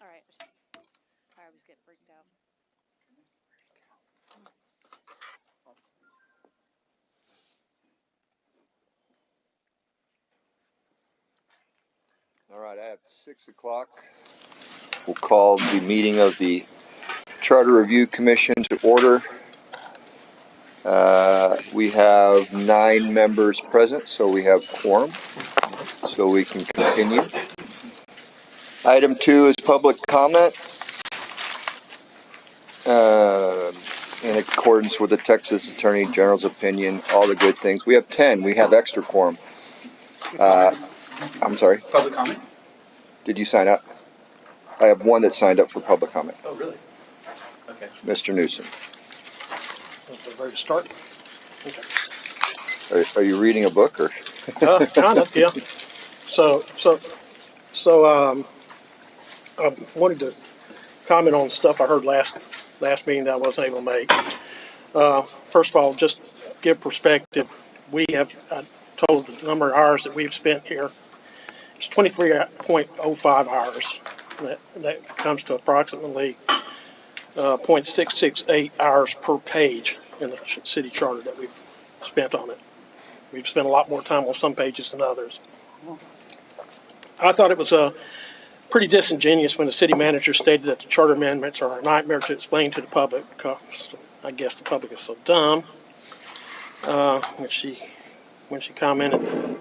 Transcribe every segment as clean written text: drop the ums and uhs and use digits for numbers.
right. All right. I always get freaked out. All right, I have 6 o'clock. We'll call the meeting of the Charter Review Commission to order. We have 9 members present, so we have quorum, so we can continue. Item 2 is public comment. In accordance with the Texas Attorney General's opinion, all the good things. We have 10. We have extra quorum. I'm sorry? Public comment? Did you sign up? I have one that signed up for public comment. Oh, really? Okay. Mr. Newsom. Ready to start? Okay. Are you reading a book or? Kind of, yeah. So, I wanted to comment on stuff I heard last meeting that I wasn't able to make. First of all, just give perspective. We have told the number of hours that we've spent here. It's 23.05 hours. That comes to approximately 0.668 hours per page in the city charter that we've spent on it. We've spent a lot more time on some pages than others. I thought it was pretty disingenuous when the city manager stated that the charter amendments are a nightmare to explain to the public, because I guess the public is so dumb. When she commented,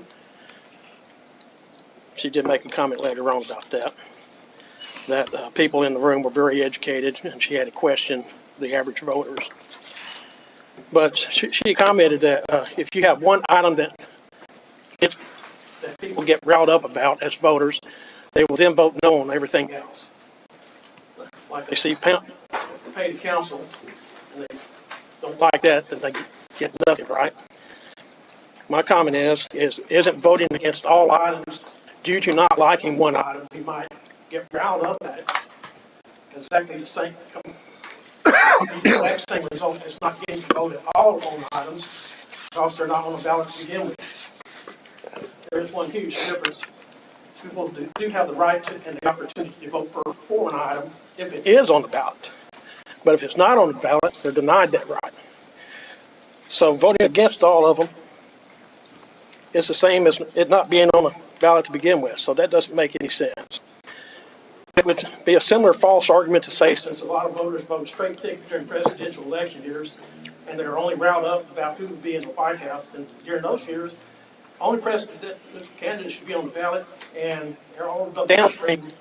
she did make a comment later on about that people in the room were very educated, and she had to question the average voters. But she commented that if you have one item that people get riled up about as voters, they will then vote no on everything else. Like they see pay the council, and they don't like that, then they get nothing, right? My comment isn't voting against all items due to not liking one item. You might get riled up at it. Exactly the same. The exact same result is not getting to vote at all on items because they're not on the ballot to begin with. There is one huge difference. People do have the right to and the opportunity to vote for an item if it is on the ballot. But if it's not on the ballot, they're denied that right. So voting against all of them is the same as it not being on the ballot to begin with. So that doesn't make any sense. It would be a similar false argument to say, since a lot of voters vote straight ticket during presidential election years, and they're only riled up about who would be in the White House, and during those years, only presidential candidates should be on the ballot, and all the downstream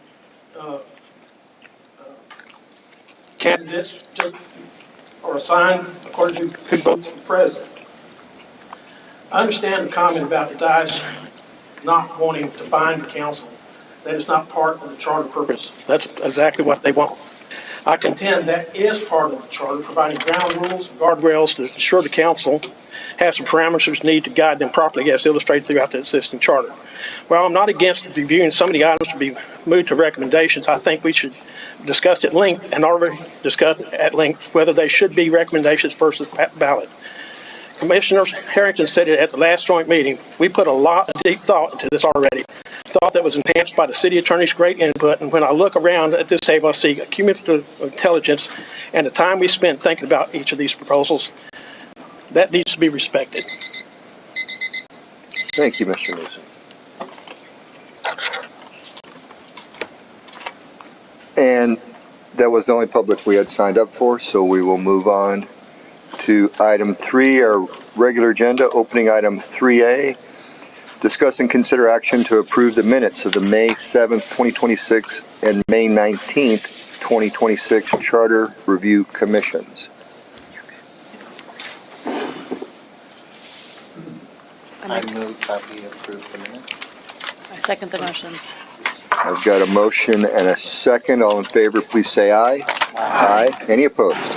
candidates are assigned according to who votes for president. I understand the comment about the dais not wanting to bind the council. That is not part of the charter purpose. That's exactly what they want. I contend that is part of the charter, providing ground rules and guardrails to ensure the council has the parameters needed to guide them properly, as illustrated throughout the existing charter. Well, I'm not against reviewing some of the items to be moved to recommendations. I think we should discuss at length, and already discussed at length, whether they should be recommendations versus ballot. Commissioner Harrington said it at the last joint meeting. We put a lot of deep thought into this already. Thought that was enhanced by the city attorney's great input. And when I look around at this table, I see cumulative intelligence and the time we spent thinking about each of these proposals. That needs to be respected. Thank you, Mr. Newsom. And that was the only public we had signed up for, so we will move on to item 3, our regular agenda, opening item 3A. Discuss and consider action to approve the minutes of the May 7th, 2026 and May 19th, 2026 Charter Review Commissions. I move that we approve the minutes. I second the motion. I've got a motion and a second. All in favor, please say aye. Aye. Any opposed?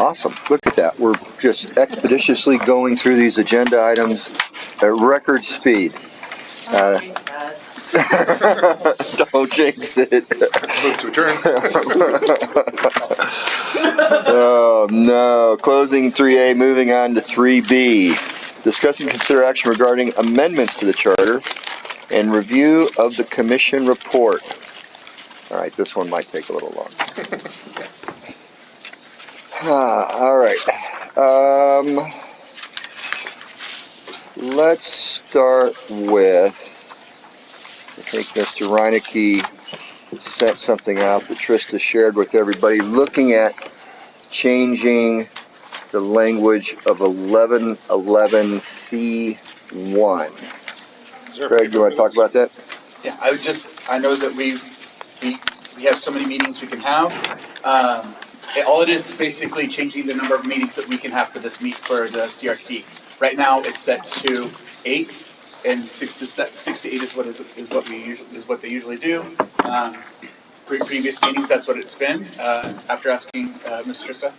Awesome. Look at that. We're just expeditiously going through these agenda items at record speed. Don't jinx it. Move to adjourn. Oh, no. Closing 3A, moving on to 3B. Discuss and consider action regarding amendments to the charter. And review of the commission report. All right, this one might take a little long. All right. Let's start with, I think Mr. Reinecke sent something out that Trista shared with everybody, looking at changing the language of 1111C1. Greg, you want to talk about that? Yeah, I know that we have so many meetings we can have. All it is basically changing the number of meetings that we can have for for the CRC. Right now, it's set to 8, and 6 to 8 is what they usually do. Previous meetings, that's what it's been. After asking Ms. Trista,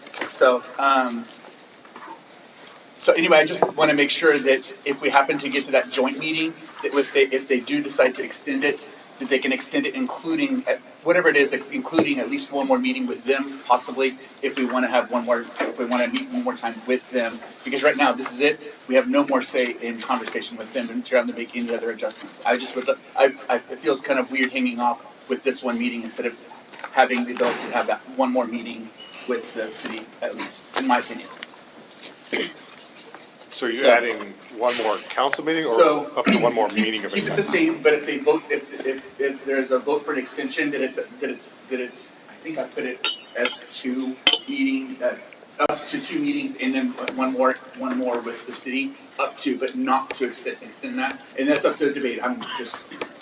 so anyway, I just want to make sure that if we happen to get to that joint meeting, that if they do decide to extend it, that they can extend it, including whatever it is, including at least one more meeting with them, possibly if we want to have if we want to meet one more time with them. Because right now, this is it. We have no more say in conversation with them and trying to make any other adjustments. It feels kind of weird hanging off with this one meeting instead of having the ability to have that one more meeting with the city, at least, in my opinion. So you're adding one more council meeting or up to one more meeting of it? Keep it the same, but if they vote, if there's a vote for an extension, that it's, I think I put it as up to 2 meetings and then one more with the city, up to, but not to extend that. And that's up to debate.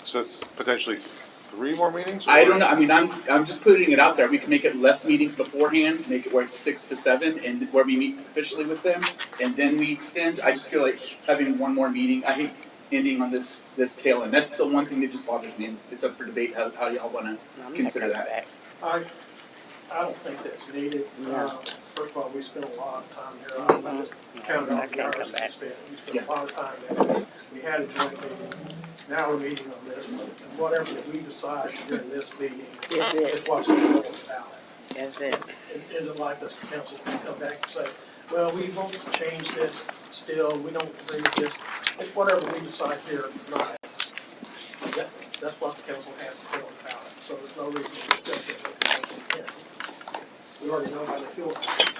So it's potentially 3 more meetings? I don't know. I mean, I'm just putting it out there. We can make it less meetings beforehand, make it where it's 6 to 7, and where we meet officially with them, and then we extend. I just feel like having one more meeting. I hate ending on this tail end. That's the one thing that just bothers me. It's up for debate. How y'all want to consider that? I don't think that's needed. First of all, we spent a lot of time here. I just counted off the hours we spent. We spent a lot of time there. We had a joint meeting. Now we're meeting on this one. And whatever that we decide during this meeting is what's going to go on the ballot. That's it. It isn't like this council can come back and say, well, we won't change this still. We don't agree with this. It's whatever we decide here tonight. That's what the council has to put on the ballot. So there's no reason to discuss it with the council again. We already know how they feel about it.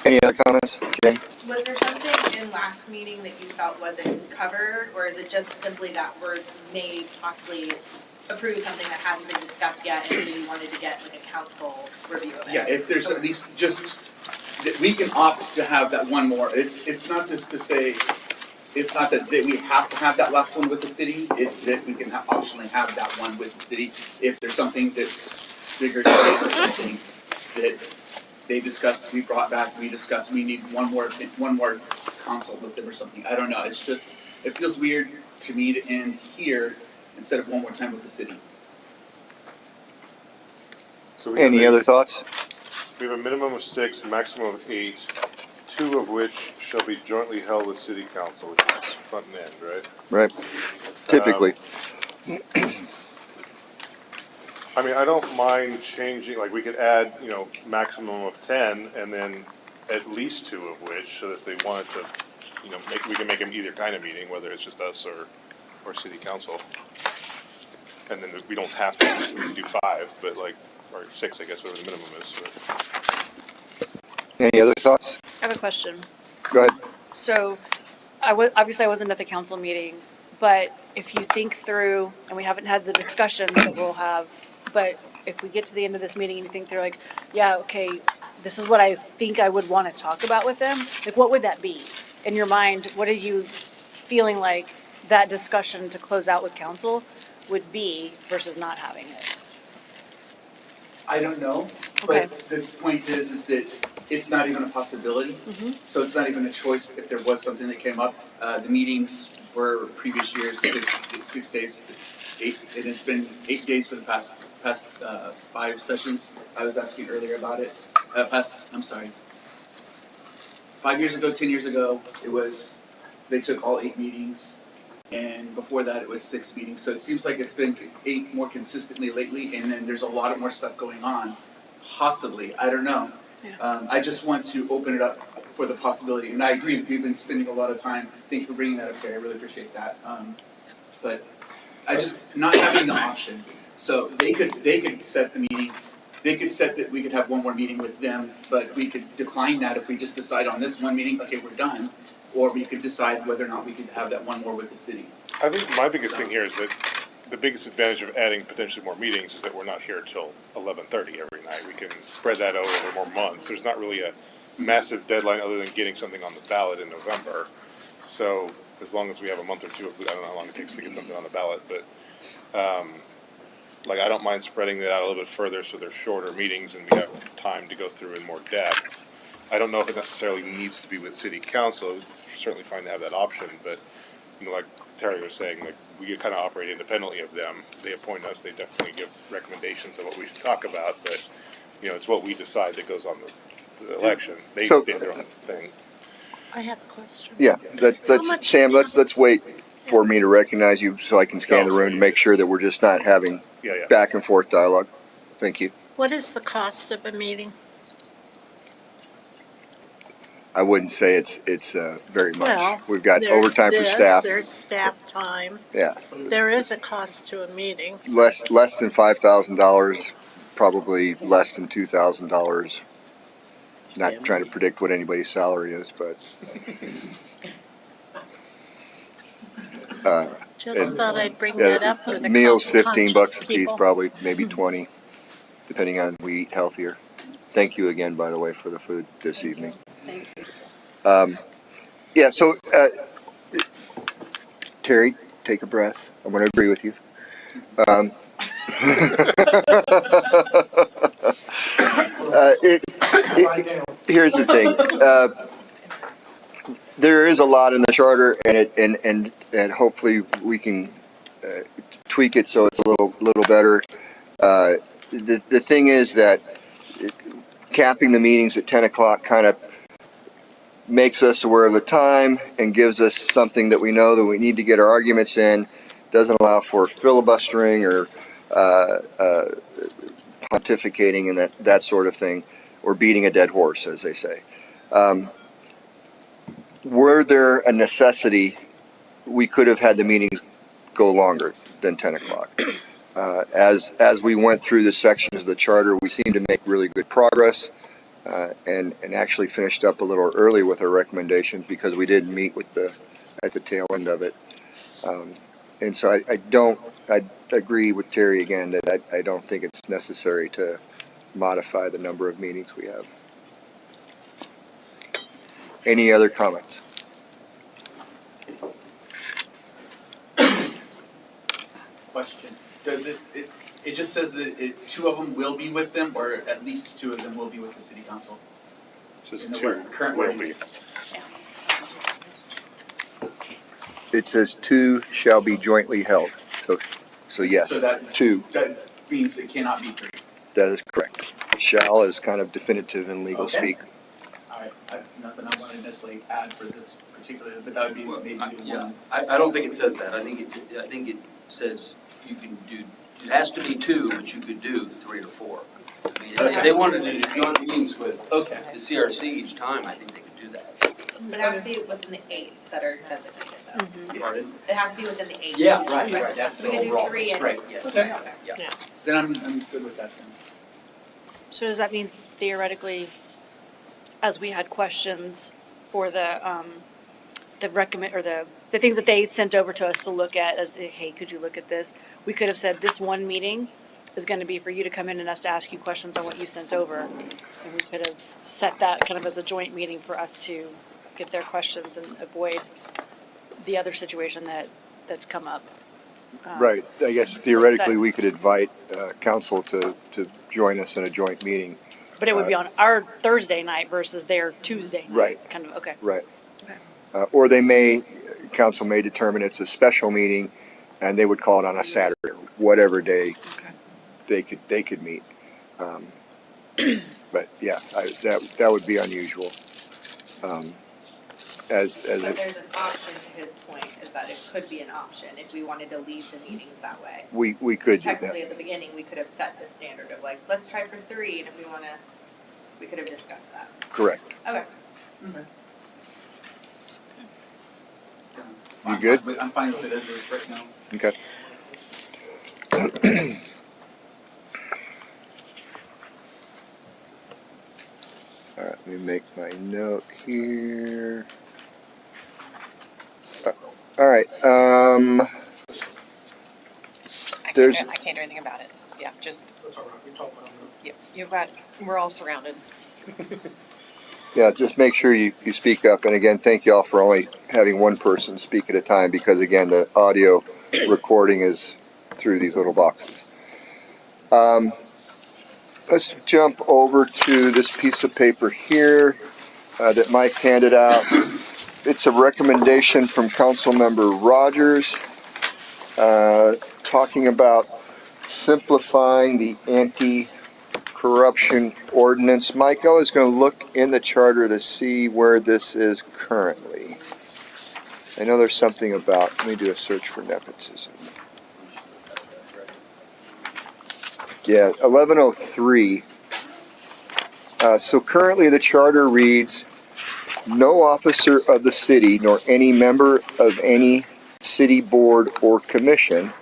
Any other comments, Jay? Was there something in last meeting that you felt wasn't covered, or is it just simply that words may possibly approve something that hasn't been discussed yet and maybe you wanted to get like a council review of it? Yeah, if there's at least just that we can opt to have that one more. It's not just to say, it's not that we have to have that last one with the city. It's that we can optionally have that one with the city if there's something that's bigger or something that they discussed, we brought back, we discussed, we need one more consult with them or something. I don't know. It's just, it feels weird to me to end here instead of one more time with the city. So Any other thoughts? We have a minimum of 6, a maximum of 8, 2 of which shall be jointly held with city council, which is front and end, right? Right. Typically. I mean, I don't mind changing, like, we could add, maximum of 10, and then at least 2 of which, so that if they wanted to, we can make them either kind of meeting, whether it's just us or city council. And then we don't have to, we can do 5, but or 6, I guess, whatever the minimum is. Any other thoughts? I have a question. Go ahead. So, obviously I wasn't at the council meeting, but if you think through, and we haven't had the discussion that we'll have, but if we get to the end of this meeting and you think they're like, yeah, okay, this is what I think I would want to talk about with them, like what would that be? In your mind, what are you feeling like that discussion to close out with council would be versus not having it? I don't know, Okay. but the point is that it's not even a possibility. So it's not even a choice if there was something that came up. The meetings were previous years, 6 days, 8, and it's been 8 days for the past 5 sessions. I was asking earlier about it. 5 years ago, 10 years ago, they took all 8 meetings, and before that it was 6 meetings. So it seems like it's been 8 more consistently lately, and then there's a lot of more stuff going on. Possibly, I don't know. Yeah. I just want to open it up for the possibility, and I agree. We've been spending a lot of time. Thank you for bringing that up, Terry. I really appreciate that. But I just, not having the option, so they could set the meeting, they could set that, we could have one more meeting with them, but we could decline that if we just decide on this one meeting, okay, we're done. Or we could decide whether or not we could have that one more with the city. I think my biggest thing here is that the biggest advantage of adding potentially more meetings is that we're not here till 11:30 every night. We can spread that out over more months. There's not really a massive deadline other than getting something on the ballot in November. So as long as we have a month or two, I don't know how long it takes to get something on the ballot, but like I don't mind spreading that out a little bit further so they're shorter meetings and we have time to go through in more depth. I don't know if it necessarily needs to be with city council. It was certainly fine to have that option, but you know, like Terry was saying, like we kind of operate independently of them. They appoint us. They definitely give recommendations on what we should talk about, but you know, it's what we decide that goes on the election. They So- did their own thing. I have a question. Yeah, let's, much- Sam, let's wait for me to recognize you so I can scan the room to make sure that we're just not having Yeah. back and forth dialogue. Thank you. What is the cost of a meeting? I wouldn't say it's very much. Well, We've got there's overtime for this, staff. There's staff time. Yeah, There is a cost to a meeting. less than $5,000, probably less than $2,000. Not trying to predict what anybody's salary is, but Just and- thought I'd bring that up for the meals $15 cost-conscious a piece, people. probably maybe 20, depending on we eat healthier. Thank you again, by the way, for the food this evening. Thank you. Yeah, so Terry, take a breath. I'm going to agree with you. Here's the thing. There is a lot in the charter, and hopefully we can tweak it so it's a little better. The thing is that capping the meetings at 10 o'clock kind of makes us aware of the time and gives us something that we know that we need to get our arguments in. Doesn't allow for filibustering or pontificating and that sort of thing, or beating a dead horse, as they say. Were there a necessity, we could have had the meetings go longer than 10 o'clock. As we went through the sections of the charter, we seemed to make really good progress. And actually finished up a little early with our recommendations because we did meet at the tail end of it. And so I agree with Terry again that I don't think it's necessary to modify the number of meetings we have. Any other comments? Question, does it just says that two of them will be with them, or at least two of them will be with the city council? Says In the two current will wording. be. It says 2 shall be jointly held. So yes, So that- 2, That means it cannot be three. that is correct. Shall is kind of definitive in legal Okay. speak. Alright, nothing I wanted to necessarily add for this particular, but that would be maybe the Yeah, one. I don't think it says that. I think it says you can do, it has to be 2, but you could do 3 or 4. I mean, if they wanted to do joint meetings with Okay. the CRC each time, I think they could do that. But it has to be within the 8 that are designated though. Pardon? It has to be within the 8. Yeah, right, that's So the we could do overall 3 and. constraint, yes. Okay. Yeah. Then I'm good with that then. So does that mean theoretically, as we had questions for the recommend, or the things that they sent over to us to look at, as, hey, could you look at this? We could have said this one meeting is gonna be for you to come in and us to ask you questions on what you sent over. And we could have set that kind of as a joint meeting for us to get their questions and avoid the other situation that's come up. Right, I guess theoretically, we could invite council to join us in a joint meeting. But it would be on our Thursday night versus their Tuesday night. Right. Kind of, okay. Right. Okay. Or council may determine it's a special meeting, and they would call it on a Saturday, or whatever day Okay. they could meet. But yeah, that would be unusual. As But there's an option to his point, is that it could be an option if we wanted to leave the meetings that way. we could do Technically, that. at the beginning, we could have set the standard of like, let's try for 3, and if we wanna, we could have discussed that. Correct. Okay. You good? I'm fine with it as is right now. Okay. note here. All right, there's- I can't do anything about it. Yeah, just, That's all right, we talked about it. you've got, we're all surrounded. yeah, just make sure you speak up. And again, thank you all for only having one person speak at a time, because again, the audio recording is through these little boxes. Let's jump over to this piece of paper here that Mike handed out. It's a recommendation from Councilmember Rogers talking about simplifying the anti-corruption ordinance. Mike, I was going to look in the charter to see where this is currently. I know there's something about, let me do a search for nepotism. Yeah, 1103. So currently the charter reads, no officer of the city nor any member of any city board or commission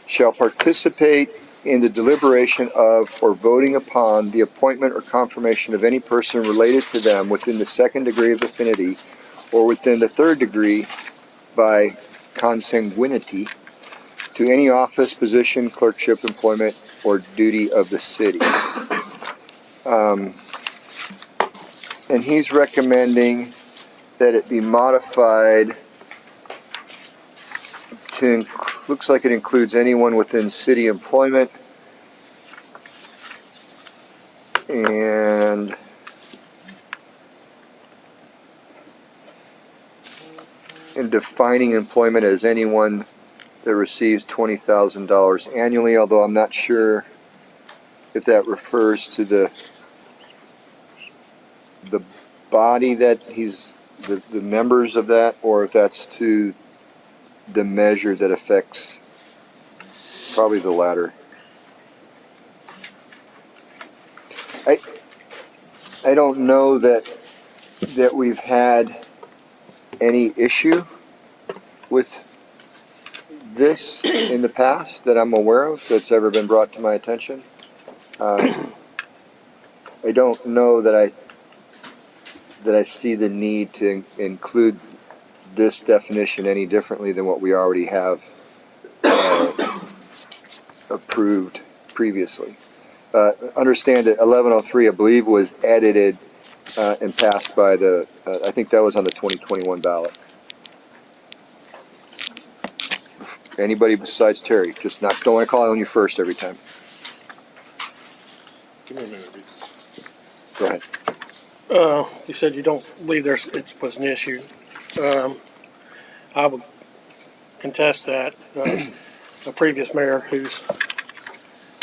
shall participate in the deliberation of or voting upon the appointment or confirmation of any person related to them within the second degree of affinity or within the third degree by consanguinity to any office, position, clerkship, employment, or duty of the city. And he's recommending that it be modified to, looks like it includes anyone within city employment and in defining employment as anyone that receives $20,000 annually, although I'm not sure if that refers to the body that he's, the members of that, or if that's to the measure that affects, probably the latter. I don't know that we've had any issue with this in the past that I'm aware of that's ever been brought to my attention. I don't know that I see the need to include this definition any differently than what we already have approved previously. Understand that 1103, I believe, was edited and passed by the, I think that was on the 2021 ballot. Anybody besides Terry, just not, don't want to call on you first every time. Give me a minute, dude. Go ahead. You said you don't believe it was an issue. I would contest that. A previous mayor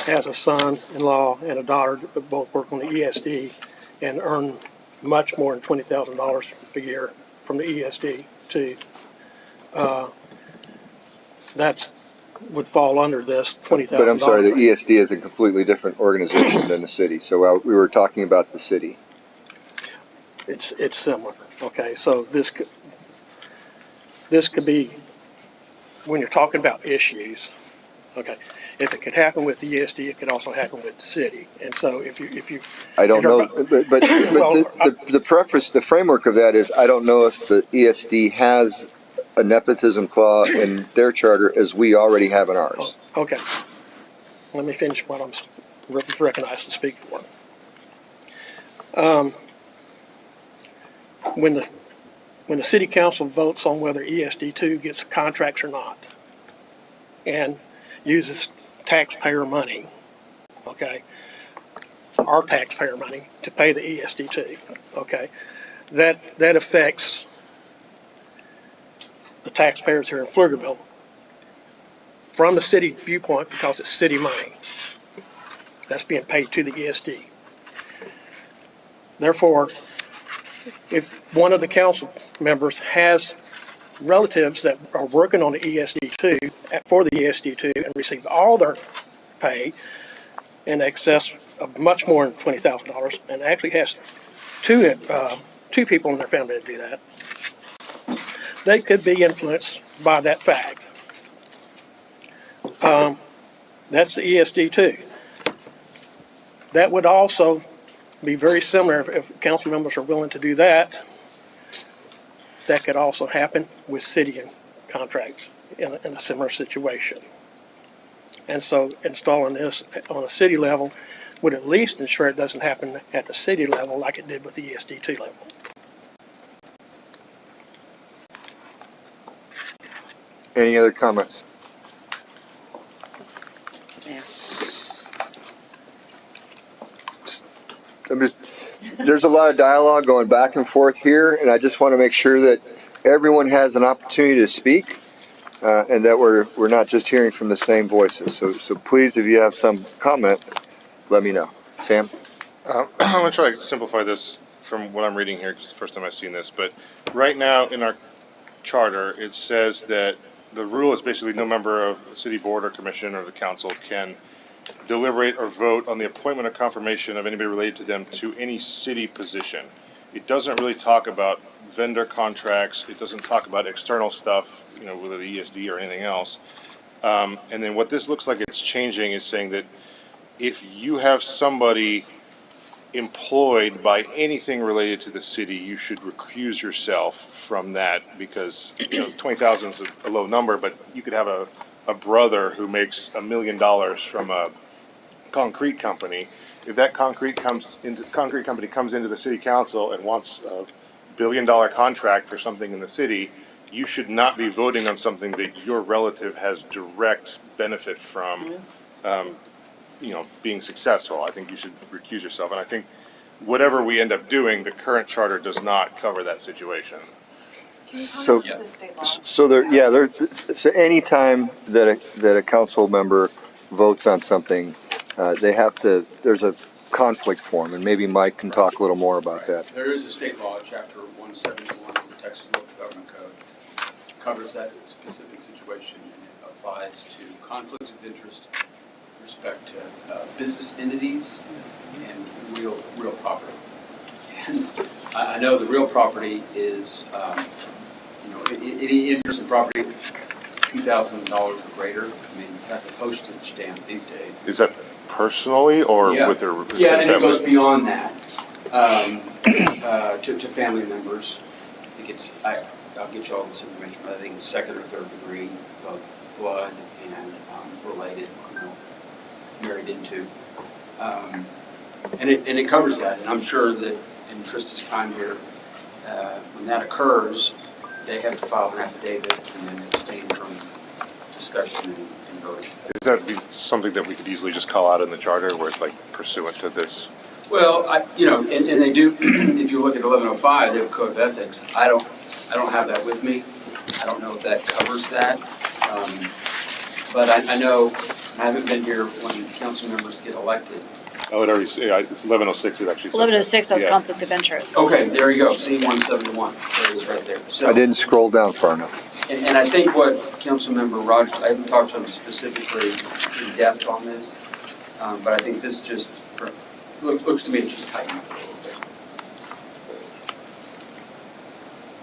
has a son-in-law and a daughter that both work on the ESD and earn much more than $20,000 a year from the ESD too. That's would fall under this $20,000. But I'm sorry, the ESD is a completely different organization than the city. So we were talking about the city. It's similar. Okay, so this could be, when you're talking about issues, okay, if it could happen with the ESD, it could also happen with the city. And so if you I don't know, but Well, the preface, the framework of that is, I don't know if the ESD has a nepotism clause in their charter as we already have in ours. okay, let me finish what I'm recognized to speak for. When the city council votes on whether ESD2 gets contracts or not, and uses taxpayer money, okay, our taxpayer money to pay the ESD2, okay, that affects the taxpayers here in Pflugerville from the city viewpoint because it's city money that's being paid to the ESD. Therefore, if one of the council members has relatives that are working on the ESD2 for the ESD2 and receive all their pay in excess of much more than $20,000, and actually has two people in their family that do that, they could be influenced by that fact. That's the ESD2. That would also be very similar, if council members are willing to do that. That could also happen with city contracts in a similar situation. And so installing this on a city level would at least ensure it doesn't happen at the city level like it did with the ESDT level. Any other comments? There's a lot of dialogue going back and forth here, and I just want to make sure that everyone has an opportunity to speak, and that we're not just hearing from the same voices. So please, if you have some comment, let me know. Sam? I'm gonna try to simplify this from what I'm reading here, because it's the first time I've seen this, but right now in our charter, it says that the rule is basically no member of the city board or commission or the council can deliberate or vote on the appointment or confirmation of anybody related to them to any city position. It doesn't really talk about vendor contracts. It doesn't talk about external stuff, whether the ESD or anything else. And then what this looks like it's changing is saying that if you have somebody employed by anything related to the city, you should recuse yourself from that, because 20,000 is a low number, but you could have a brother who makes $1 million from a concrete company. If that concrete company comes into the city council and wants $1 billion contract for something in the city, you should not be voting on something that your relative has direct benefit from, being successful. I think you should recuse yourself. And I think whatever we end up doing, the current charter does not cover that situation. So any time that a council member votes on something, there's a conflict form, and maybe Mike can talk a little more about that. There is a state law, chapter 171 of the Texas Local Government Code, covers that specific situation, and it applies to conflicts of interest with respect to business entities and real property. And I know the real property is, any interest in property, $2,000 or greater. I mean, that's a postage stamp these days. Is that personally or Yeah. with their Yeah, and it family? goes beyond that, to family members. I think it's, I'll get you all this information, but I think it's second or third degree, both blood and related, married into. And it covers that, and I'm sure that in Trista's time here, when that occurs, they have to file an affidavit and then abstain from discussion and voting. Is that something that we could easily just call out in the charter, where it's like pursuant to this? Well, and they do, if you look at 1105, they have a code of ethics. I don't have that with me. I don't know if that covers that. But I know, I haven't been here when council members get elected. Oh, it already, it's 1106, it actually says. 1106, that's Yeah. conflict of interest. Okay, there you go, C-171, there it is right there. So, I didn't scroll down far enough. And I think what Councilmember Rogers, I haven't talked to him specifically in depth on this, but I think this just, looks to me, it just tightens it a little bit.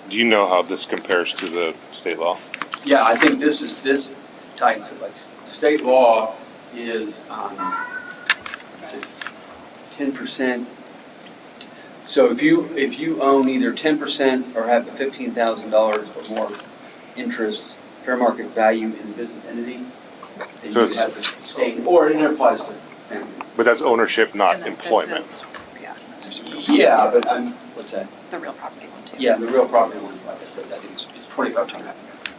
Do you know how this compares to the state law? Yeah, I think this tightens it. Like state law is, let's see, 10%. So if you own either 10% or have the $15,000 or more interest, fair market value in the business entity, then So you have to stay, or it applies to family. But that's ownership, And not then employment. this is, there's a real Yeah, but what's that? the real property one too. Yeah, the real property one is, like I said, that is, it's 25 times.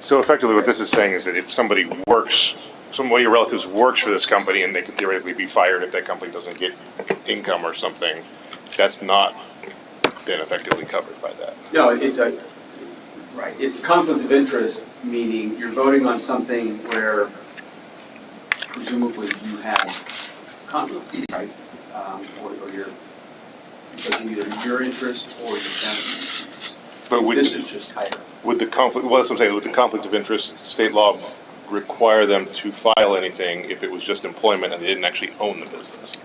So effectively, what this is saying is that if somebody of your relatives works for this company, and they could theoretically be fired if that company doesn't get income or something, that's not then effectively covered by that. No, it's a conflict of interest, meaning you're voting on something where presumably you have conflict, right? Or you're, because of either your interest or your family's interest. But This is just tighter. would the conflict, well, that's what I'm saying, would the conflict of interest, state law require them to file anything if it was just employment and they didn't actually own the business?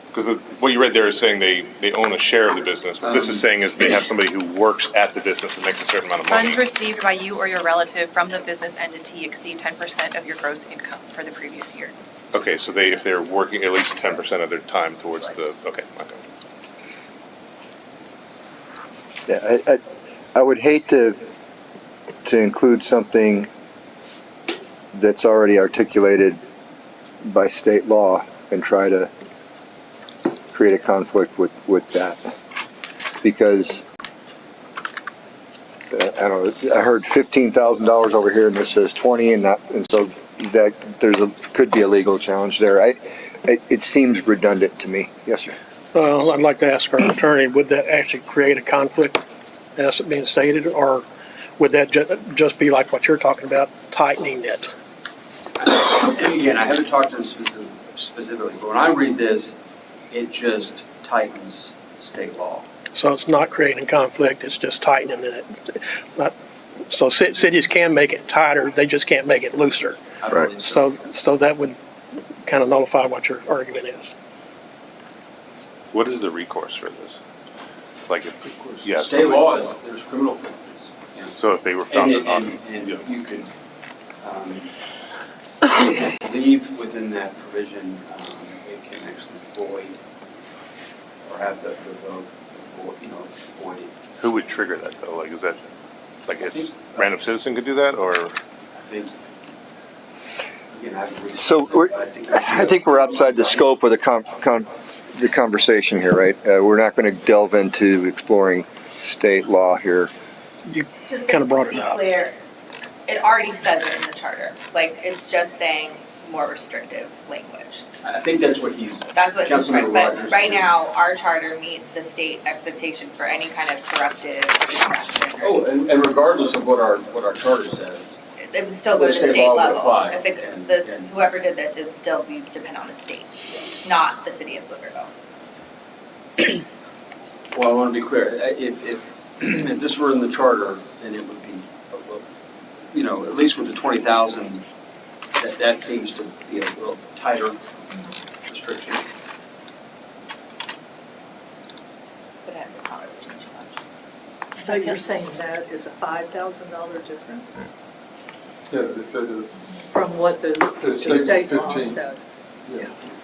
Because what you read there is saying they own a share of the business. What this is saying is they have somebody who works at the business and makes a certain amount of money. Funds received by you or your relative from the business entity exceed 10% of your gross income for the previous year. Okay, so if they're working at least 10% of their time towards okay. Yeah, I would hate to include something that's already articulated by state law and try to create a conflict with that. Because, I don't know, I heard $15,000 over here and this says 20 and so that could be a legal challenge there. It seems redundant to me. Yes, sir. I'd like to ask our attorney, would that actually create a conflict as it being stated, or would that just be like what you're talking about, tightening it? And again, I haven't talked to them specifically, but when I read this, it just tightens state law. So it's not creating conflict, it's just tightening it. So cities can make it tighter, they just can't make it looser. I Right. believe So that would kind of nullify what your argument is. What is the recourse for this? Like, State so, law is, there's criminal penalties. Yeah. so if they were found And yeah. you could leave within that provision, it can actually void or have the vote, voided. Who would trigger that though? Like, is that like it's random citizen could do that, or I think, again, I haven't researched So it, but I think we're outside the scope of the conversation here, right? We're not going to delve into exploring state law here. You Just kind of brought it be up. clear, it already says it in the charter, like, it's just saying more restrictive language. I think that's what he's. That's what he's Councilmember trying, but Rogers right is- now, our charter meets the state expectation for any kind of corruptive interaction. Oh, and regardless of what our charter says, It would still go to the the state state law would level. apply, If it, and- this, and- whoever did this, it would still be depend on the state, not the city of Pflugerville. well, I want to be clear, if this were in the charter, then it would be, at least with the 20,000, that seems to be a little tighter restriction. But it would probably change much. So you're saying that is a $5,000 difference Yeah, it said from what the state law 15. says?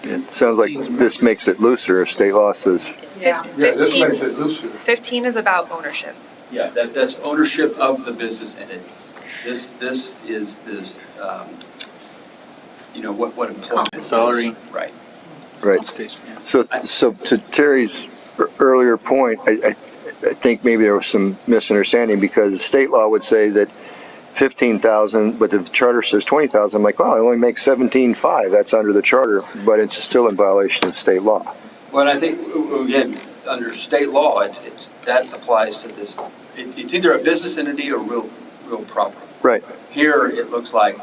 It sounds like this makes it looser if state law says, Yeah. Yeah, this 15 makes it looser. 15 is about ownership. Yeah, that's ownership of the business entity. This is this, what employment. Salary. Right. right. So to Terry's earlier point, I think maybe there was some misunderstanding because the state law would say that 15,000, but the charter says 20,000. I'm like, well, I only make 17.5. That's under the charter, but it's still in violation of state law. Well, I think, again, under state law, it's that applies to this. It's either a business entity or real property. Right. Here, it looks like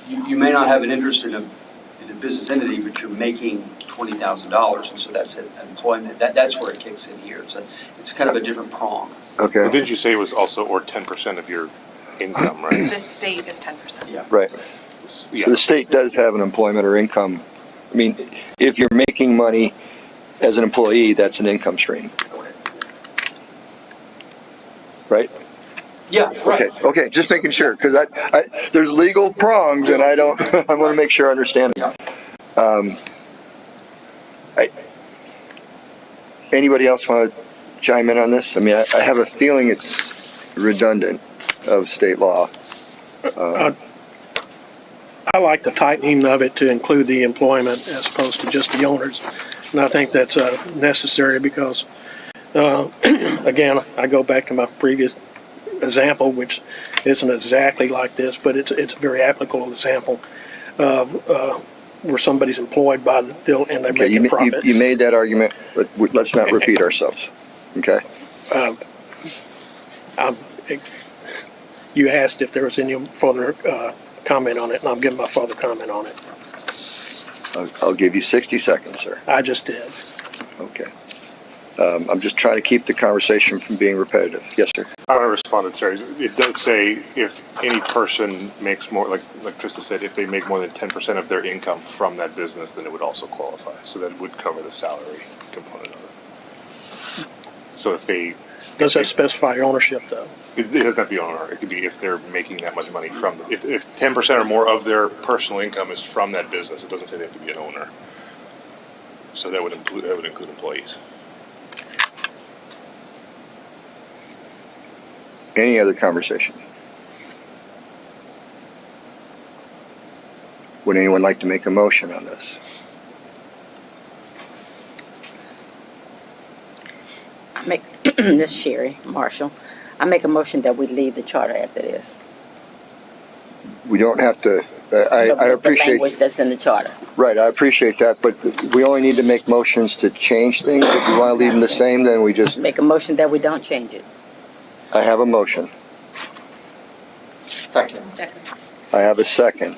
you may not have an interest in a business entity, but you're making $20,000, and so that's an employment. That's where it kicks in here. It's kind of a different prong. Okay. But didn't you say it was also or 10% of your income, right? The state is 10%. Yeah. Right. Yeah. So the state does have an employment or income. I mean, if you're making money as an employee, that's an income stream. Right? Yeah, right. Okay, just making sure, because I there's legal prongs, and I want to make sure I understand it. Yeah. Anybody else want to chime in on this? I mean, I have a feeling it's redundant of state law. I like the tightening of it to include the employment as opposed to just the owners. And I think that's necessary because, again, I go back to my previous example, which isn't exactly like this, but it's a very applicable example of where somebody's employed by the deal and they're Okay, making profit. you made that argument, but let's not repeat ourselves. Okay? You asked if there was any further comment on it, and I'm giving my further comment on it. I'll give you 60 seconds, sir. I just did. Okay. I'm just trying to keep the conversation from being repetitive. Yes, sir. I want to respond to Terry. It does say if any person makes more, like Trista said, if they make more than 10% of their income from that business, then it would also qualify. So that would cover the salary component of it. So if they Does that specify ownership, though? It doesn't have to be owner. It could be if they're making that much money from, if 10% or more of their personal income is from that business, it doesn't say they have to be an owner. So that would include employees. Any other conversation? Would anyone like to make a motion on this? I make, this Sherry Marshall, I make a motion that we leave the charter as it is. We don't have to, I The appreciate, language that's in the charter. right, I appreciate that, but we only need to make motions to change things. If you want to leave them the same, then we just, Make a motion that we don't change it. I have a motion. Second. I have a second.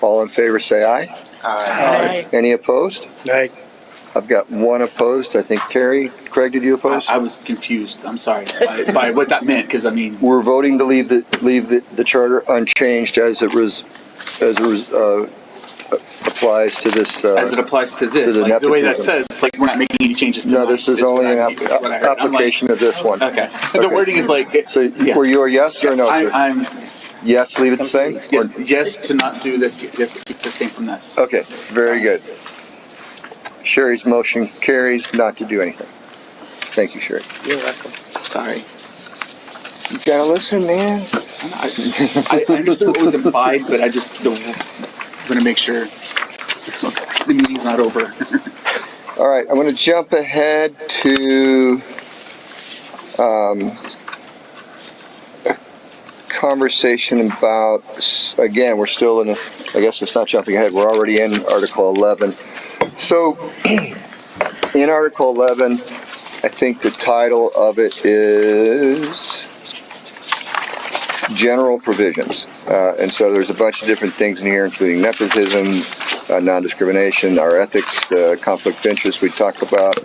All in favor, say aye. Aye. Any opposed? Nay. I've got one opposed. I think Terry, Craig, did you oppose? I was confused, I'm sorry, by what that meant, because I mean, We're voting to leave the charter unchanged as it applies to this. as it applies to this, the like the way that nepotism. says, it's like we're not making any changes to No, mine, this is what only an I- is what I heard. I'm like, application of this one. Okay, the wording is like, So yeah. were you a yes or no, sir? I'm, Yes, leave it the same? yes to not do this, yes, keep the same from this. Okay, very good. Sherry's motion carries not to do anything. Thank you, Sherry. You're welcome, sorry. You gotta listen, man. I understood what was implied, but I'm gonna make sure the meeting's not over. All right, I'm gonna jump ahead to a conversation about, again, we're still in I guess it's not jumping ahead, we're already in Article 11. So, in Article 11, I think the title of it is General Provisions. And so there's a bunch of different things in here, including nepotism, non-discrimination, our ethics, conflict of interest we talked about.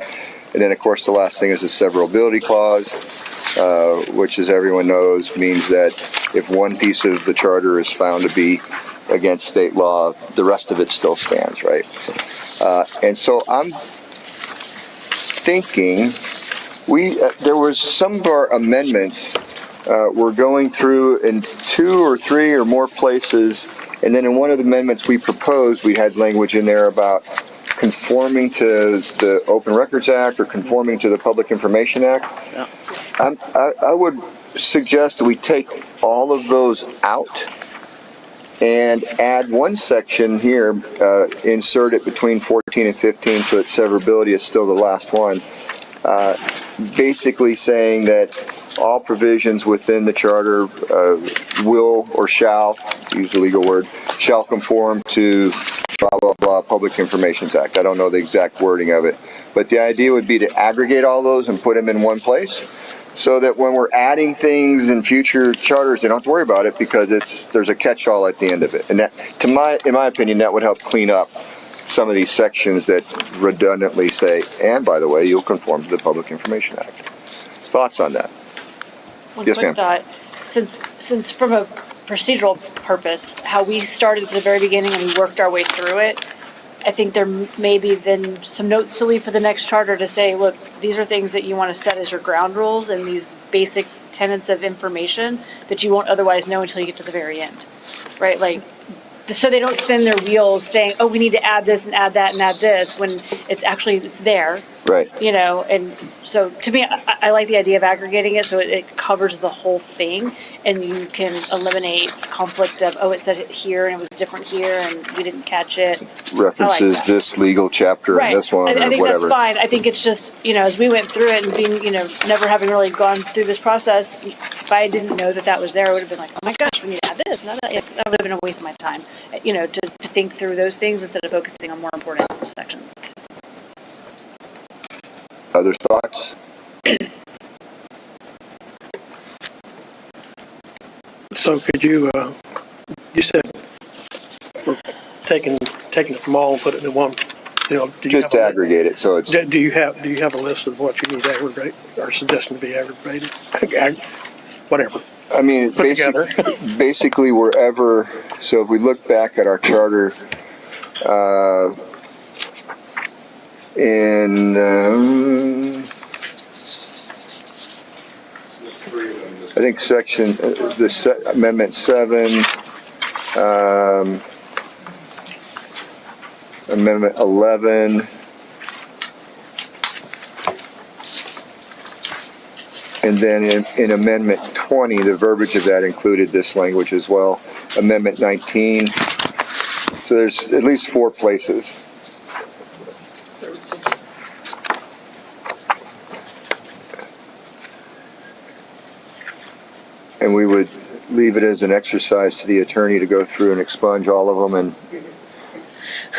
And then, of course, the last thing is the severability clause, which, as everyone knows, means that if one piece of the charter is found to be against state law, the rest of it still stands, right? And so I'm thinking there was some of our amendments we're going through in 2 or 3 or more places, and then in one of the amendments we proposed, we had language in there about conforming to the Open Records Act or conforming to the Public Information Act. I would suggest that we take all of those out and add one section here, insert it between 14 and 15 so that severability is still the last one, basically saying that all provisions within the charter will or shall, use the legal word, shall conform to blah, blah, blah, Public Information Act. I don't know the exact wording of it, but the idea would be to aggregate all those and put them in one place, so that when we're adding things in future charters, they don't have to worry about it because there's a catch-all at the end of it. And that, in my opinion, that would help clean up some of these sections that redundantly say, and by the way, you'll conform to the Public Information Act. Thoughts on that? One Yes, quick ma'am. thought, since from a procedural purpose, how we started at the very beginning and we worked our way through it, I think there may be then some notes to leave for the next charter to say, look, these are things that you want to set as your ground rules and these basic tenets of information that you won't otherwise know until you get to the very end, right? Like, so they don't spin their wheels saying, oh, we need to add this and add that and add this, when it's there. Right. You know, and so to me, I like the idea of aggregating it so it covers the whole thing, and you can eliminate conflict of, oh, it said it here and it was different here and we didn't catch it. References that. this legal chapter and this one I or think whatever. that's fine. I think it's just, as we went through it and being, never having really gone through this process, if I didn't know that was there, I would have been like, oh my gosh, we need to add this. That would have been a waste of my time, to think through those things instead of focusing on more important sections. Other thoughts? So could you, you said we're taking it from all and putting it in one, do you Just have to aggregate it, so it's, Do you have a list of what you need aggregate, or suggesting to be aggravated? Whatever. I mean, Put together. basically wherever, so if we look back at our charter, I think section, amendment 7, amendment 11, and then in amendment 20, the verbiage of that included this language as well. Amendment 19. So there's at least 4 places. And we would leave it as an exercise to the attorney to go through and expunge all of them and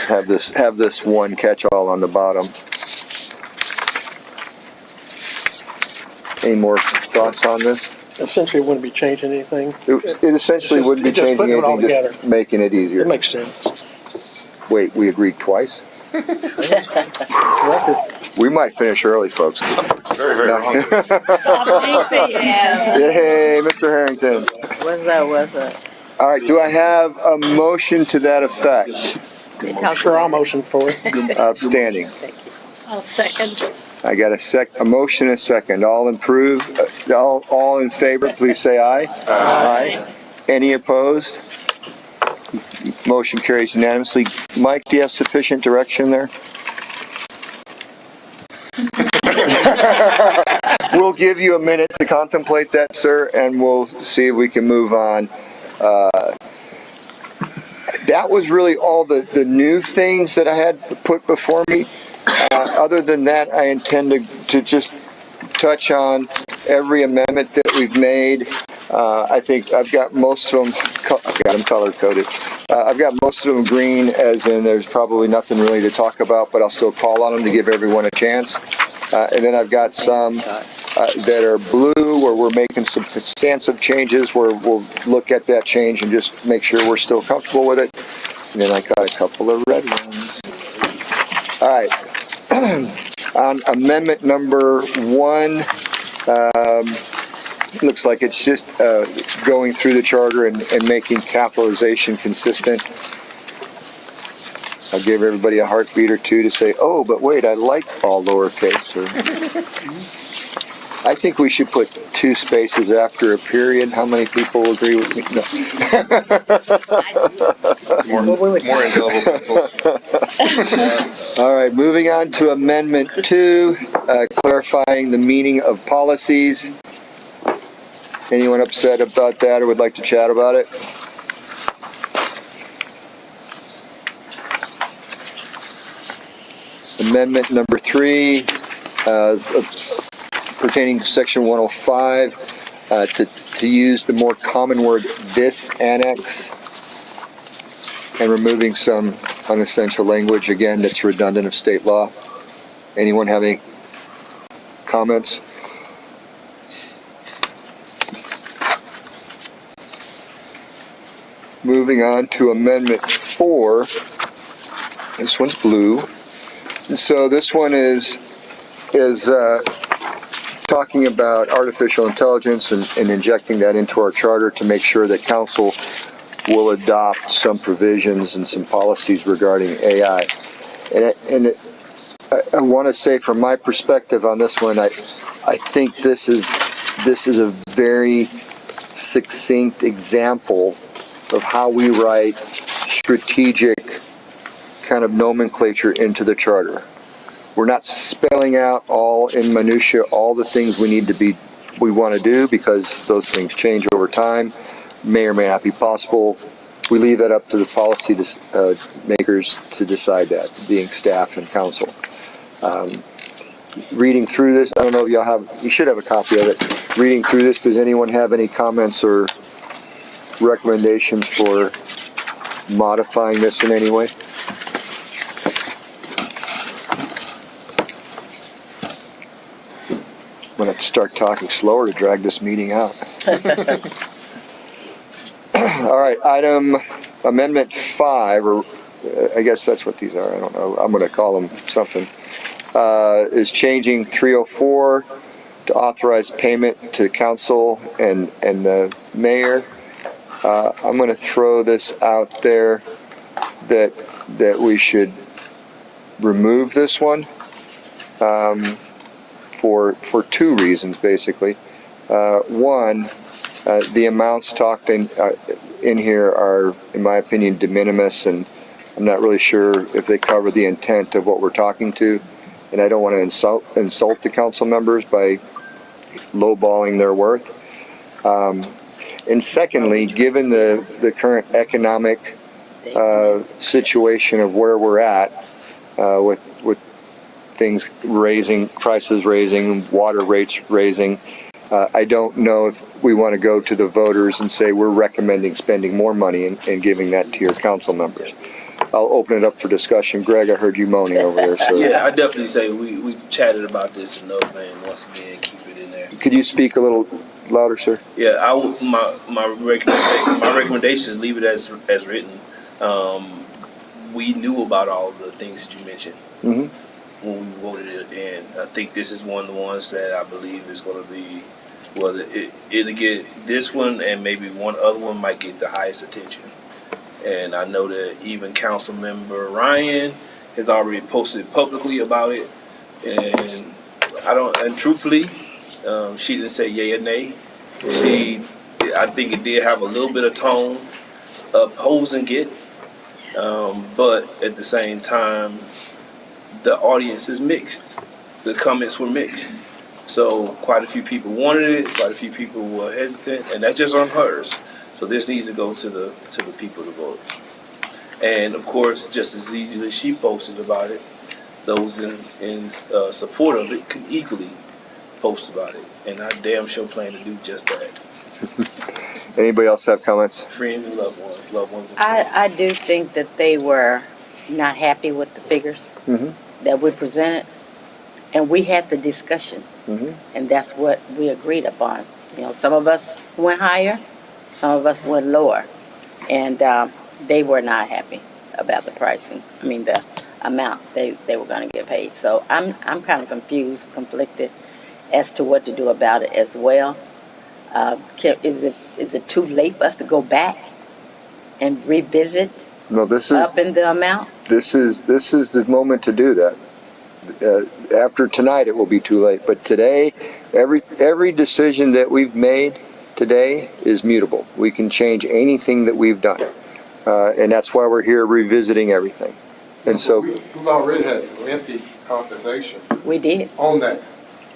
have this one catch-all on the bottom. Any more thoughts on this? Essentially, it wouldn't be changing anything. It essentially wouldn't be It's just changing putting it all anything, together. just making it easier. It makes sense. Wait, we agreed twice? Record. We might finish early, folks. It's very, very wrong. Stop jinxing. Yay, Mr. Harrington. What's that? All right, do I have a motion to that effect? Sure, I'll motion for it. Outstanding. I'll second. I got a motion and a second. All in favor, please say aye. Aye. Any opposed? Motion carries unanimously. Mike, do you have sufficient direction there? We'll give you a minute to contemplate that, sir, and we'll see if we can move on. That was really all the new things that I had put before me. Other than that, I intend to just touch on every amendment that we've made. I think I've got most of them, I've got them color-coded. I've got most of them green, as in there's probably nothing really to talk about, but I'll still call on them to give everyone a chance. And then I've got some that are blue, where we're making some substantive changes, where we'll look at that change and just make sure we're still comfortable with it. And then I got a couple of red ones. All right. On amendment number 1, looks like it's just going through the charter and making capitalization consistent. I'll give everybody a heartbeat or two to say, oh, but wait, I like all lowercase. Or I think we should put 2 spaces after a period. How many people agree with me? No. More indelible pencils. All right, moving on to amendment 2, clarifying the meaning of policies. Anyone upset about that or would like to chat about it? Amendment number 3, pertaining to section 105, to use the more common word "this annex" and removing some unessential language, again, that's redundant of state law. Anyone have any comments? Moving on to amendment 4. This one's blue. And so this one is talking about artificial intelligence and injecting that into our charter to make sure that council will adopt some provisions and some policies regarding AI. And I want to say, from my perspective on this one, I think this is a very succinct example of how we write strategic kind of nomenclature into the charter. We're not spelling out all in minutia all the things we want to do, because those things change over time, may or may not be possible. We leave that up to the policy makers to decide that, being staff and council. Reading through this, I don't know if you should have a copy of it. Reading through this, does anyone have any comments or recommendations for modifying this in any way? I'm going to have to start talking slower to drag this meeting out. All right, amendment 5, or I guess that's what these are, I don't know, I'm going to call them something, is changing 304 to authorize payment to council and the mayor. I'm going to throw this out there that we should remove this one for 2 reasons, basically. One, the amounts talked in here are, in my opinion, de minimis, and I'm not really sure if they cover the intent of what we're talking to. And I don't want to insult the council members by lowballing their worth. And secondly, given the current economic situation of where we're at, with things raising, prices raising, water rates raising, I don't know if we want to go to the voters and say we're recommending spending more money and giving that to your council members. I'll open it up for discussion. Greg, I heard you moaning over there, so. Yeah, I definitely say we chatted about this enough, and once again, keep it in there. Could you speak a little louder, sir? Yeah, my recommendation is leave it as written. We knew about all the things that you mentioned when we voted it in. I think this is one of the ones that I believe is going to be, well, it'll get this one and maybe one other one might get the highest attention. And I know that even Council Member Ryan has already posted publicly about it. And truthfully, she didn't say yay or nay. I think it did have a little bit of tone opposing it, but at the same time, the audience is mixed. The comments were mixed. So quite a few people wanted it, quite a few people were hesitant, and that's just on hers. So this needs to go to the people to vote. And of course, just as easily as she posted about it, those in support of it could equally post about it. And I damn sure plan to do just that. Anybody else have comments? Friends and loved ones and I do think that they were not happy with the figures that we presented, and we had the discussion, and that's what we agreed upon. You know, some of us went higher, some of us went lower, and they were not happy about the pricing. I mean, the amount they were going to get paid. So I'm kind of confused, conflicted as to what to do about it as well. Is it too late for us to go back and revisit? No, this is up in the amount. This is the moment to do that. After tonight, it will be too late. But today, every decision that we've made today is mutable. We can change anything that we've done, and that's why we're here revisiting everything. And so we've already had a lengthy conversation. We did. On that.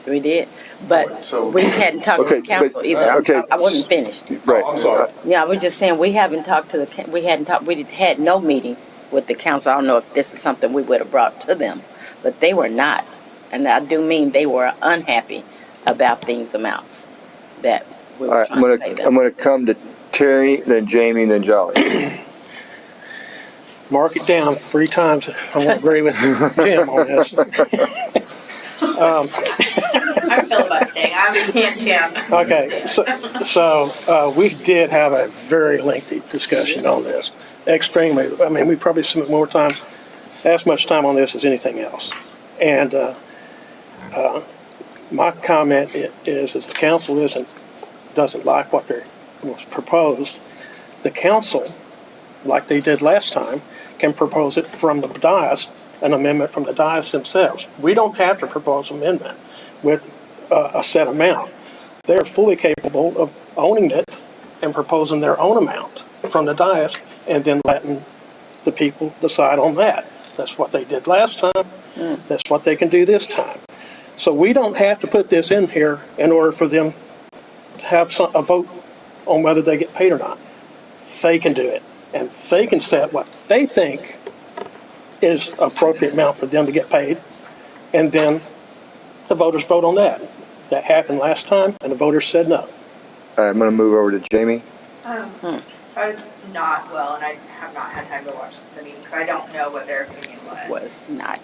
We did, but So, we hadn't talked to the council either. I wasn't finished. Right. I'm sorry. Yeah, I was just saying we haven't talked to we had no meeting with the council. I don't know if this is something we would have brought to them, but they were not, and I do mean they were unhappy about these amounts that we were trying to pay them. I'm going to come to Terry, then Jamie, then Jolly. Mark it down 3 times. I won't agree with Jim on this. I'm filibustering. I'm hand. Okay, so we did have a very lengthy discussion on this. Extremely. I mean, we probably spent more time, as much time on this as anything else. And my comment is the council doesn't like what was proposed. The council, like they did last time, can propose it from the dais, an amendment from the dais themselves. We don't have to propose amendment with a set amount. They're fully capable of owning it and proposing their own amount from the dais and then letting the people decide on that. That's what they did last time. That's what they can do this time. So we don't have to put this in here in order for them to have a vote on whether they get paid or not. They can do it. And they can set what they think is appropriate amount for them to get paid, and then the voters vote on that. That happened last time, and the voters said no. I'm going to move over to Jamie. So I was not well, and I have not had time to watch the meeting, so I don't know what their opinion was. Was not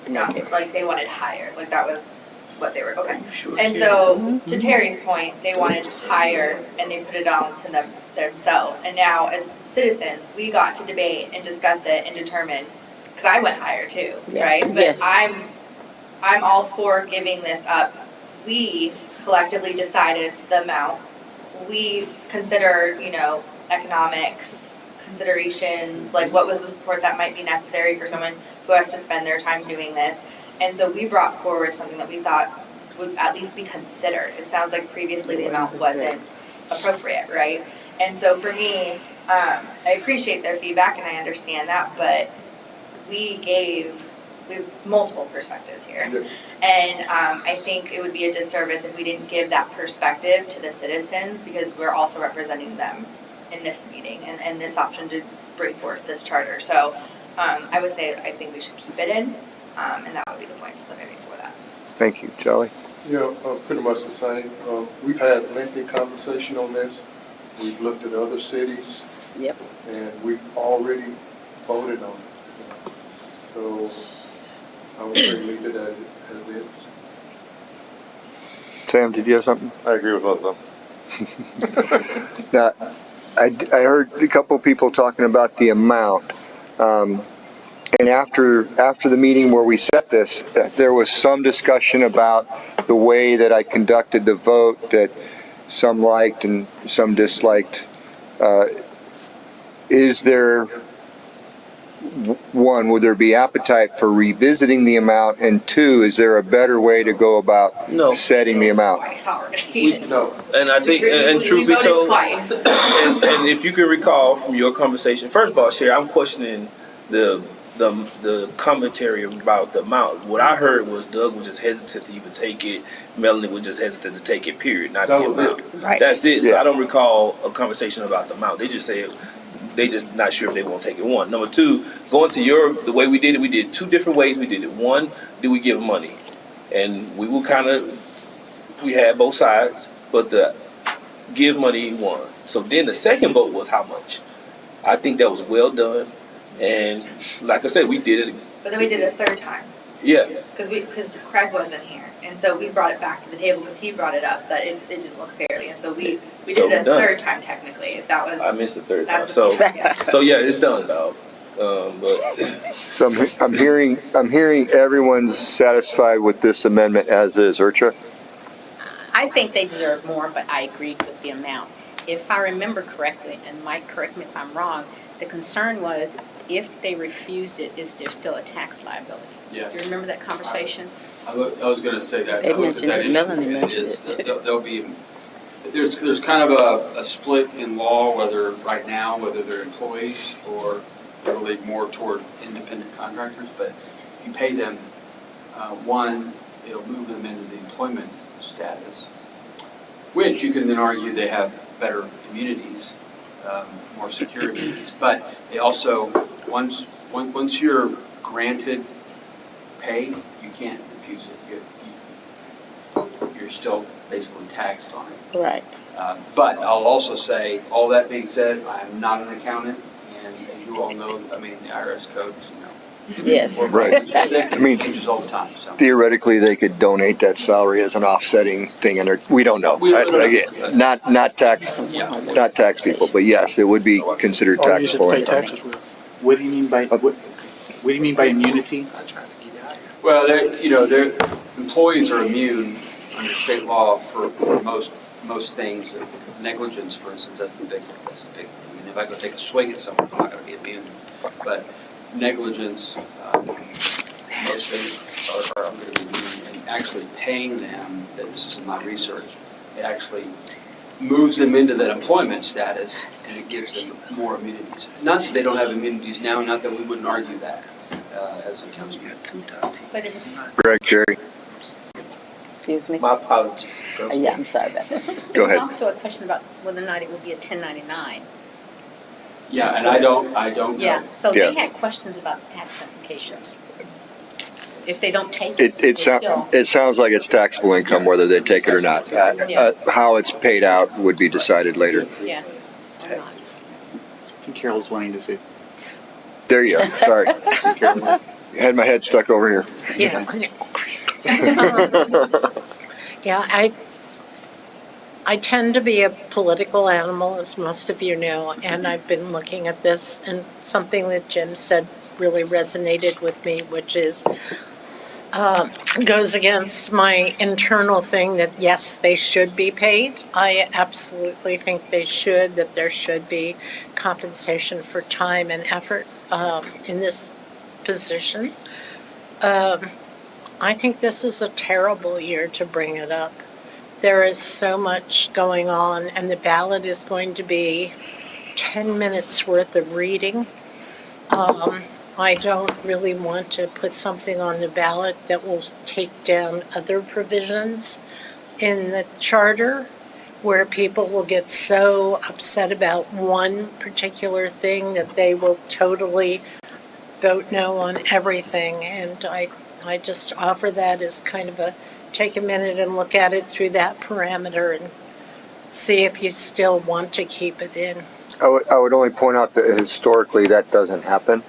Like they wanted higher, like that was what they were, okay. And so, to Terry's point, they wanted higher, and they put it on to themselves. And now, as citizens, we got to debate and discuss it and determine, because I went higher too, right? But Yes. I'm all for giving this up. We collectively decided the amount. We considered, economics, considerations, like what was the support that might be necessary for someone who has to spend their time doing this. And so we brought forward something that we thought would at least be considered. It sounds like previously the amount wasn't appropriate, right? And so for me, I appreciate their feedback and I understand that, but we have multiple perspectives here. Yeah. And I think it would be a disservice if we didn't give that perspective to the citizens because we're also representing them in this meeting and this option to bring forth this charter. So I would say I think we should keep it in, and that would be the points that I make for that. Thank you, Charlie. Yeah, pretty much the same. We've had lengthy conversation on this. We've looked at other cities. Yep. And we've already voted on it. So I would say leave it as is. Sam, did you have something? I agree with both of them. Now, I heard a couple people talking about the amount. And after the meeting where we set this, there was some discussion about the way that I conducted the vote that some liked and some disliked. Is there, one, would there be appetite for revisiting the amount? And two, is there a better way to go about setting the amount? Twice already. No. And I think, and truth be voted told, twice. and if you can recall from your conversation, first of all, Sherry, I'm questioning the commentary about the amount. What I heard was Doug was just hesitant to even take it. Melanie was just hesitant to take it, period, not That the was amount. it. Right. That's it. So Yeah. I don't recall a conversation about the amount. They just said they just not sure if they want to take it. One. Number two, going to the way we did two different ways we did it. One, do we give money? And we had both sides, but the give money won. So then the second vote was how much. I think that was well done. And like I said, we did it. But then we did it a third time. Yeah. Because Craig wasn't here. And so we brought it back to the table because he brought it up that it didn't look fairly. And so we So did it a done. third time technically. If that was. I missed the third time. that's So, yeah. so yeah, it's done, dog. But So I'm hearing everyone's satisfied with this amendment as is. Urcha? I think they deserve more, but I agreed with the amount. If I remember correctly, and Mike, correct me if I'm wrong, the concern was if they refused it, is there still a tax liability? Yes. Do you remember that conversation? I was gonna say that. They I looked at mentioned that it. issue. Melanie It mentioned is- it. There'll be, there's kind of a split in law, whether right now, whether they're employees or they're really more toward independent contractors. But if you pay them, one, it'll move them into the employment status, which you can then argue they have better immunities, more secure immunities. But they also, once you're granted pay, you can't refuse it. You're still basically taxed on it. Right. But I'll also say, all that being said, I am not an accountant, and as you all know, I mean, the IRS codes, Yes. Right. It I mean, changes all the time, so. Theoretically, they could donate that salary as an offsetting thing, and we don't know. We don't know. Again, not tax people, but yes, it would be considered Or use it to taxable pay income. taxes with. What do you mean by, what do you mean by immunity? Well, their employees are immune under state law for most things. Negligence, for instance, that's the big. I mean, if I go take a swing at someone, I'm not going to be immune. But negligence, most things are going to be immune. And actually paying them, this is in my research, it actually moves them into that employment status, and it gives them more immunities. Not that they don't have immunities now, not that we wouldn't argue that as a council. But it's, Correct, Jerry? Excuse me? my apologies. Yeah, I'm sorry about that. Go there's ahead. also a question about whether or not it would be a 1099. Yeah, and I don't know. Yeah, so Yeah. they had questions about the tax implications. If they don't take it, they It still. sounds like it's taxable income whether they take it or not. How it's paid out would be decided later. Yeah. or not. I think Carol's wanting to say. There you go, sorry. Had my head stuck over here. Yeah. Yeah, I tend to be a political animal, as most of you know, and I've been looking at this, and something that Jim said really resonated with me, which is, goes against my internal thing that, yes, they should be paid. I absolutely think they should, that there should be compensation for time and effort in this position. I think this is a terrible year to bring it up. There is so much going on, and the ballot is going to be 10 minutes worth of reading. I don't really want to put something on the ballot that will take down other provisions in the charter where people will get so upset about one particular thing that they will totally vote no on everything. And I just offer that as kind of a take a minute and look at it through that parameter and see if you still want to keep it in. I would only point out that historically that doesn't happen.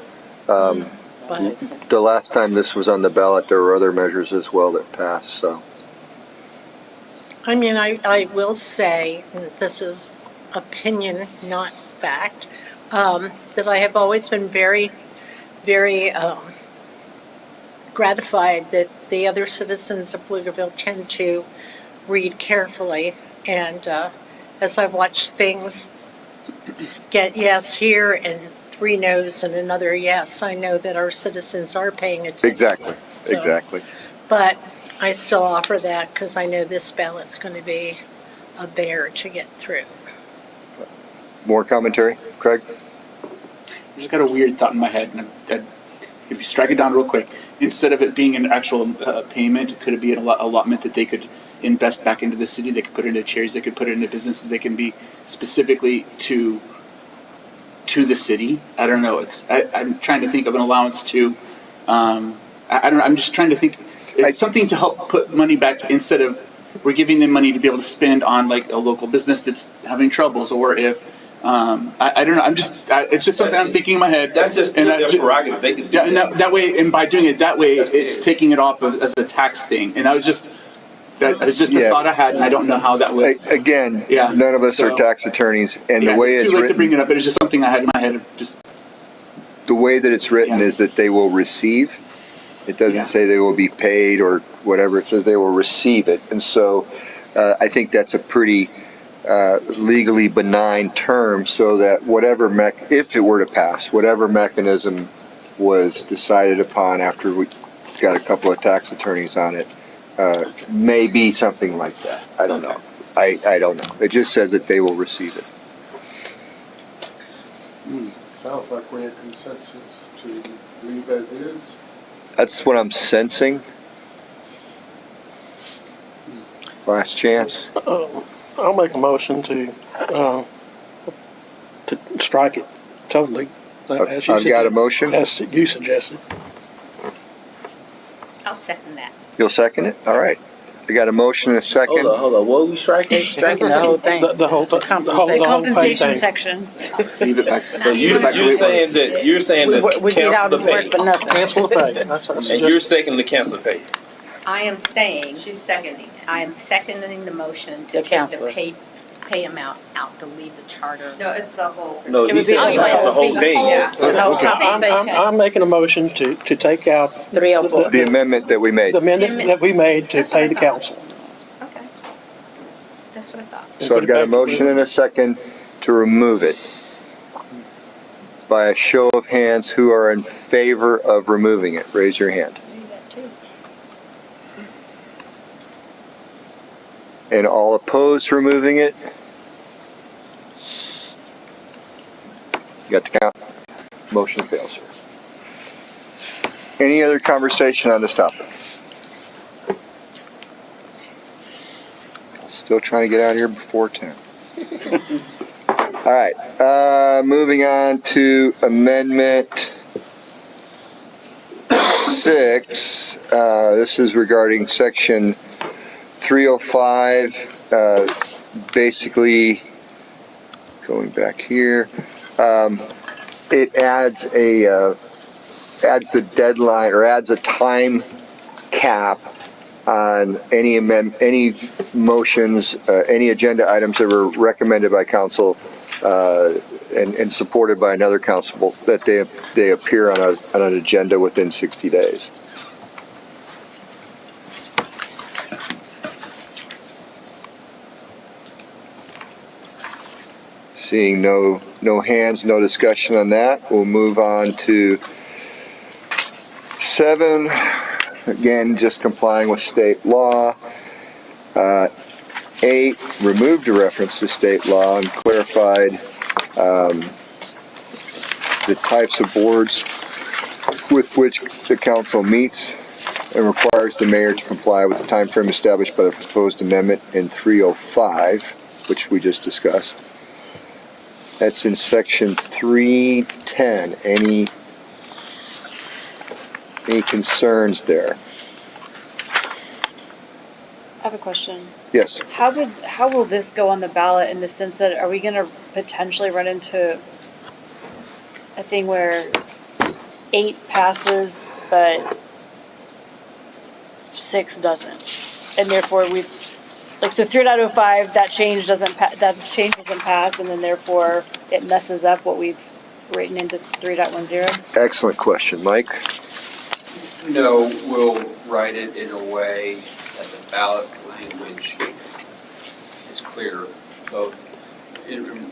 But The last time this was on the ballot, there were other measures as well that passed, so. I mean, I will say, and this is opinion, not fact, that I have always been very, very gratified that the other citizens of Pflugerville tend to read carefully. And as I've watched things get yes here and 3 no's and another yes, I know that our citizens are paying attention. Exactly, So- exactly. But I still offer that because I know this ballot's going to be a bear to get through. More commentary, Craig? I just got a weird thought in my head, and if you strike it down real quick, instead of it being an actual payment, could it be an allotment that they could invest back into the city? They could put it into charities, they could put it into businesses, they can be specifically to the city. I don't know. I'm trying to think of an allowance to. I don't know. I'm just trying to think. It's something to help put money back instead of we're giving them money to be able to spend on like a local business that's having troubles, or if I don't know. I'm just it's just something I'm thinking in my head. That's just their prerogative. They can do yeah, and that way, and by doing it that way, it's taking it off as a tax thing. And I was just that was just a thought I had, and I don't know how that would. Again, Yeah, none of us are so- tax attorneys, and Yeah, the way it's it's too late to bring written, it up. But it's just something I had in my head. Just the way that it's written Yeah. is that they will receive. It doesn't Yeah. say they will be paid or whatever. It says they will receive it. And so I think that's a pretty legally benign term, so that whatever if it were to pass, whatever mechanism was decided upon after we got a couple of tax attorneys on it, may be something like that. I don't know. I don't know. It just says that they will receive it. Sounds like we have consensus to leave as is. That's what I'm sensing. Last chance. I'll make a motion to strike it totally. as you I've got a suggested- motion. As you suggested. I'll second that. You'll second it? All right. I got a motion and a second. Hold on. What are we striking? Striking the whole thing. The whole thing. The The whole pay Compensation thing. section. leave it back. So you're saying that We did all cancel this the work pay, for nothing. Cancel the pay. That's what I and suggested. you're seconding the cancel pay. I am saying, She's seconding it. I am seconding the motion to To take cancel the it. pay amount out to leave the charter. No, it's the whole. No, It he would be said like that's the whole the thing. whole- Yeah. The whole I'm, compensation. I'm making a motion to take out 304. The amendment that we made. the amendment that we made to That's what pay I the thought. council. Okay. That's what I thought. So I've got a motion and a second to remove it. By a show of hands, who are in favor of removing it? Raise your hand. Do that too. And all opposed removing it? Got the count? Motion fails. Any other conversation on this topic? Still trying to get out of here before 10. All right, moving on to Amendment 6. This is regarding Section 305, basically, going back here, it adds the deadline, or adds a time cap on any motions, any agenda items that were recommended by council and supported by another council, that they appear on an agenda within 60 days. Seeing no hands, no discussion on that, we'll move on to 7. again, just complying with state law. 8, removed a reference to state law and clarified the types of boards with which the council meets and requires the mayor to comply with the time frame established by the proposed amendment in 305, which we just discussed. That's in section 310. Any concerns there? I have a question. Yes. How will this go on the ballot in the sense that are we gonna potentially run into a thing where 8 passes but 6 doesn't? And therefore so 3.05, that change doesn't pass, and then therefore it messes up what we've written into 3.10? Excellent question, Mike. No, we'll write it in a way that the ballot language is clear. Both,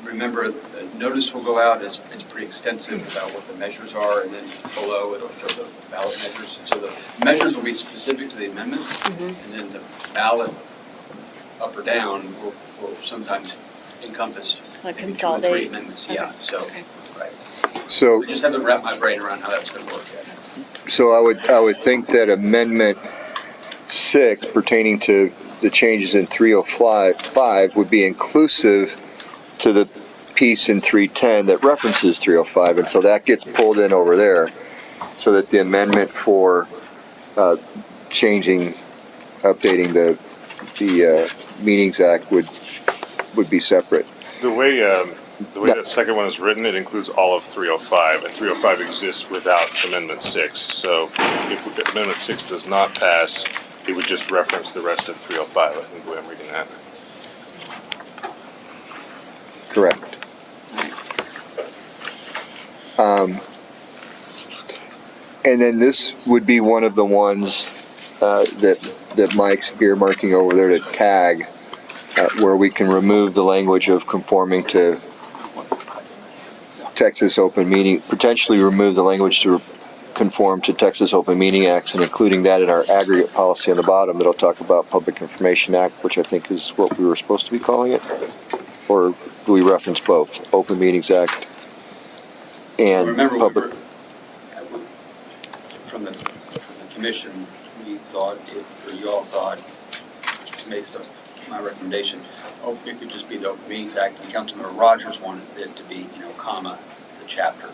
remember, the notice will go out, it's pretty extensive about what the measures are, and then below it'll show the ballot measures. So the measures will be specific to the amendments, and then the ballot up or down will sometimes encompass Like maybe 2 or 3 consolidate. amendments. Okay. Yeah, so, Okay. right. So, I just haven't wrapped my brain around how that's going to work yet. so I would think that Amendment 6 pertaining to the changes in 305 would be inclusive to the piece in 310 that references 305, and so that gets pulled in over there, so that the amendment for updating the Meetings Act would be separate. The way that second one is written, it includes all of 305, and 305 exists without Amendment 6. So if Amendment 6 does not pass, it would just reference the rest of 305, I think, the way I'm reading that. Correct. And then this would be one of the ones that Mike's earmarking over there to tag, where we can remove the language of conforming to Texas Open Meeting, potentially remove the language to conform to Texas Open Meeting Acts, and including that in our aggregate policy on the bottom that'll talk about Public Information Act, which I think is what we were supposed to be calling it. Or do we reference both, Open Meetings Act and Remember, public? From the commission, we thought, or you all thought, just based on my recommendation, it could just be the Open Meetings Act, and Councilmember Rogers wanted it to be, comma, the chapter.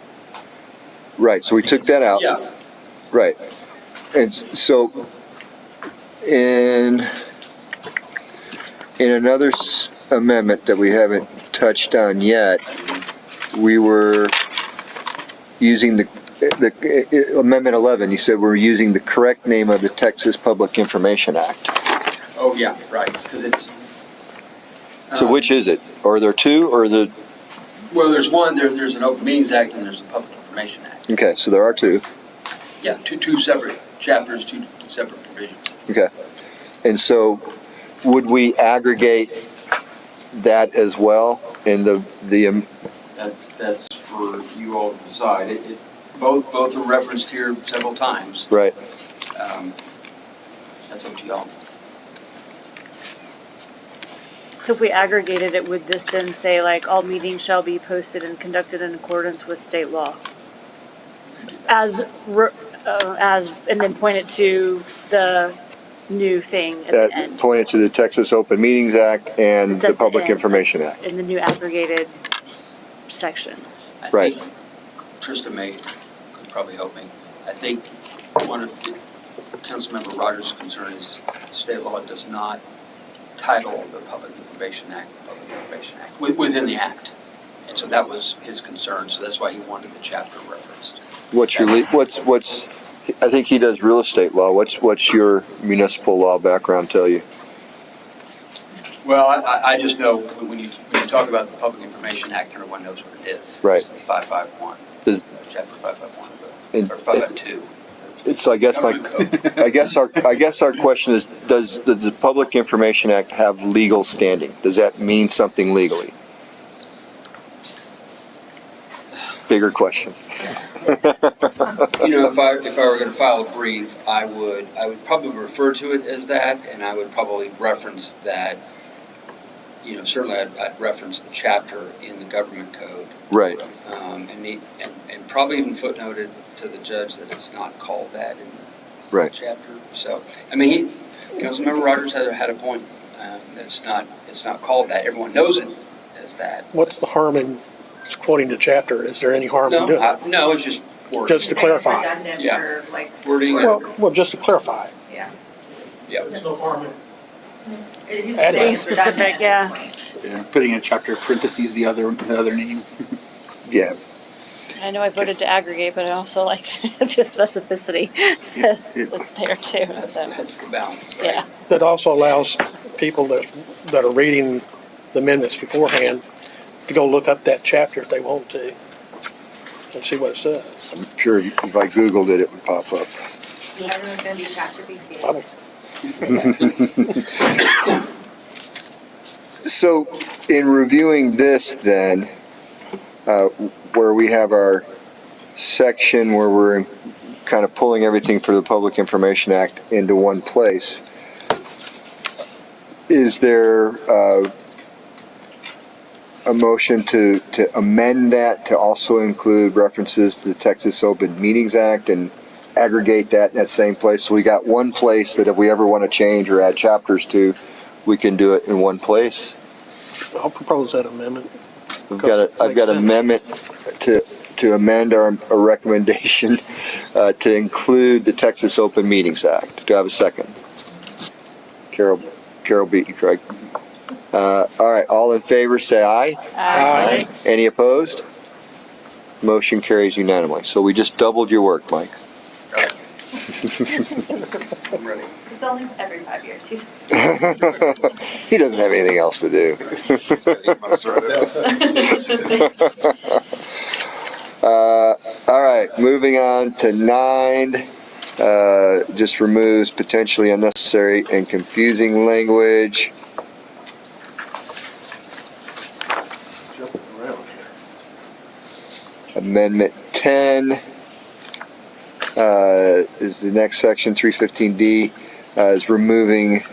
Right, so we took that out. Yeah. Right. And so in another amendment that we haven't touched on yet, we were using the Amendment 11, you said we're using the correct name of the Texas Public Information Act. Oh, yeah, right, because it's. So which is it? Are there two, or the? Well, there's one, there's an Open Meetings Act and there's a Public Information Act. Okay, so there are two. Yeah, two separate chapters, two separate provisions. Okay. And so would we aggregate that as well in the That's for you all to decide. Both are referenced here several times. right? That's up to y'all. So if we aggregated it, would this then say like all meetings shall be posted and conducted in accordance with state law? And then point it to the new thing at the That end. pointed to the Texas Open Meetings Act and It's at the the Public end. Information Act. In the new aggregated section. I Right. think Trista could probably help me. I think one of Councilmember Rogers' concern is state law does not title the Public Information Act, within the act. And so that was his concern, so that's why he wanted the chapter referenced. What's I think he does real estate law. What's your municipal law background tell you? Well, I just know when you talk about the Public Information Act, everyone knows what it is. Right. It's 551, chapter 551, or 552. So I guess our question is, does the Public Information Act have legal standing? Does that mean something legally? bigger question. You know, if I were gonna file a brief, I would probably refer to it as that, and I would probably reference that, you know, certainly I'd reference the chapter in the government code. Right. And probably even footnoted to the judge that it's not called that in the Right. chapter. So, I mean, Councilmember Rogers had a point. It's not called that. Everyone knows it as that. What's the harm in quoting the chapter? Is there any harm in doing it? No, it's just wording. Just to clarify. Redundant Yeah. or like. Wording. Well, just to clarify. Yeah. Yeah. There's no harm in It used Add to say it. it's Specific, redundant yeah. at this point. Yeah, putting in chapter parentheses the other name. Yeah. I know I voted to aggregate, but I also like the specificity that's there too, so, That's the balance, right? yeah. That also allows people that are reading the amendments beforehand to go look up that chapter if they want to and see what it says. I'm sure if I Googled it, it would pop up. Everyone's gonna be ChatGPT. Probably. So, in reviewing this then, where we have our section where we're kind of pulling everything for the Public Information Act into one place, is there a motion to amend that to also include references to the Texas Open Meetings Act and aggregate that in that same place? So we got one place that if we ever want to change or add chapters to, we can do it in one place. I'll propose that amendment. I've got an amendment to amend our recommendation to include the Texas Open Meetings Act. Do I have a second? Carol beat you, Craig. All right, all in favor, say aye. Aye. Any opposed? Motion carries unanimously. So we just doubled your work, Mike. I'm ready. It's only every 5 years. He doesn't have anything else to do. All right, moving on to 9. Just removes potentially unnecessary and confusing language. Jumping around here. Amendment 10 is the next section, 315D, is removing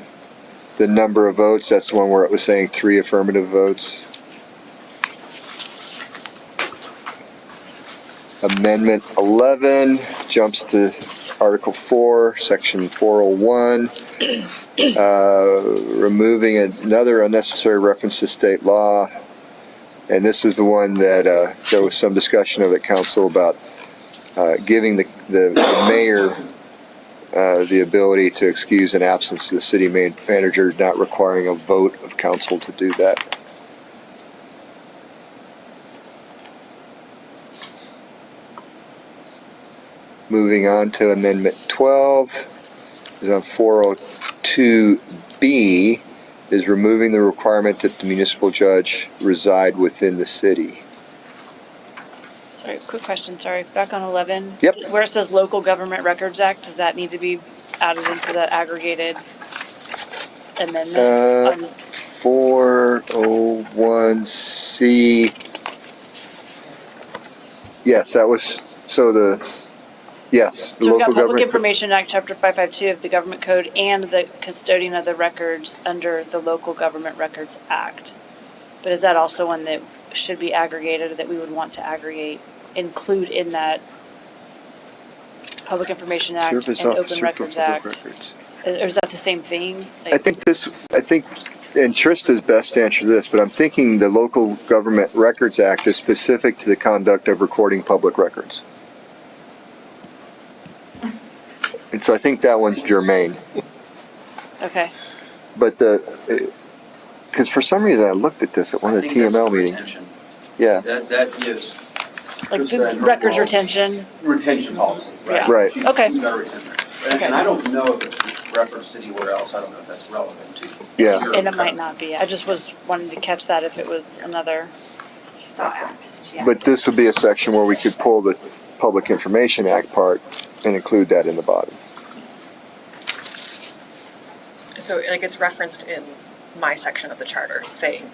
the number of votes. That's the one where it was saying 3 affirmative votes. Amendment 11 jumps to Article 4, Section 401, removing another unnecessary reference to state law. And this is the one that there was some discussion of at council about giving the mayor the ability to excuse an absence to the city manager, not requiring a vote of council to do that. Moving on to Amendment 12 is on 402B, is removing the requirement that the municipal judge reside within the city. All right, quick question, sorry, back on 11. Yep. Where it says Local Government Records Act, does that need to be added into that aggregated amendment? 401C. Yes, that was, yes, the So we've got local Public government. Information Act, Chapter 552 of the Government Code, and the custodian of the records under the Local Government Records Act. But is that also one that should be aggregated, or that we would want to include in that Public Information Act and Service Open Officer for Records Public Act? Records. Or is that the same thing? I think, and Trista's best to answer this, but I'm thinking the Local Government Records Act is specific to the conduct of recording public records. And so I think that one's germane. Okay. But because for some reason I looked at this at one of the I think that's TML meetings. retention. Yeah, That gives Like Krista and her records policy. retention? Retention policy, right? Yeah. Right. She's Okay. got a retention. And I don't know if it's referenced anywhere else. I don't know if that's relevant to. Yeah. your And it might kind of- not be. I just was wanting to catch that if it was another. She saw act. Yeah. but this would be a section where we could pull the Public Information Act part and include that in the bottom. So like it's referenced in my section of the charter saying,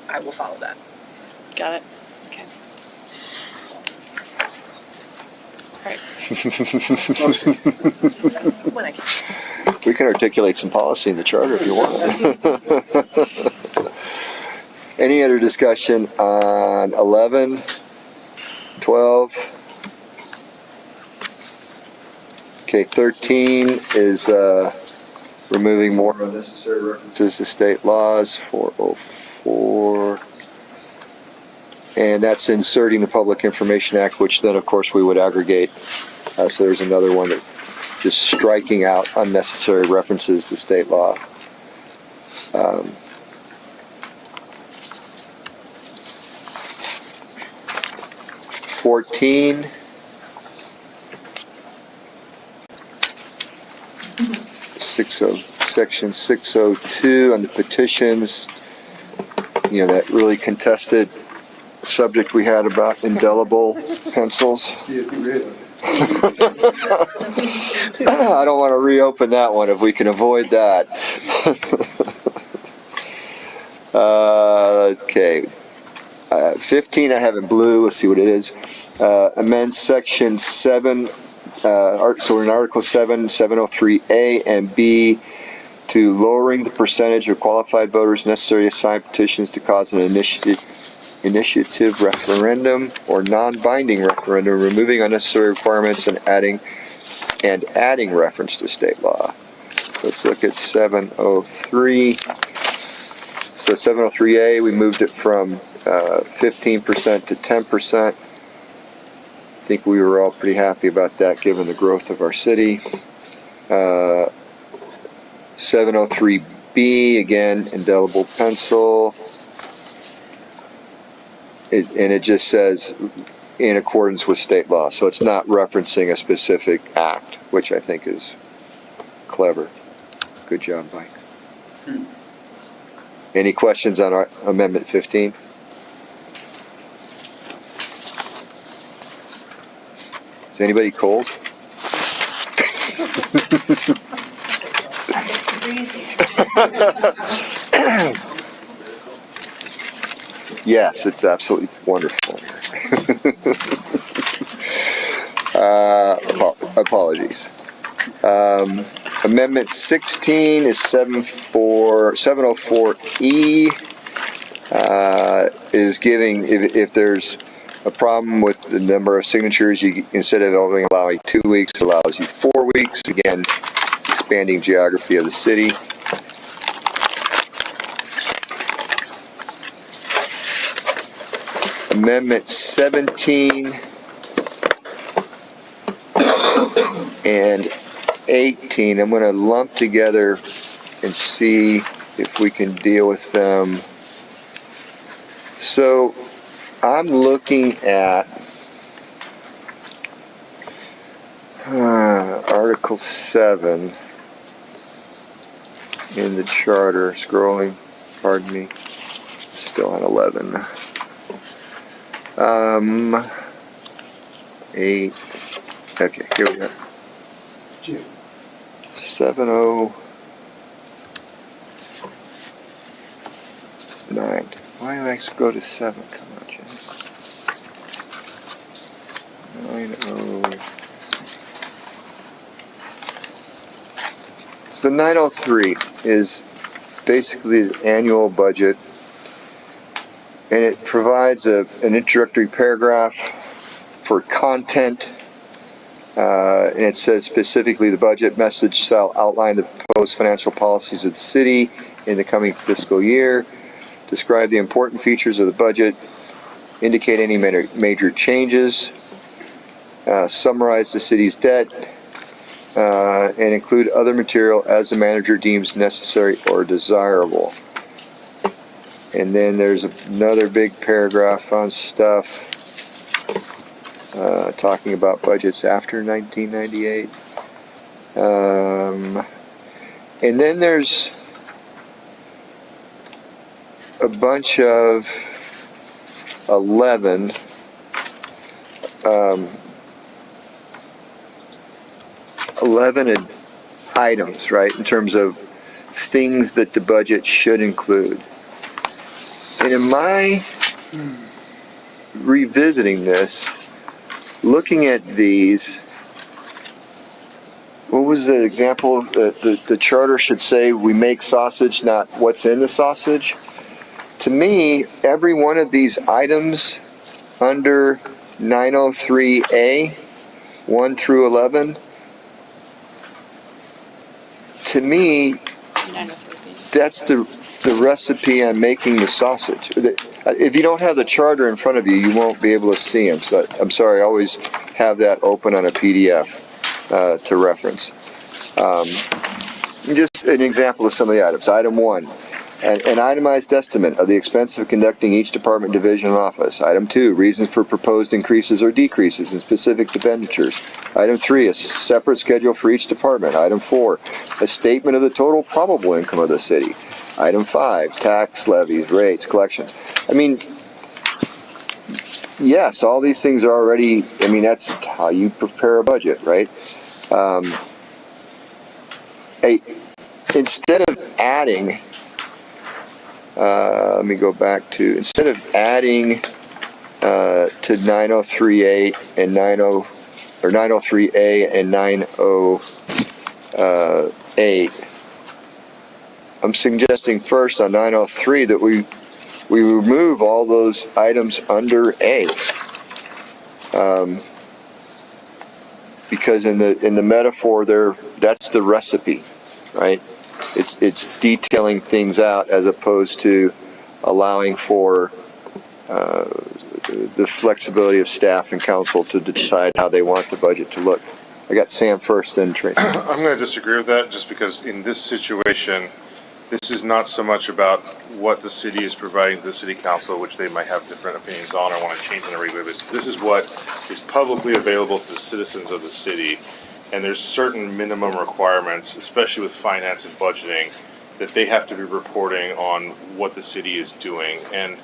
I will follow that. Got it. Okay. When I can. We can articulate some policy in the charter if you want. Any other discussion on 11, 12? Okay, 13 is removing more unnecessary references to state laws, 404. And that's inserting the Public Information Act, which then, of course, we would aggregate. So there's another one that just striking out unnecessary references to state law. 14. Section 602 on the petitions. You know, that really contested subject we had about indelible pencils. I don't want to reopen that one if we can avoid that. Okay. 15 I have in blue. Let's see what it is. Amend section 7. So we're in Article 7, 703A and B to lowering the percentage of qualified voters necessary to sign petitions to cause an initiative referendum or non-binding referendum, removing unnecessary requirements and adding reference to state law. So let's look at 703. So 703A, we moved it from 15% to 10%. I think we were all pretty happy about that given the growth of our city. 703B, again, indelible pencil. And it just says in accordance with state law. So it's not referencing a specific act, which I think is clever. Good job, Mike. Any questions on our Amendment 15? Is anybody cold? Yes, it's absolutely wonderful. Apologies. Amendment 16 is 704E. Is giving, if there's a problem with the number of signatures, you instead of only allowing 2 weeks, it allows you 4 weeks. Again, expanding geography of the city. Amendment 17 and 18, I'm going to lump together and see if we can deal with them. So I'm looking at Article 7 in the charter, scrolling, pardon me, still on 11. 8, okay, here we go. 709. Why do I go to 7? Come on, Jim. 90. So 903 is basically the annual budget, and it provides an introductory paragraph for content. And it says specifically the budget message shall outline the proposed financial policies of the city in the coming fiscal year, describe the important features of the budget, indicate any major changes, summarize the city's debt, and include other material as the manager deems necessary or desirable. And then there's another big paragraph on stuff talking about budgets after 1998. And then there's a bunch of 11 items, right, in terms of things that the budget should include. And in my revisiting this, looking at these, what was the example? The charter should say we make sausage, not what's in the sausage. To me, every one of these items under 903A, 1 through 11, to me, that's the recipe on making the sausage. If you don't have the charter in front of you, you won't be able to see them. So I'm sorry, I always have that open on a PDF to reference. Just an example of some of the items. Item 1, an itemized estimate of the expense of conducting each department, division, and office. Item 2, reasons for proposed increases or decreases in specific expenditures. Item 3, a separate schedule for each department. Item 4, a statement of the total probable income of the city. Item 5, tax levies, rates, collections. I mean, yes, all these things are already, I mean, that's how you prepare a budget, right? Instead of adding, let me go back to, instead of adding to 903A and 903A and 908, I'm suggesting first on 903 that we remove all those items under A. Because in the metaphor there, that's the recipe, right? It's detailing things out as opposed to allowing for the flexibility of staff and council to decide how they want the budget to look. I got Sam first, then Tracy. I'm going to disagree with that just because in this situation, this is not so much about what the city is providing to the city council, which they might have different opinions on or want to change on a regular basis. This is what is publicly available to the citizens of the city. And there's certain minimum requirements, especially with finance and budgeting, that they have to be reporting on what the city is doing. And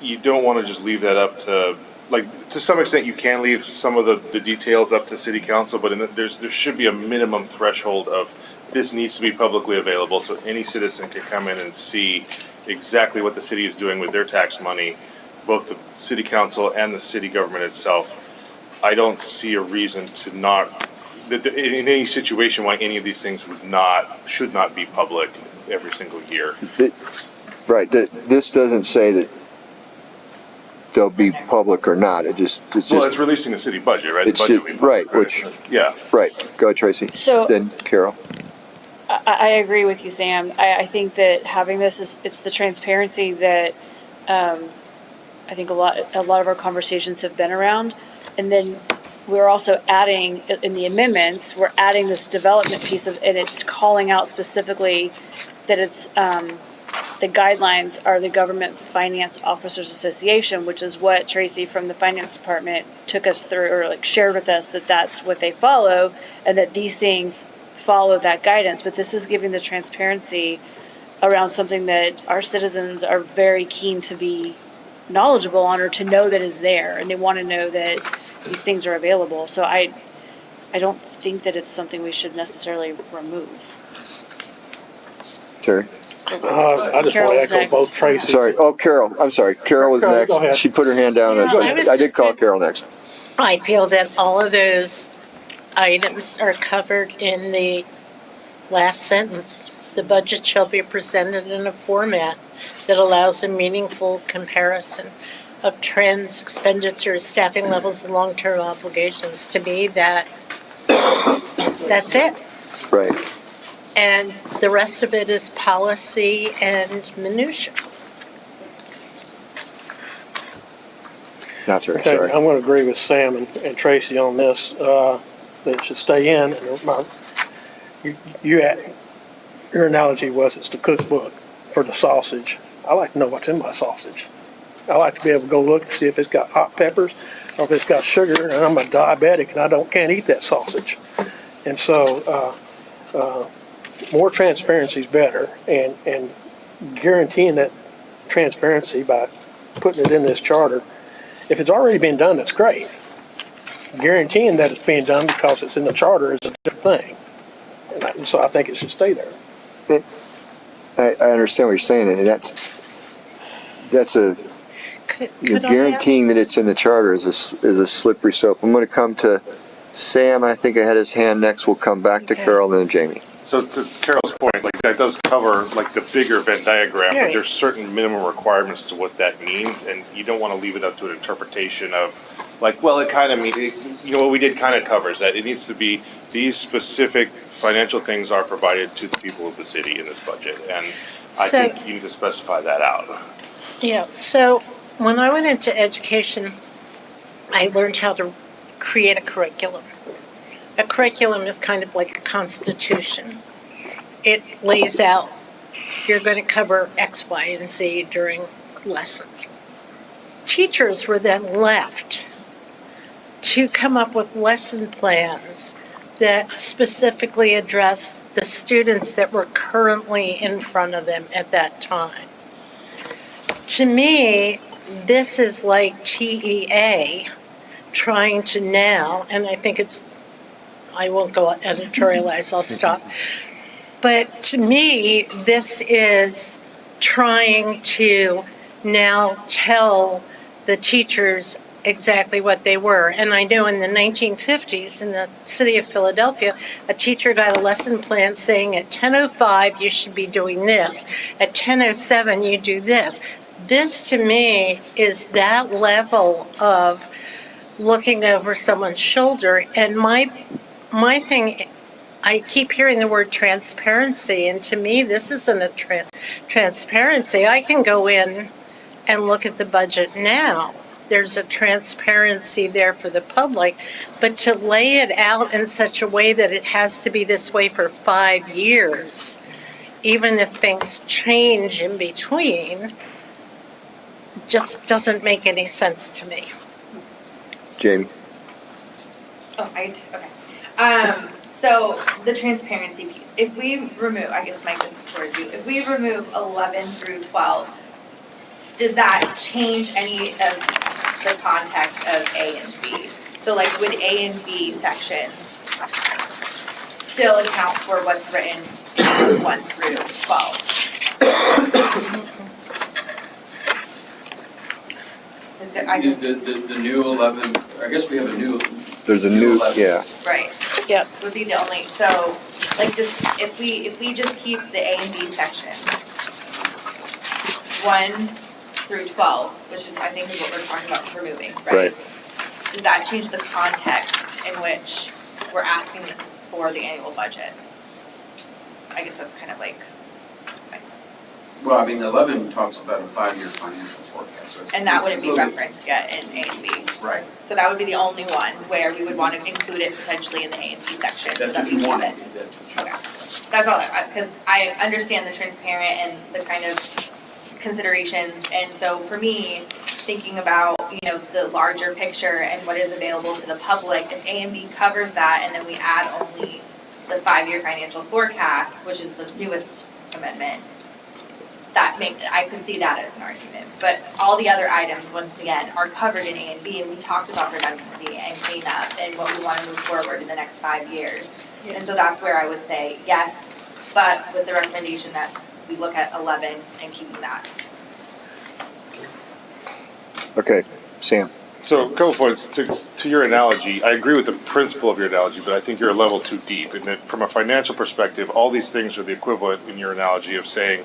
you don't want to just leave that up to, like, to some extent you can leave some of the details up to city council, but there should be a minimum threshold of this needs to be publicly available so any citizen can come in and see exactly what the city is doing with their tax money, both the city council and the city government itself. I don't see a reason to not, in any situation, why any of these things should not be public every single year. Right. This doesn't say that they'll be public or not. It's releasing the city budget, right? It's The budget will be public, yeah. Right. Go ahead, Tracy. So then Carol. I agree with you, Sam. I think that having this it's the transparency that I think a lot of our conversations have been around. And then we're also adding, in the amendments, we're adding this development piece of, and it's calling out specifically that it's, the guidelines are the Government Finance Officers Association, which is what Tracy from the Finance Department took us through, or like shared with us that that's what they follow, and that these things follow that guidance. But this is giving the transparency around something that our citizens are very keen to be knowledgeable on, or to know that is there, and they want to know that these things are available. So I don't think that it's something we should necessarily remove. Terry? I just want to echo both Tracy. Sorry. Oh, Carol. I'm sorry. Carol was Carol, go ahead. next. She put her hand down. Yeah, I did call Carol next. I feel that all of those items are covered in the last sentence. The budget shall be presented in a format that allows a meaningful comparison of trends, expenditures, staffing levels, and long-term obligations. To me, that's it. Right. And the rest of it is policy and minutia. Not Terry, Okay, sorry. I'm going to agree with Sam and Tracy on this, that it should stay in. Your analogy was it's the cookbook for the sausage. I like to know what's in my sausage. I like to be able to go look and see if it's got hot peppers or if it's got sugar, and I'm a diabetic and I can't eat that sausage. And so more transparency is better, and guaranteeing that transparency by putting it in this charter. If it's already been done, that's great. Guaranteeing that it's being done because it's in the charter is a different thing. And so I think it should stay there. I understand what you're saying, and that's a Could I Guaranteeing that it's in the charter is a slippery slope. I'm going to come to Sam. I think I had his hand next. We'll come back to Okay. Carol, then Jamie. So to Carol's point, like that does cover like the bigger Venn diagram, but Right. there's certain minimum requirements to what that means, and you don't want to leave it up to an interpretation of like, well, it kind of means, you know, what we did kind of covers that. It needs to be these specific financial things are provided to the people of the city in this budget, and I So- think you need to specify that out. Yeah, so when I went into education, I learned how to create a curriculum. A curriculum is kind of like a constitution. It lays out, you're going to cover X, Y, and Z during lessons. Teachers were then left to come up with lesson plans that specifically address the students that were currently in front of them at that time. To me, this is like TEA trying to now, and I think I won't go editorialize, I'll stop. But to me, this is trying to now tell the teachers exactly what they were. And I know in the 1950s in the city of Philadelphia, a teacher got a lesson plan saying at 10:05 you should be doing this, at 10:07 you do this. This to me is that level of looking over someone's shoulder. And my thing, I keep hearing the word transparency, and to me, this isn't a transparency. I can go in and look at the budget now. There's a transparency there for the public, but to lay it out in such a way that it has to be this way for 5 years, even if things change in between, just doesn't make any sense to me. Jamie. Oh, okay. So the transparency piece, if we remove, I guess Mike, this is towards you, if we remove 11 through 12, does that change any of the context of A and B? So like would A and B sections still account for what's written in 1 through 12? The new 11, I guess we have a new. There's a new, 11. yeah. Right. Yep. Would be the only, so like just, if we just keep the A and B sections, 1 through 12, which is, I think is what we're talking about removing, right? Right. Does that change the context in which we're asking for the annual budget? I guess that's kind of like, Well, I mean, 11 talks about a 5-year financial forecast. So and that wouldn't be it's- referenced yet in A and B. Right. So that would be the only one where we would want to include it potentially in the A and B section. So That's that what we you keep want. it. Okay, that's all, because I understand the transparent and the kind of considerations, and so for me, thinking about, you know, the larger picture and what is available to the public, if A and B covers that, and then we add only the 5-year financial forecast, which is the newest amendment, I could see that as an argument, but all the other items, once again, are covered in A and B, and we talked about redundancy and cleanup and what we want to move forward in the next 5 years. And so that's where I would say yes, but with the recommendation that we look at 11 and keeping that. Okay, Sam. So a couple points to your analogy. I agree with the principle of your analogy, but I think you're a level too deep. And that from a financial perspective, all these things are the equivalent in your analogy of saying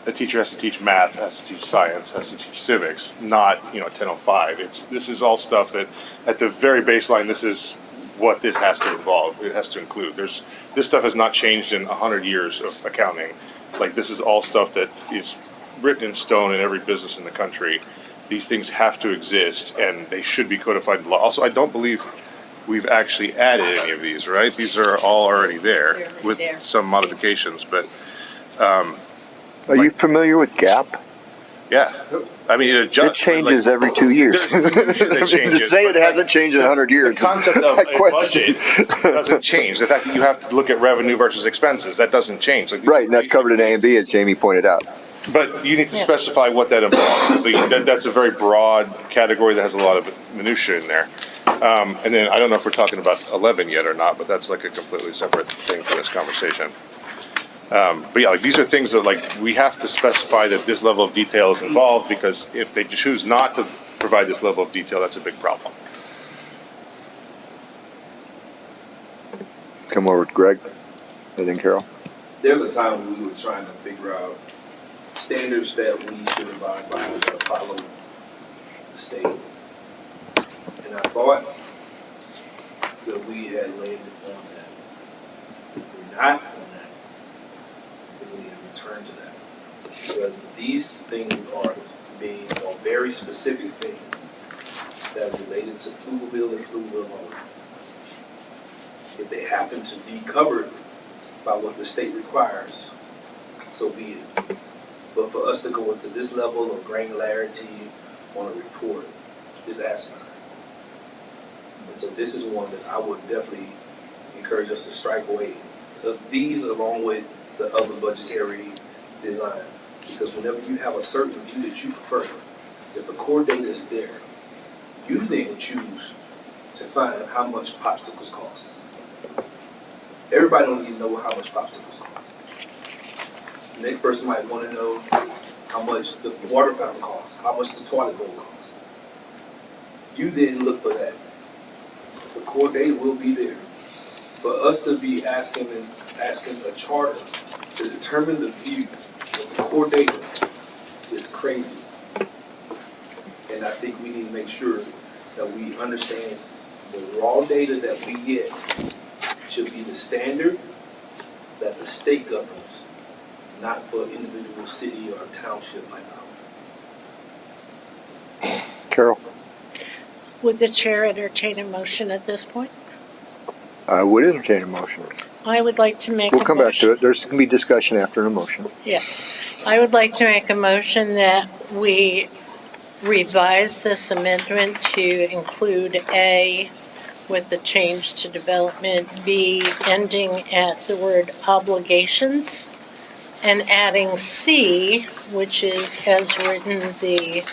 a teacher has to teach math, has to teach science, has to teach civics, not 10:05. This is all stuff that at the very baseline, this is what this has to involve. It has to include. This stuff has not changed in 100 years of accounting. Like this is all stuff that is written in stone in every business in the country. These things have to exist, and they should be codified in law. Also, I don't believe we've actually added any of these, right? These are all already there with some modifications, but Are you familiar with GAP? yeah. I mean, it adjusts. It changes every 2 years. They change To say it hasn't changed in 100 years. The concept of I a question. budget doesn't change. The fact that you have to look at revenue versus expenses, that doesn't change. Like, Right, and that's covered in A and B, as Jamie pointed out. But you need to specify what that involves, because that's a very broad category that has a lot of minutia in there. And then I don't know if we're talking about 11 yet or not, but that's like a completely separate thing for this conversation. But yeah, like these are things that like we have to specify that this level of detail is involved, because if they choose not to provide this level of detail, that's a big problem. Come over, Greg, and then Carol. There's a time when we were trying to figure out standards that we should abide by that follow the state. And I thought that we had landed on that. If we're not on that, then we need to return to that. Because these things are very specific things that are related to Pflugerville and Pflugerville only. If they happen to be covered by what the state requires, so be it. But for us to go into this level of granularity on a report is asinine. And so this is one that I would definitely encourage us to strike away. These along with the other budgetary design. Because whenever you have a certain view that you prefer, if the core data is there, you then choose to find how much popsicles cost. Everybody don't need to know how much popsicles cost. The next person might want to know how much the water fountain costs, how much the toilet bowl costs. You then look for that. The core data will be there. For us to be asking a charter to determine the view of the core data is crazy. And I think we need to make sure that we understand the raw data that we get should be the standard that the state governs, not for an individual city or township like ours. Carol? Would the chair entertain a motion at this point? I would entertain a motion. I would like to make a motion. We'll come back to it. There's going to be discussion after a motion. Yes. I would like to make a motion that we revise this amendment to include A with the change to development, B ending at the word obligations, and adding C, which is as written, the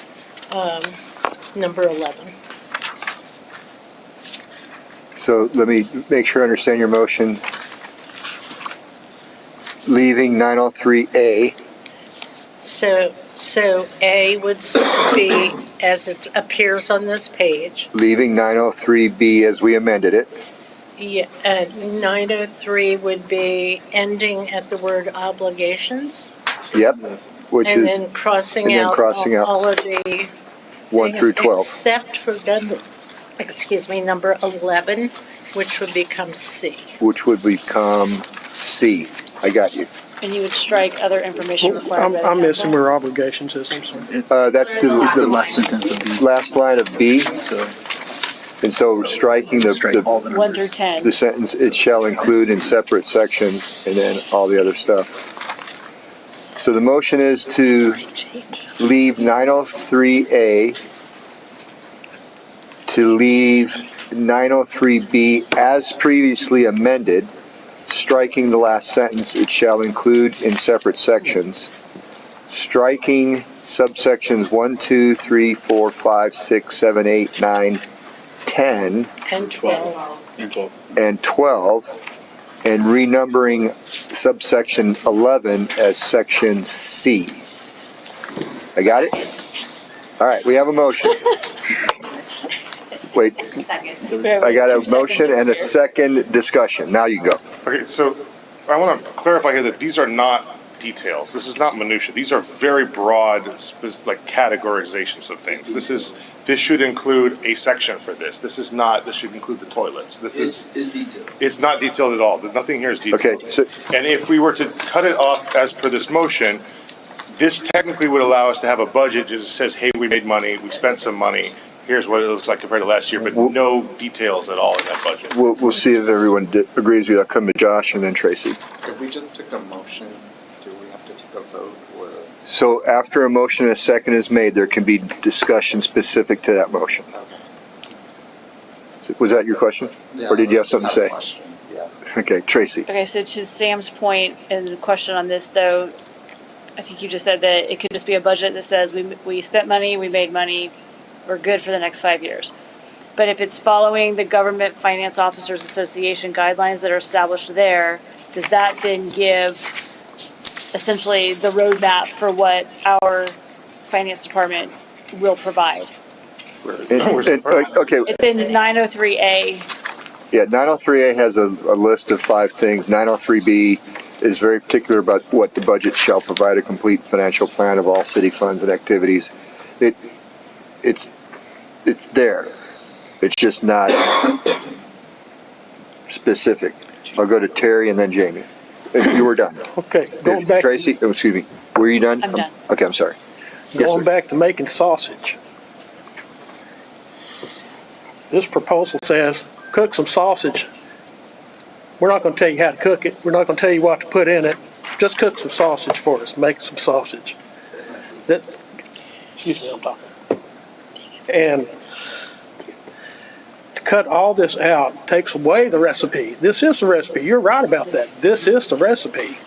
number 11. So let me make sure I understand your motion. Leaving 903A. So A would be as it appears on this page. Leaving 903B as we amended it. Yeah, 903 would be ending at the word obligations. Yep. Which and is then crossing and then out crossing out all of the 1 through 12. except for number 11, which would become C. Which would become C. I got you. And you would strike other information required by the I'm missing council. where obligations is, I'm sorry. That's the last sentence of B. Last line of B. And so striking the 1 through 10. the sentence, it shall include in separate sections, and then all the other stuff. So the motion is to leave 903A, to leave 903B as previously amended, striking the last sentence, it shall include in separate sections, striking subsections 1, 2, 3, 4, 5, 6, 7, 8, 9, 10, and 12. and 12, and renumbering subsection 11 as section C. I got it? All right, we have a motion. Wait, I got a motion and a second discussion. Now you go. Okay, so I want to clarify here that these are not details. This is not minutia. These are very broad, like categorizations of things. This should include a section for this. This should include the toilets. This is detailed. It's not detailed at all. Nothing here is detailed. Okay, so And if we were to cut it off as per this motion, this technically would allow us to have a budget that just says, hey, we made money, we spent some money, here's what it looks like compared to last year, but no details at all in that budget. we'll see if everyone agrees with that. I'll come to Josh and then Tracy. If we just took a motion, do we have to take a vote or? So after a motion and a second is made, there can be discussion specific to that motion. Was that your question? Or did you have something to say? Yeah. Okay, Tracy. Okay, so to Sam's point and the question on this, though, I think you just said that it could just be a budget that says we spent money, we made money, we're good for the next 5 years. But if it's following the Government Finance Officers Association guidelines that are established there, does that then give essentially the roadmap for what our finance department will provide. Okay, It's in 903A. yeah, 903A has a list of 5 things. 903B is very particular about what the budget shall provide a complete financial plan of all city funds and activities. It's there. It's just not specific. I'll go to Terry and then Jamie. You were done. Okay, going back. Tracy, oh, excuse me. Were you done? I'm done. Okay, I'm sorry. Yes, Going sir. back to making sausage. This proposal says, cook some sausage. We're not gonna tell you how to cook it. We're not gonna tell you what to put in it. Just cook some sausage for us, make some sausage. That, excuse me, I'm talking. And to cut all this out takes away the recipe. This is the recipe. You're right about that. This is the recipe.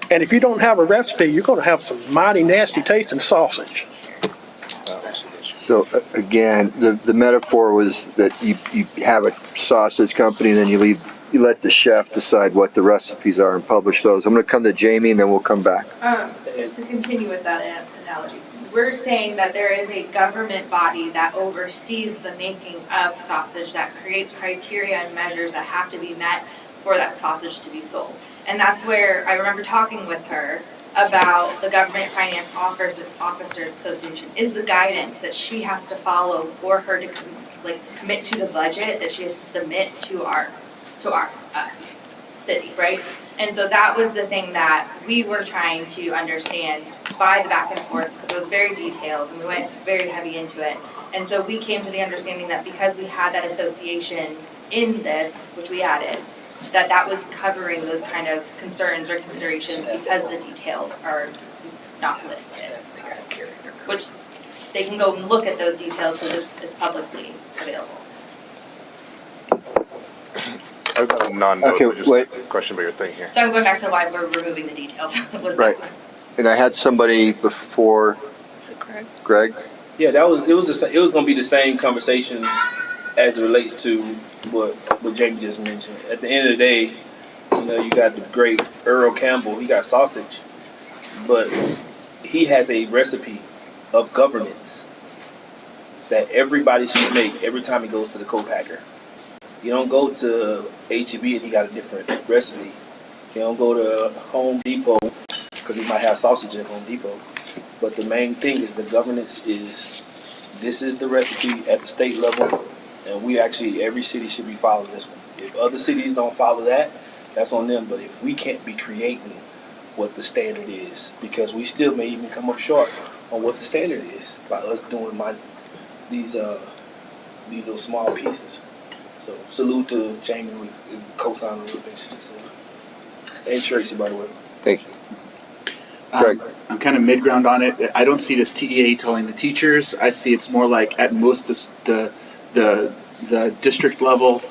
And if you don't have a recipe, you're gonna have some mighty nasty tasting sausage. So again, the metaphor was that you have a sausage company and then you let the chef decide what the recipes are and publish those. I'm gonna come to Jamie and then we'll come back. To continue with that analogy, we're saying that there is a government body that oversees the making of sausage, that creates criteria and measures that have to be met for that sausage to be sold. And that's where I remember talking with her about the Government Finance Officers Association is the guidance that she has to follow for her to commit to the budget that she has to submit to our city, right? And so that was the thing that we were trying to understand by the back and forth, because it was very detailed and we went very heavy into it. And so we came to the understanding that because we had that association in this, which we added, that was covering those kind of concerns or considerations because the details are not listed. Which they can go and look at those details so it's publicly available. I've got a non-note, Okay, but just wait. a question about your thing here. So I'm going back to why we're removing the details. Was that Right. one? And I had somebody before, Greg? Yeah, it was going to be the same conversation as it relates to what Jamie just mentioned. At the end of the day, you got the great Earl Campbell. He got sausage, but he has a recipe of governance that everybody should make every time he goes to the co-packer. You don't go to H-E-B and he got a different recipe. You don't go to Home Depot because he might have sausage at Home Depot. But the main thing is the governance this is the recipe at the state level, and every city should be following this one. If other cities don't follow that, that's on them. But if we can't be creating what the standard is, because we still may even come up short on what the standard is by us doing these little small pieces. So salute to Jamie with co-signing a little bit. So, and Tracy, by the way. Thank you. Greg? I'm kind of mid-ground on it. I don't see this TEA telling the teachers. I see it's more like at most the district level,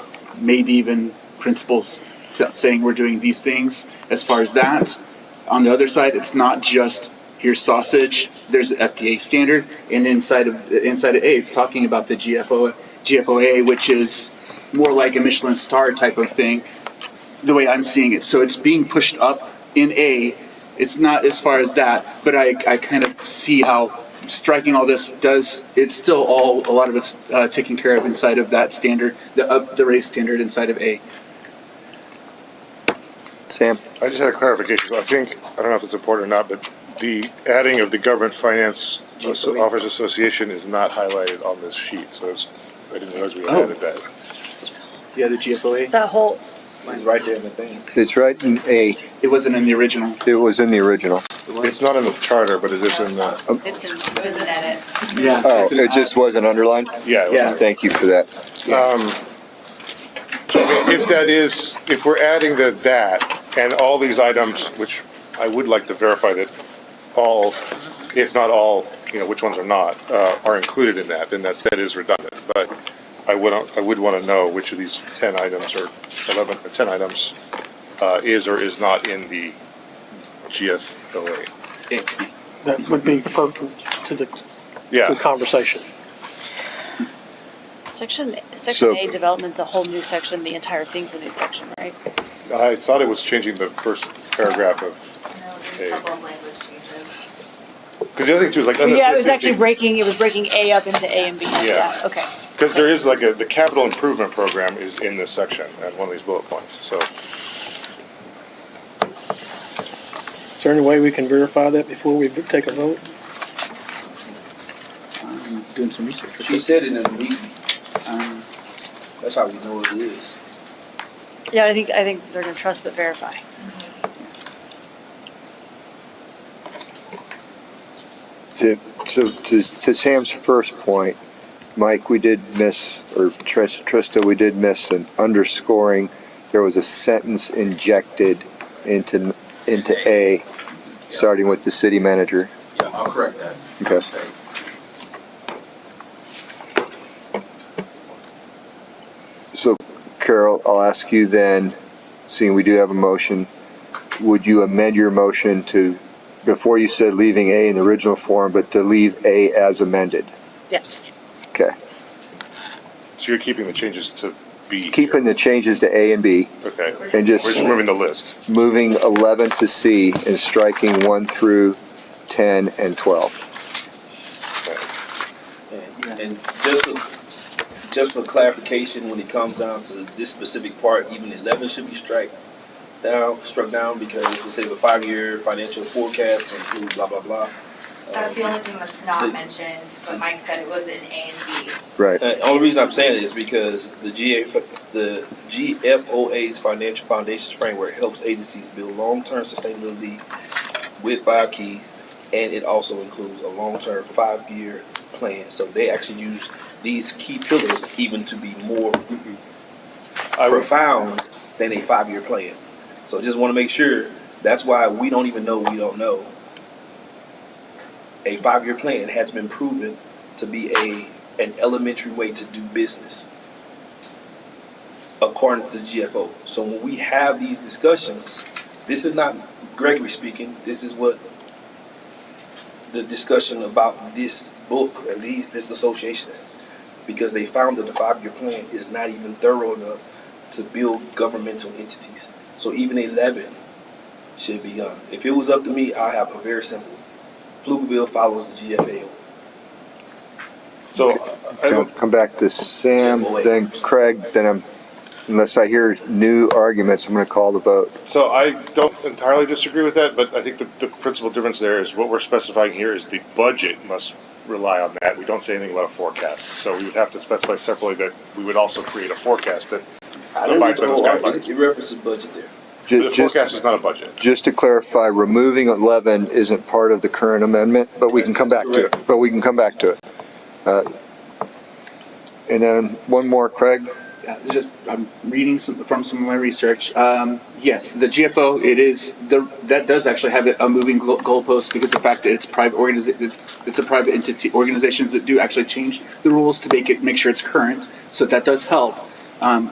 maybe even principals saying we're doing these things. As far as that, on the other side, it's not just here's sausage. There's an FDA standard, and inside of A, it's talking about the GFOA, which is more like a Michelin star type of thing. The way I'm seeing it, so it's being pushed up in A. It's not as far as that, but I kind of see how striking all this does. It's still a lot of it's taken care of inside of that standard, the race standard inside of A. Sam? I just had a clarification. So I don't know if it's important or not, but the adding of the Government Finance Officers Association is not highlighted on this sheet. So I didn't realize we added that. Yeah, the GFOA. That whole, It's right there in the thing. It's right in A. It wasn't in the original. It was in the original. It's not in the charter, but it is in the. It was an edit. Yeah. Oh, it just wasn't underlined? Yeah. Yeah. Thank you for that. If we're adding that and all these items, which I would like to verify that all, if not all, which ones are not, are included in that, then that is redundant. But I would want to know which of these 10 items or 11 or 10 items is or is not in the GFOA. That would be pertinent to the conversation. Section So- A, development's a whole new section, the entire thing's a new section, right? I thought it was changing the first paragraph of A. couple of language changes. Because the other thing too is like, Yeah, it was actually breaking A up into A and B. Yeah. Okay. because there is like the capital improvement program is in this section at one of these bullet points, so. Is there any way we can verify that before we take a vote? Doing some research. She said it in the meeting. That's how we know it is. Yeah, I think they're gonna trust but verify. To Sam's first point, Mike, we did miss, or Trista, we did miss an underscoring. There was a sentence injected into A, starting with the city manager. Yeah, I'll correct that. Okay. So, Carol, I'll ask you then, seeing we do have a motion, would you amend your motion to, before you said leaving A in the original form, but to leave A as amended? Yes. Okay. So you're keeping the changes to B. Keeping the changes to A and B. Okay. And We're just moving the list. moving 11 to C and striking 1 through 10 and 12. And just for clarification, when it comes down to this specific part, even 11 should be struck down because it says a 5-year financial forecast include blah, blah, blah. That's the only thing that's not mentioned, but Mike said it was in A and B. Right. The only reason I'm saying it is because the GFOA's financial foundations framework helps agencies build long-term sustainability with 5 keys, and it also includes a long-term 5-year plan. So they actually use these key pillars even to be more profound than a 5-year plan. So I just want to make sure that's why we don't even know we don't know. A 5-year plan has been proven to be an elementary way to do business, according to the GFO. So when we have these discussions, this is not Gregory speaking. This is what the discussion about this book, at least this association is, because they found that the 5-year plan is not even thorough enough to build governmental entities. So even 11 should be gone. If it was up to me, I have a very simple. Pflugerville follows the GFAO. So Come back to Sam, then Craig, then unless I hear new arguments, I'm going to call the vote. So I don't entirely disagree with that, but I think the principal difference there is what we're specifying here is the budget must rely on that. We don't say anything about a forecast. So we would have to specify separately that we would also create a forecast that abides by those guidelines. It references budget there. But the forecast is not a budget. Just to clarify, removing 11 isn't part of the current amendment, but we can come back to it. And then one more, Craig. I'm reading from some of my research. Yes, the GFO, that does actually have a moving goalpost because of the fact that it's it's a private entity, organizations that do actually change the rules to make sure it's current. So that does help.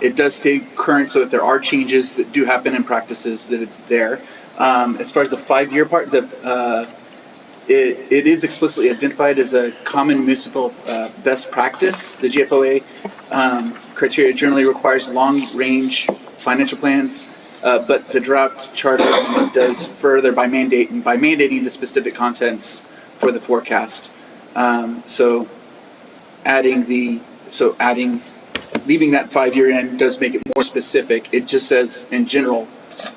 It does stay current, so if there are changes that do happen in practices, that it's there. As far as the 5-year part, it is explicitly identified as a common municipal best practice. The GFOA criteria generally requires long-range financial plans, but the draft charter does further by mandating the specific contents for the forecast. Leaving that 5-year in does make it more specific. It just says, in general,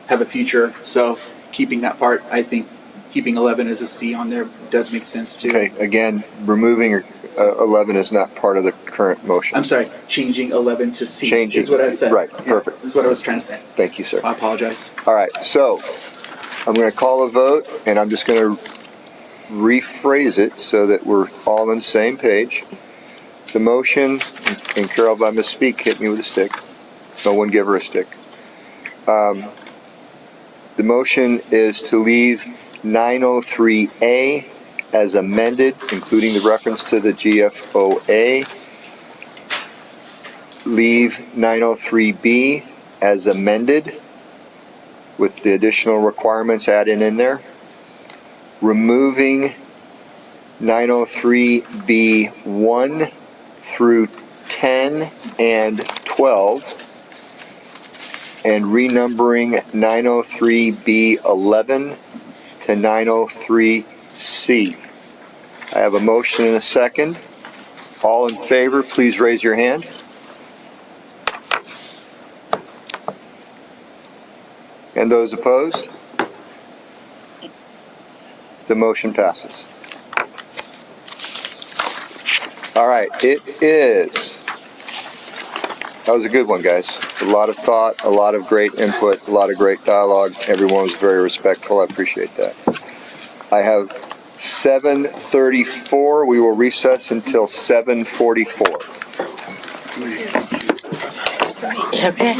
have a future. So keeping that part, I think, keeping 11 as a C on there does make sense too. Okay, again, removing 11 is not part of the current motion. I'm sorry, changing 11 to C Changing, is what I said. right, Yeah, perfect. is what I was trying to say. Thank you, sir. I apologize. All right, so I'm going to call a vote, and I'm just going to rephrase it so that we're all on the same page. The motion, and Carol, if I misspeak, hit me with a stick. No one give her a stick. The motion is to leave 903A as amended, including the reference to the GFOA. Leave 903B as amended with the additional requirements added in there. Removing 903B1 through 10 and 12, and renumbering 903B11 to 903C. I have a motion and a second. All in favor, please raise your hand. And those opposed? The motion passes. All right, that was a good one, guys. A lot of thought, a lot of great input, a lot of great dialogue. Everyone was very respectful. I appreciate that. I have 7:34. We will recess until 7:44. Okay.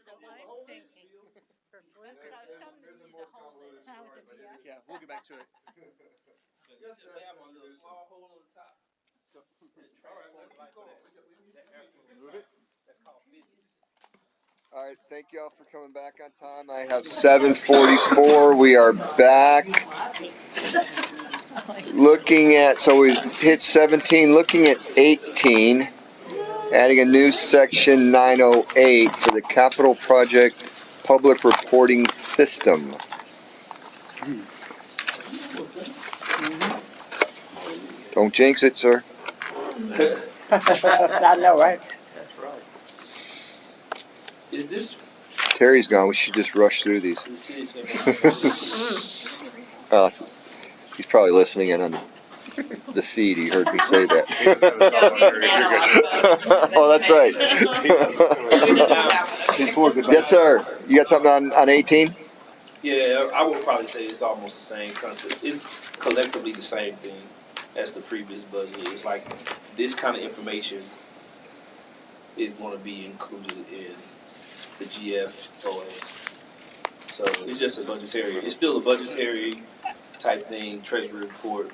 I'm thinking. For Pflugerville. There's a more convoluted story, but it is. Yeah, we'll get back to it. Just have a little small hole on the top. That's called physics. All right, thank you all for coming back on time. I have 7:44. We are back. Looking at, so we hit 17, looking at 18, adding a new section 908 for the capital project public reporting system. Don't jinx it, sir. I know, right? That's right. Is this Terry's gone. We should just rush through these. Awesome. He's probably listening in on the feed. He heard me say that. He doesn't have the cell phone here. You're good. Oh, that's right. Yes, sir. You got something on 18? Yeah, I would probably say it's almost the same concept. It's collectively the same thing as the previous budget. It's like this kind of information is going to be included in the GFOA. So it's just a budgetary, it's still a budgetary type thing, treasury report,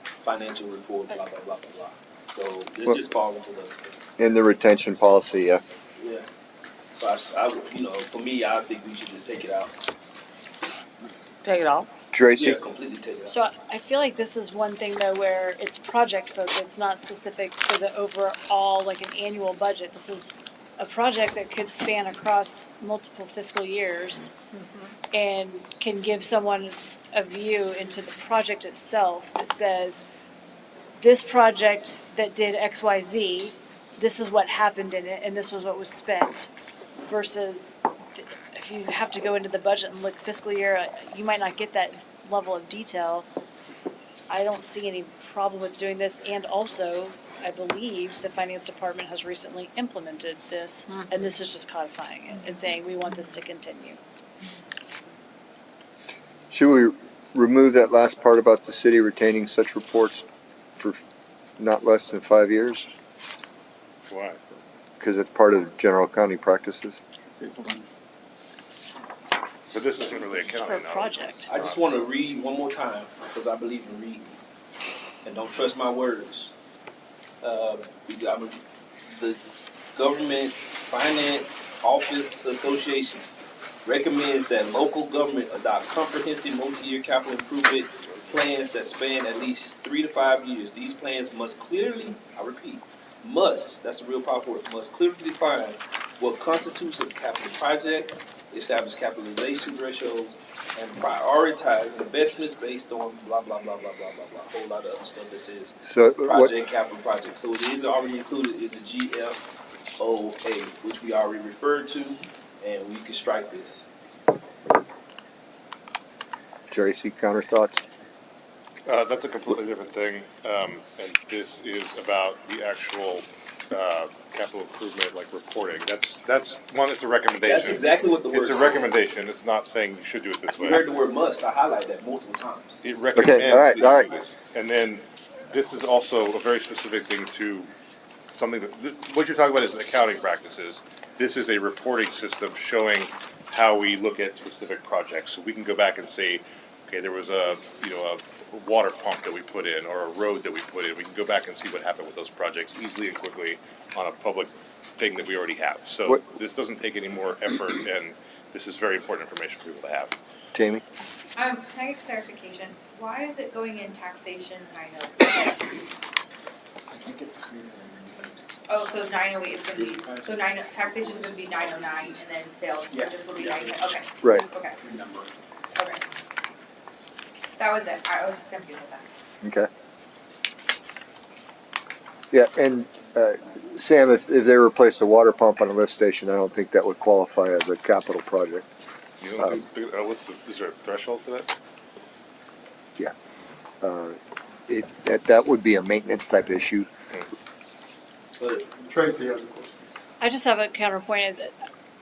financial report, blah, blah, blah, blah, blah. So it just falls into those things. In the retention policy, yeah. Yeah. So I would, for me, I think we should just take it out. Take it off. Tracy? Yeah, completely take it out. So I feel like this is one thing though where it's project focused, not specific to the overall, like an annual budget. This is a project that could span across multiple fiscal years and can give someone a view into the project itself that says, this project that did X, Y, Z, this is what happened in it and this was what was spent, versus if you have to go into the budget and look fiscal year, you might not get that level of detail. I don't see any problem with doing this, and also, I believe the finance department has recently implemented this, and this is just codifying it and saying, we want this to continue. Should we remove that last part about the city retaining such reports for not less than 5 years? Why? Because it's part of general accounting practices. But this isn't really For a accounting, no. project. I just want to read one more time because I believe in reading. And don't trust my words. The Government Finance Office Association recommends that local government adopt comprehensive multi-year capital improvement plans that span at least 3 to 5 years. These plans must clearly, I repeat, that's a real powerful word, must clearly define what constitutes a capital project, establish capitalization thresholds, and prioritize investments based on blah, blah, blah, blah, blah, blah, blah, a whole lot of other stuff that says So project, capital project. So it is already included in the GFOA, which we already referred to, and we can strike this. Tracy, counter thoughts? That's a completely different thing, and this is about the actual capital improvement, like reporting. That's one. It's a recommendation. That's exactly what the word It's a says. recommendation. It's not saying you should do it this way. You heard the word must. I highlight that multiple times. It recommends Okay, all right, that you all do right. this. And then this is also a very specific thing to something that what you're talking about is accounting practices. This is a reporting system showing how we look at specific projects. So we can go back and say, okay, there was a water pump that we put in or a road that we put in. We can go back and see what happened with those projects easily and quickly on a public thing that we already have. So this doesn't take any more effort, and this is very important information for people to have. Jamie? Can I get clarification? Why is it going in taxation 908? Oh, so 908 is gonna be, so taxation is gonna be 909 and then sales purchase will be 909, okay. Right. Okay. Okay. That was it, I was just confused with that. Okay. Yeah, and Sam, if they replace a water pump on a lift station, I don't think that would qualify as a capital project. You know, is there a threshold for that? Yeah. That would be a maintenance type issue. Tracy has a question. I just have a counterpoint.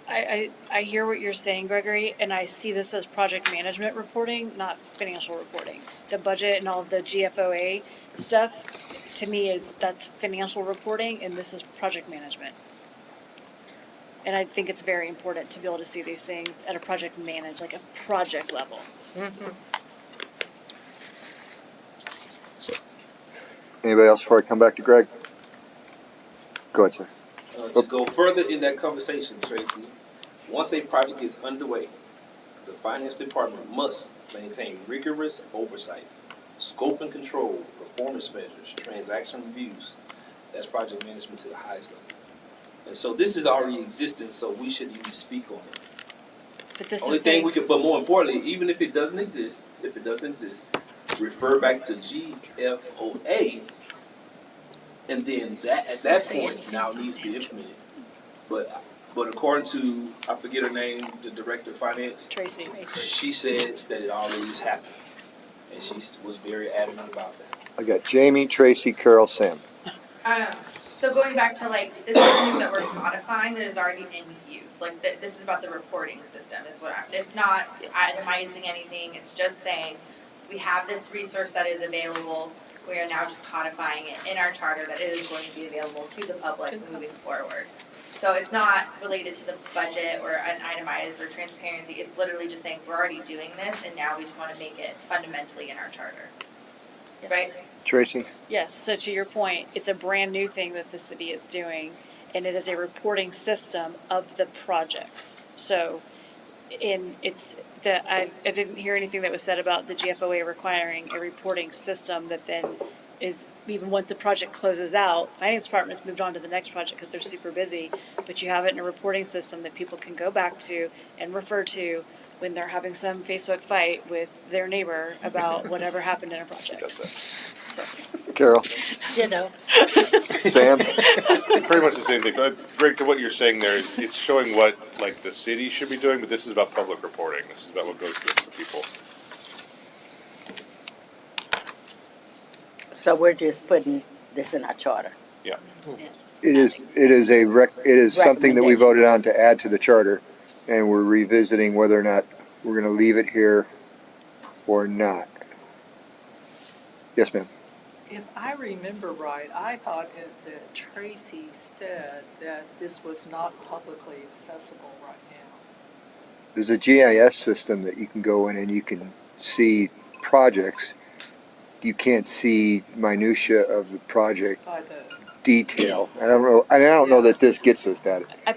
I hear what you're saying, Gregory, and I see this as project management reporting, not financial reporting. The budget and all of the GFOA stuff, to me, that's financial reporting, and this is project management. And I think it's very important to be able to see these things at a project like a project level. Anybody else before I come back to Greg? Go ahead, sir. To go further in that conversation, Tracy, once a project is underway, the finance department must maintain rigorous oversight, scope and control, performance measures, transaction reviews. That's project management to the highest level. And so this is already existing, so we shouldn't even speak on it. But this Only is thing saying, we could, but more importantly, even if it doesn't exist, refer back to GFOA, and then that at that point now needs to be implemented. But according to, I forget her name, the director of finance, Tracy. she said that it already has happened, and she was very adamant about that. I got Jamie, Tracy, Carol, Sam. So going back to like, this is something that we're modifying that is already in use, like this is about the reporting system is what it's not itemizing anything, it's just saying, we have this resource that is available, we are now just codifying it in our charter that it is going to be available to the public moving forward. So it's not related to the budget or an itemized or transparency, it's literally just saying, we're already doing this and now we just wanna make it fundamentally in our charter, right? Tracy? Yes, so to your point, it's a brand new thing that the city is doing, and it is a reporting system of the projects. So, I didn't hear anything that was said about the GFOA requiring a reporting system that then is, even once the project closes out, finance department's moved on to the next project because they're super busy, but you have it in a reporting system that people can go back to and refer to when they're having some Facebook fight with their neighbor about whatever happened in a project. Carol? Ditto. Sam? Pretty much the same thing. Greg, to what you're saying there is, it's showing what, like, the city should be doing, but this is about public reporting. This is about what goes to the people. So we're just putting this in our charter. Yeah. It is something that we voted on to add to the charter, and we're revisiting whether or not we're gonna leave it here or not. Yes, ma'am. If I remember right, I thought that Tracy said that this was not publicly accessible right now. There's a GIS system that you can go in and you can see projects. You can't see minutia of the project By the, detail. I don't know that this gets us that. I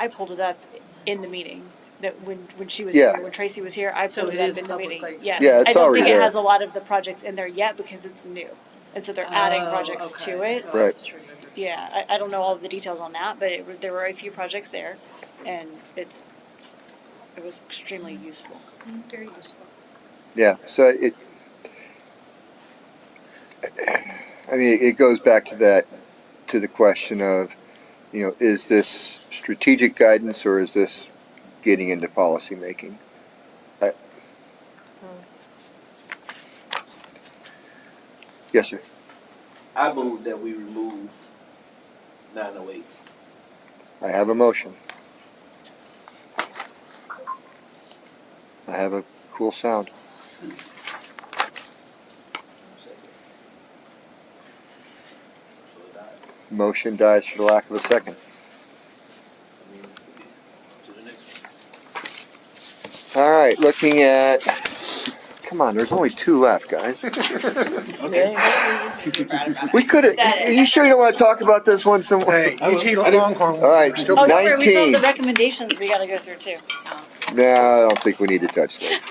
pulled it up in the meeting, that when she was Yeah. here, when Tracy was here, I So pulled it it up is in the meeting. publicly Yes. Yeah, it's I don't already think it there. has a lot of the projects in there yet because it's new. And so they're adding projects to it. So I Right. just remembered. Yeah, I don't know all of the details on that, but there were a few projects there, and it was extremely useful. Very useful. Yeah, so it goes back to the question of, is this strategic guidance or is this getting into policy making? Yes, sir. I move that we remove 908. I have a motion. I have a cool sound. Motion dies for the lack of a second. All right, looking at, come on, there's only 2 left, guys. We could have, are you sure you don't want to talk about this one some? Hey, you Longhorn. All right, Oh, don't worry, we still have 19. the recommendations we gotta go through too. No, I don't think we need to touch those.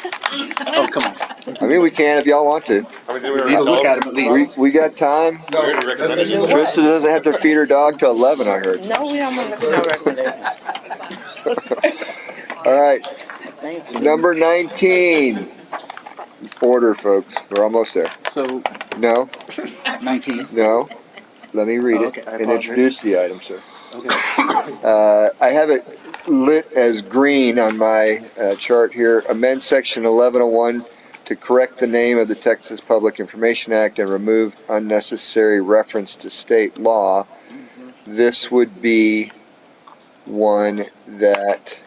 Oh, come on. I mean, we can if y'all want to. I mean, did we We already need to look tell at them? them at least. We got time. We already recommended it. Trista doesn't have to feed her dog till 11, I heard. No, we don't want to no recommendation. All right, number 19. Order, folks. We're almost there. So, No, 19. no. Let me read Oh, it okay, I and apologize. introduce the item, sir. Okay. I have it lit as green on my chart here. Amend section 1101 to correct the name of the Texas Public Information Act and remove unnecessary reference to state law. This would be one that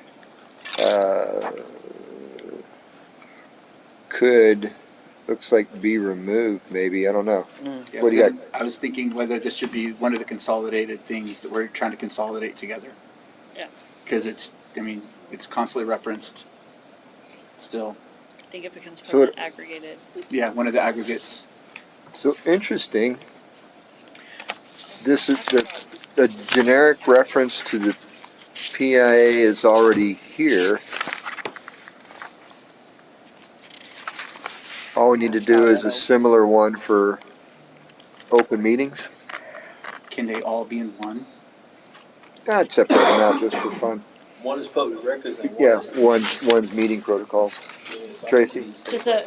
could, looks like be removed maybe, I don't know. Yeah, What do you got? I was thinking whether this should be one of the consolidated things that we're trying to consolidate together. Yeah. Because it's constantly referenced still. I think it becomes So part of that aggregated. Yeah, one of the aggregates. So interesting. This is the generic reference to the PIA is already here. All we need to do is a similar one for open meetings. Can they all be in one? I'd separate them out just for fun. One is public records and one Yeah, is. one's meeting protocols. Tracy? Just a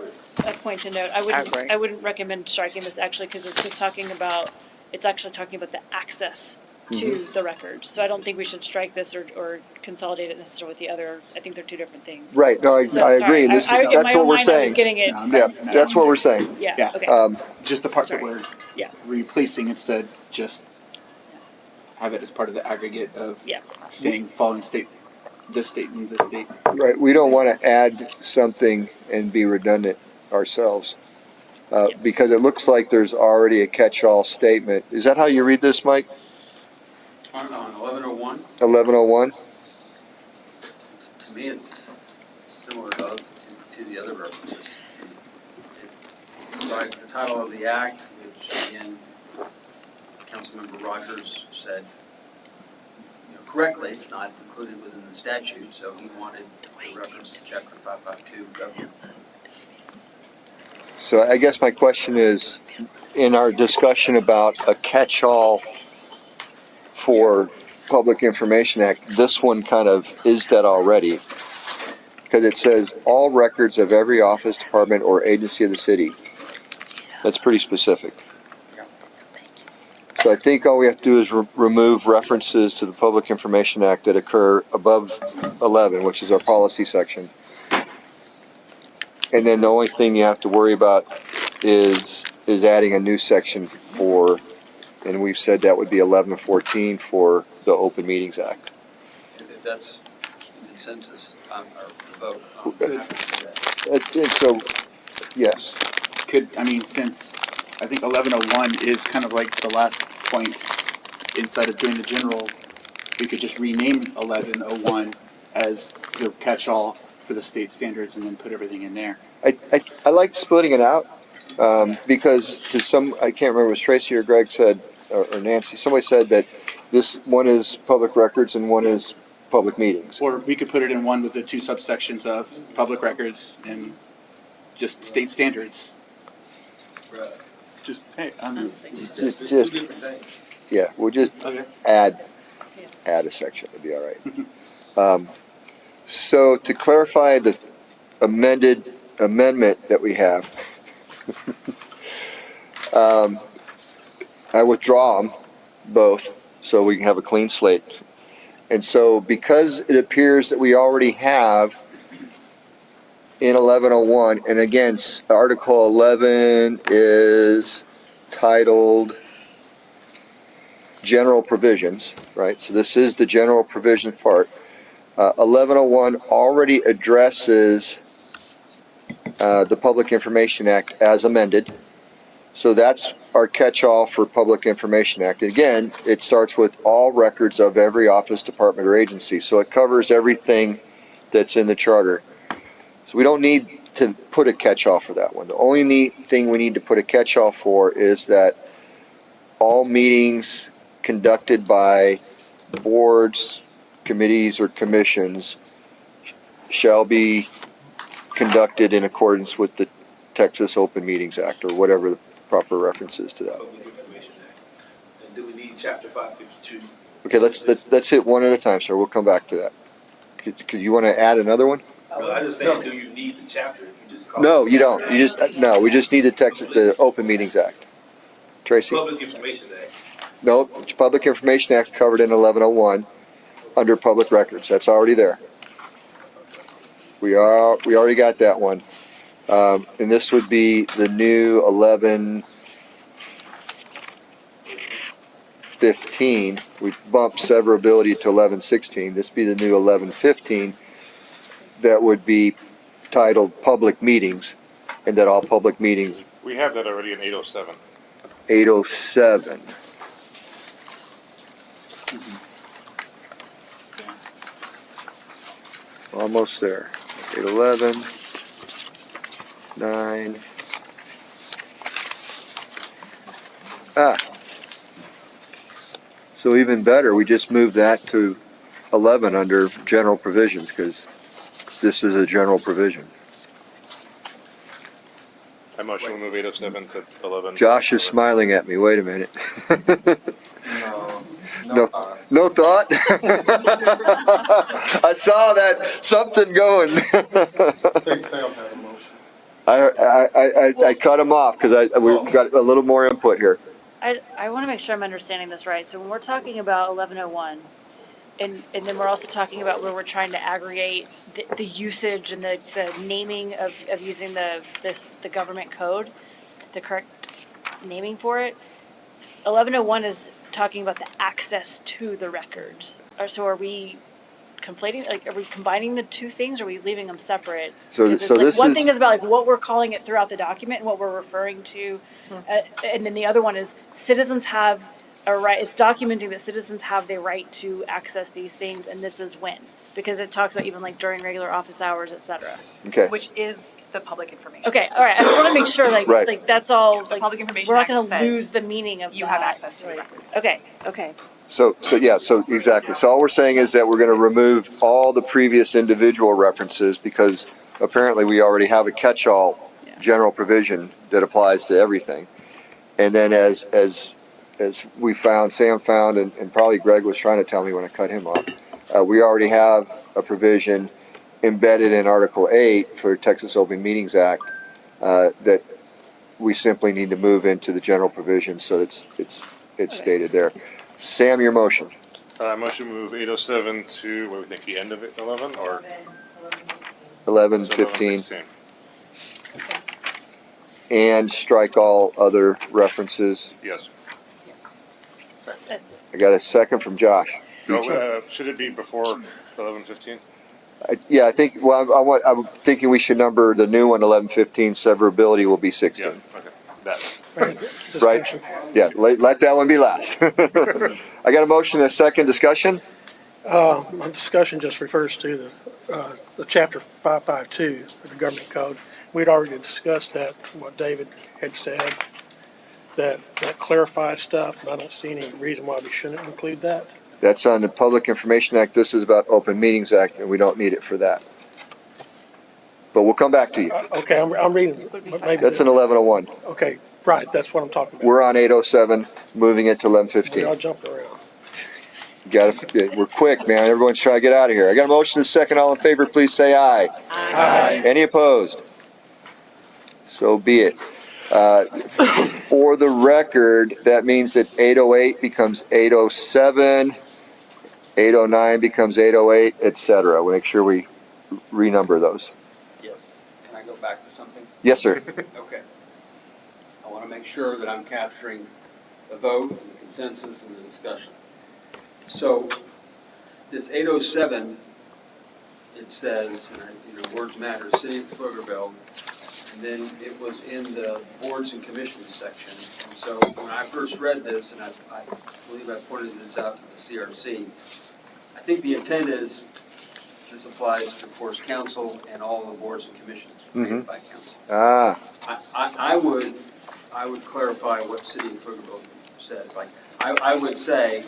point to note, agree. I wouldn't recommend striking this actually, because it's just talking about, it's actually talking about the access to the records. So I don't think we should strike this or consolidate it necessarily with the other. I think they're two different things. Right, no, I So, agree. sorry. And this, In my that's what own we're mind, I was saying. getting it. No, I'm Yeah, not- that's what we're saying. Yeah, Yeah. okay. Just the part Sorry. that we're Yeah. replacing instead, just have it as part of the aggregate of Yeah. saying following state, this state and this state. Right, we don't want to add something and be redundant ourselves. Because it looks like there's already a catch-all statement. Is that how you read this, Mike? On 1101, 1101? to me, it's similar to the other references. It provides the title of the act, which again, Councilmember Rogers said, correctly, it's not included within the statute, so he wanted a reference to Chapter 552 government. So I guess my question is, in our discussion about a catch-all for Public Information Act, this one kind of is that already. Because it says, all records of every office, department, or agency of the city. That's pretty specific. So I think all we have to do is remove references to the Public Information Act that occur above 11, which is our policy section. And then the only thing you have to worry about is adding a new section for, and we've said that would be 1114 for the Open Meetings Act. If that's consensus, or the vote, I'm happy to do that. And so, yes. Since I think 1101 is kind of like the last point inside of doing the general, we could just rename 1101 as the catch-all for the state standards and then put everything in there. I like splitting it out because to some, I can't remember if it was Tracy or Greg said, or Nancy, somebody said that this one is public records and one is public meetings. Or we could put it in one with the two subsections of public records and just state standards. Right. Just, hey, Just, Two different things. yeah, we'll just okay. add a section, it'll be all right. So to clarify the amendment that we have, I withdraw them both so we can have a clean slate. And so because it appears that we already have in 1101, and again, Article 11 is titled General Provisions, right? So this is the general provision part. 1101 already addresses the Public Information Act as amended. So that's our catch-all for Public Information Act. And again, it starts with all records of every office, department, or agency. So it covers everything that's in the charter. So we don't need to put a catch-all for that one. The only thing we need to put a catch-all for is that all meetings conducted by boards, committees, or commissions shall be conducted in accordance with the Texas Open Meetings Act, or whatever the proper reference is to that. Public Information Act. And do we need Chapter 552? Okay, let's hit one at a time, sir. We'll come back to that. Could you want to add another one? No, I just saying, do you need the chapter if you just call No, it? you don't. No, we just need the Open Meetings Act. Tracy? Public Information Act. No, Public Information Act covered in 1101 under public records. That's already there. We already got that one. And this would be the new 1115. We bumped severability to 1116. This would be the new 1115 that would be titled Public Meetings, and that all public meetings. We have that already in 807. 807. Almost there. 8:11, 9. So even better, we just moved that to 11 under general provisions, because this is a general provision. I motion we move 807 to 11. Josh is smiling at me. Wait a minute. No, No, no thought? I saw that, something going. I think Sam had a motion. I cut him off because we've got a little more input here. I want to make sure I'm understanding this right. So when we're talking about 1101, and then we're also talking about where we're trying to aggregate the usage and the naming of using the government code, the correct naming for it. 1101 is talking about the access to the records. So are we conflating, like, are we combining the two things, or are we leaving them separate? So Because it's so like, this one is, thing is about like what we're calling it throughout the document and what we're referring to, and then the other one is citizens have a right. It's documenting that citizens have the right to access these things, and this is when, because it talks about even like during regular office hours, et cetera. okay. Which is the public information. Okay, all right. I just want to make sure, like, Right. like that's all. The Like, Public Information we're not Act going to says lose the meaning of You that. have access to the records. Okay, okay. So exactly. So all we're saying is that we're going to remove all the previous individual references because apparently we already have a catch-all general provision that applies to everything. And then as we found, Sam found, and probably Greg was trying to tell me when I cut him off, we already have a provision embedded in Article 8 for Texas Open Meetings Act that we simply need to move into the general provision so it's stated there. Sam, your motion. Motion move 807 to, what do we think, the end of it, 11 or 11, 15. And strike all other references. Yes. I got a second from Josh. Should it be before 11:15? Yeah, I think, well, I'm thinking we should number the new one 11:15, severability will be 16. Yeah, okay, that. Right? Yeah, let that one be last. I got a motion and a second. Discussion? My discussion just refers to the chapter 552 of the government code. We'd already discussed that, what David had said, that clarifies stuff, and I don't see any reason why we shouldn't include that. That's on the Public Information Act. This is about Open Meetings Act, and we don't need it for that. But we'll come back to you. Okay, I'm reading. Maybe That's an 1101. Okay, right, that's what I'm talking about. We're on 807, moving it to We all 11:15. jumping around. We're quick, man. Everyone's trying to get out of here. I got a motion and a second. All in favor, please say aye. Aye. Any opposed? So be it. For the record, that means that 808 becomes 807, 809 becomes 808, etc. We'll make sure we renumber those. Yes. Can I go back to something? Yes, sir. Okay. I want to make sure that I'm capturing the vote and the consensus and the discussion. So this 807, it says, words matter, City of Pflugerville, and then it was in the boards and commissions section. And so when I first read this, and I believe I pointed this out to the CRC, I think the intent is this applies to, of course, council and all the boards and commissions created by council. I would clarify what City of Pflugerville says. Like, I would say,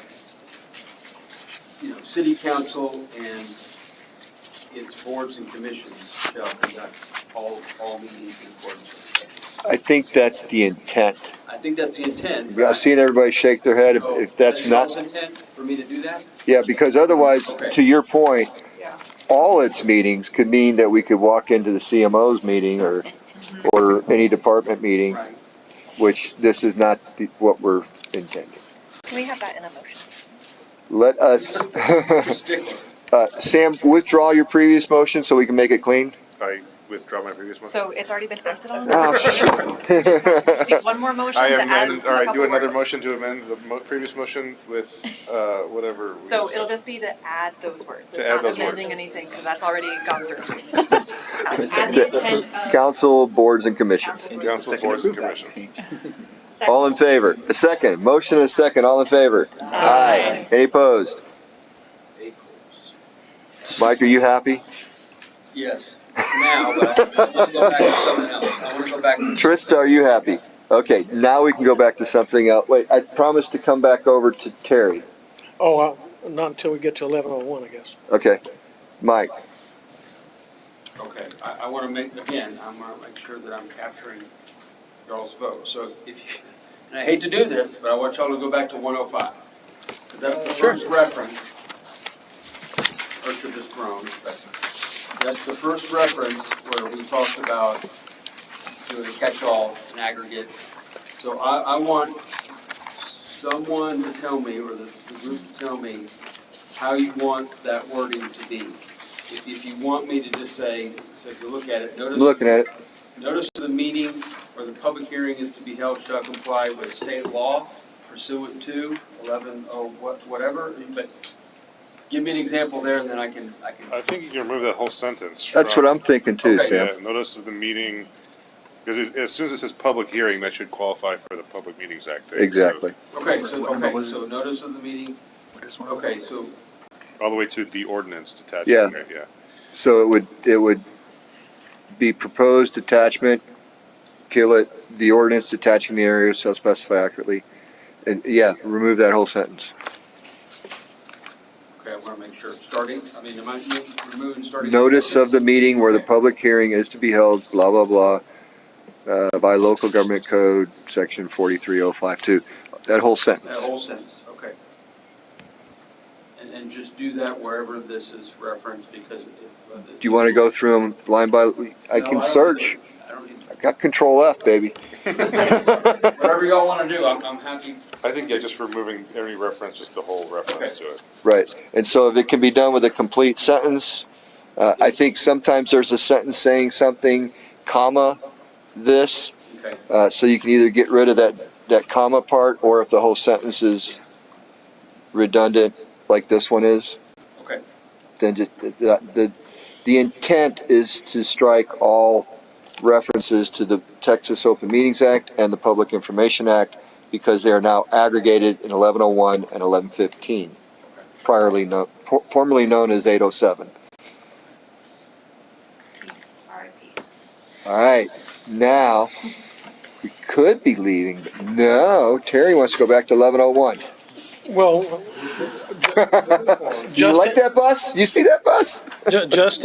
City Council and its boards and commissions shall conduct all meetings in accordance with the statute. I think that's the intent. I think that's the intent. I've seen everybody shake their head if that's not. That's intent for me to do that? Yeah, because otherwise, to your point, all its meetings could mean that we could walk into the CMO's meeting or any department meeting, Right. which this is not what we're intending. Can we have that in a motion? Let us, Sam, withdraw your previous motion so we can make it clean. I withdraw my previous motion. So it's already been acted on? Oh, shit. Do one more motion I to add amend, a all right, do couple another words. motion to amend the previous motion with, whatever. we So said. it'll just be to add those words. To It's add not those amending words. anything, because that's already gone through. Add the intent of Council, boards, and commissions. Council, boards, and commissions. All in favor? A second. Motion and a second. All in favor? Aye. Any opposed? Mike, are you happy? Yes, now, but I want to go back to something else. I want to go back. Trista, are you happy? Okay, now we can go back to something else. Wait, I promised to come back over to Terry. Oh, not until we get to 11:01, I guess. Okay, Mike. Okay, I want to make, again, I want to make sure that I'm capturing y'all's vote. So if you, and I hate to do this, but I want y'all to go back to 105. Because that's the first reference, or should just thrown, but that's the first reference where we talked about doing a catch-all, an aggregate. So I want someone to tell me, or the group to tell me, how you want that wording to be. If you want me to just say, so if you look at it, I'm looking at it. notice of the meeting or the public hearing is to be held shall comply with state law pursuant to 11, whatever, but give me an example there and then I can. I think you can remove that whole sentence. That's what I'm thinking too, Okay. Sam. Yeah, notice of the meeting, because as soon as it says public hearing, that should qualify for the Public Meetings Act thing. Exactly. Okay, so notice of the meeting, okay, so. So, all the way to the ordinance detached. Yeah. Okay, yeah. So it would be proposed attachment, kill it, the ordinance detaching the area shall specify accurately. And yeah, remove that whole sentence. Okay, I want to make sure, starting, I mean, am I removing starting? Notice of the meeting where the public hearing is to be held, blah, blah, blah, by local government code, section 43052. That whole sentence. That whole sentence, okay. And just do that wherever this is referenced, because if. Do you want to go through them line by, I can search. I don't need I got Control F, baby. whatever y'all want to do, I'm happy. I think, yeah, just removing any reference, just the whole reference to it. Right. And so if it can be done with a complete sentence, I think sometimes there's a sentence saying something, comma, this. Okay. So you can either get rid of that comma part, or if the whole sentence is redundant, like this one is, Okay. then just the intent is to strike all references to the Texas Open Meetings Act and the Public Information Act, because they are now aggregated in 1101 and 1115, formerly known as 807. All right, now we could be leaving, but no, Terry wants to go back to 1101. Well, You like that bus? You see that bus? just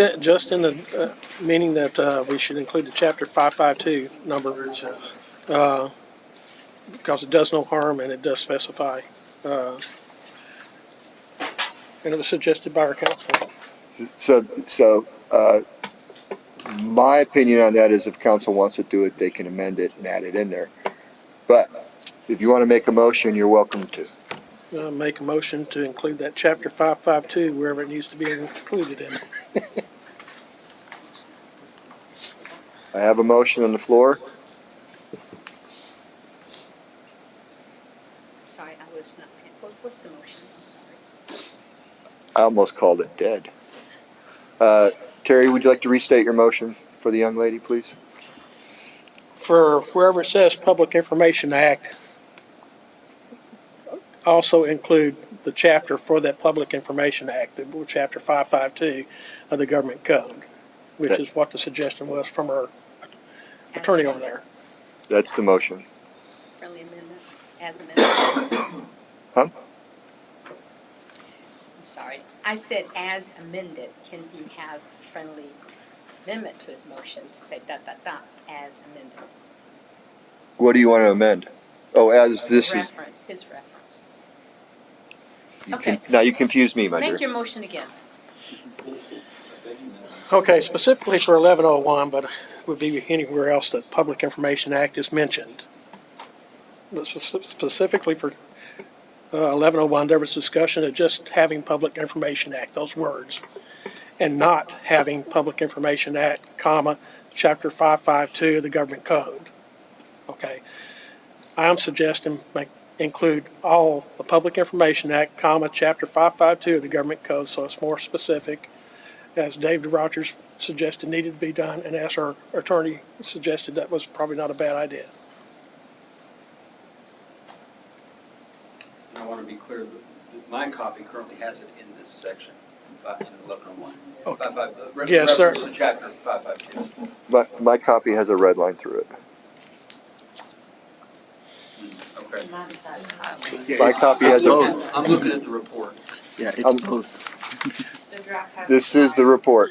in the meaning that we should include the chapter 552 number, because it does no harm and it does specify, and it was suggested by our council. So, my opinion on that is if council wants to do it, they can amend it and add it in there. But if you want to make a motion, you're welcome to. Make a motion to include that chapter 552 wherever it needs to be included in. I have a motion on the floor. I'm sorry, I was not, what's the motion? I'm sorry. I almost called it dead. Terry, would you like to restate your motion for the young lady, please? For wherever it says Public Information Act, also include the chapter for that Public Information Act, chapter 552 of the Government Code, which is what the suggestion was from our attorney over there. That's the motion. Friendly amendment, as amended. Huh? I'm sorry, I said as amended. Can he have a friendly amendment to his motion to say as amended? What do you want to amend? Oh, as this is. Reference, his reference. Now you confuse me, my dear. Make your motion again. Okay, specifically for 1101, but would be anywhere else that Public Information Act is mentioned. But specifically for 1101, there was discussion of just having Public Information Act, those words, and not having Public Information Act, comma, chapter 552 of the Government Code. Okay. I'm suggesting include all the Public Information Act, comma, chapter 552 of the Government Code, so it's more specific, as David Rogers suggested needed to be done, and as our attorney suggested that was probably not a bad idea. And I want to be clear that my copy currently has it in this section. 1101. Okay. Yes, sir. Reference to chapter 552. But my copy has a red line through it. Okay. Yeah, My it's- copy it's has a. both. I'm looking at the report. Yeah, it's Um, both. The draft has. This is the report.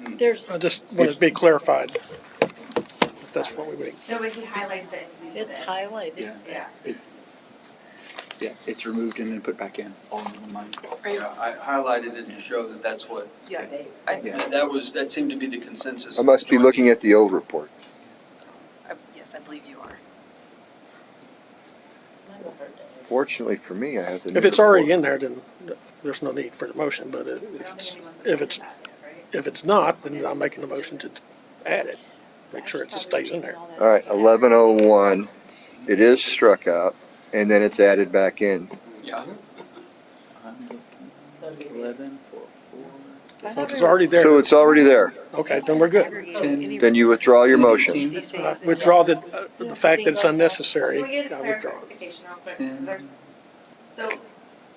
There's, I just want it to be clarified, if that's what we make. No, but he highlights it and leaves It's it. highlighted. Yeah, Yeah. it's removed and then put back in. All in one line. Yeah, I highlighted it to show that that's what, Yeah, Yeah. that seemed to be the consensus. I must be looking at the old report. yes, I believe you are. Fortunately for me, I have the new If it's already report. in there, then there's no need for the motion, but if it's not, then I'm making the motion to add it. Make sure it just stays in there. All right, 1101. It is struck out, and then it's added back in. Yeah. 11, 4, 4. So if it's already there, So it's already there. okay, then we're good. Then you withdraw your motion. Withdraw the fact that it's unnecessary. Can we get a I withdraw. clarification real quick? 'Cause so,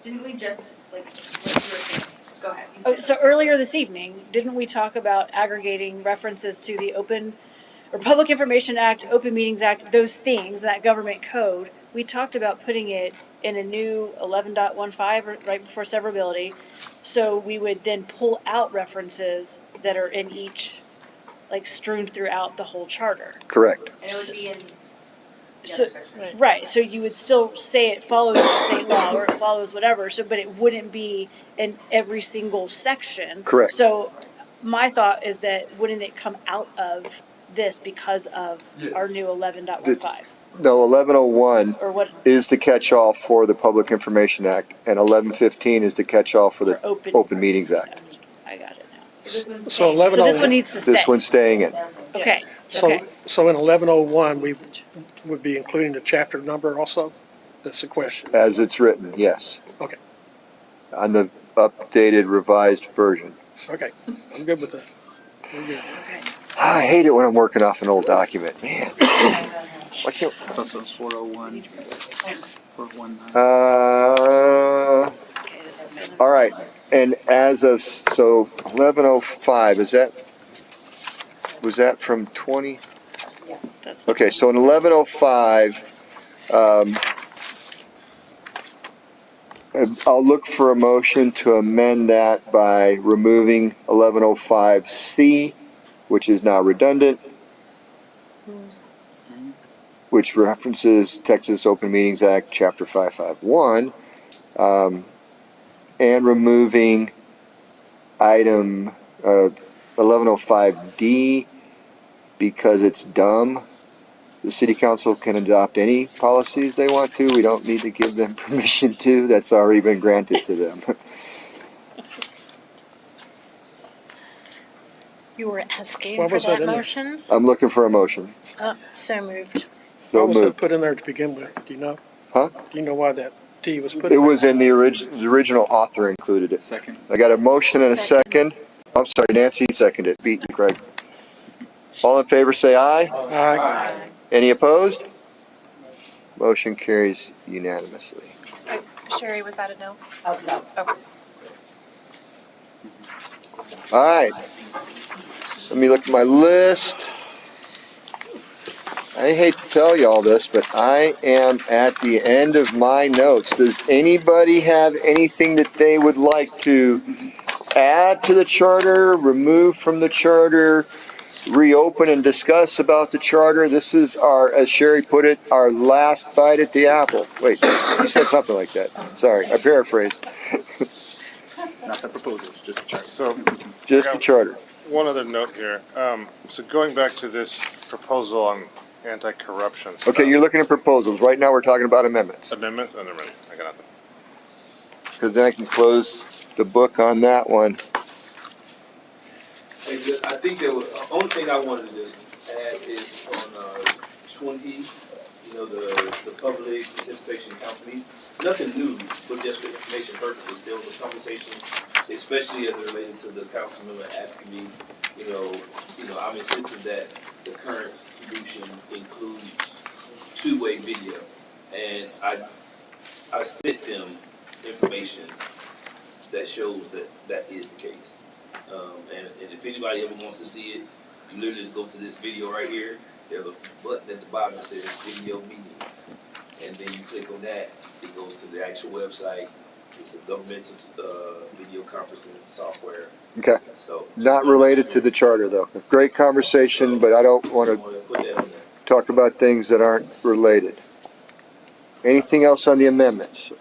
didn't we just, like what you were saying, go ahead. You oh, said- so earlier this evening, didn't we talk about aggregating references to the Public Information Act, Open Meetings Act, those things, that government code? We talked about putting it in a new 11.15 right before severability. So we would then pull out references that are in each, like strewn throughout the whole charter. Correct. And it would be in the So, other section. right, so you would still say it follows the state law or it follows whatever, so, but it wouldn't be in every single section. Correct. So my thought is that wouldn't it come out of this because of our new 11.15? No, 1101 Or what, is the catch-all for the Public Information Act, and 1115 is the catch-all for the for open. Open Meetings Act. I got it now. So this one's So staying. 11 So this one needs to stay. This one's staying in. Okay, So, okay. so in 1101, we would be including the chapter number also? That's the question. As it's written, yes. Okay, On the updated revised version. okay, I'm good with this. We're good. I hate it when I'm working off an old document, man. Why can't, So it's 401, 419. Okay, this is gonna. all right, and as of, so 1105, was that from 20? That's- Okay, so in 1105, I'll look for a motion to amend that by removing 1105C, which is now redundant, which references Texas Open Meetings Act, Chapter 551, and removing item 1105D because it's dumb. The city council can adopt any policies they want to. We don't need to give them permission to. That's already been granted to them. You were asking What for was that that in there? motion? I'm looking for a motion. So moved. So Why was that moved. put in there to begin with? Do you know? Huh? Do you know why that D was put It in? was in the original author included it. Second. I got a motion and a second. I'm sorry, Nancy seconded. Beat you, Craig. All in favor, say aye. Aye. Any opposed? Motion carries unanimously. Sherry, was that a no? Oh, no. Okay. All right. Let me look at my list. I hate to tell you all this, but I am at the end of my notes. Does anybody have anything that they would like to add to the charter, remove from the charter, reopen and discuss about the charter? This is our, as Sherry put it, our last bite at the apple. Wait, you said something like that. Sorry, I paraphrased. Not the proposals, just the chart. So, Just the charter. one other note here. So going back to this proposal on anti-corruption stuff. Okay, you're looking at proposals. Right now, we're talking about amendments. Amendments? Oh, never mind. I got nothing. Because then I can close the book on that one. I think the only thing I wanted to add is on 20, the public participation council meeting. Nothing new, but just for information purposes. There was a conversation, especially as it related to the council member asking me, I'm insisting that the current solution includes two-way video. And I sent them information that shows that that is the case. And if anybody ever wants to see it, you literally just go to this video right here. There's a button at the bottom that says video meetings. And then you click on that, it goes to the actual website. It's a governmental video conferencing software. Okay. So Not related to the charter, though. Great conversation, but I don't want to put that on there. talk about things that aren't related. Anything else on the amendments?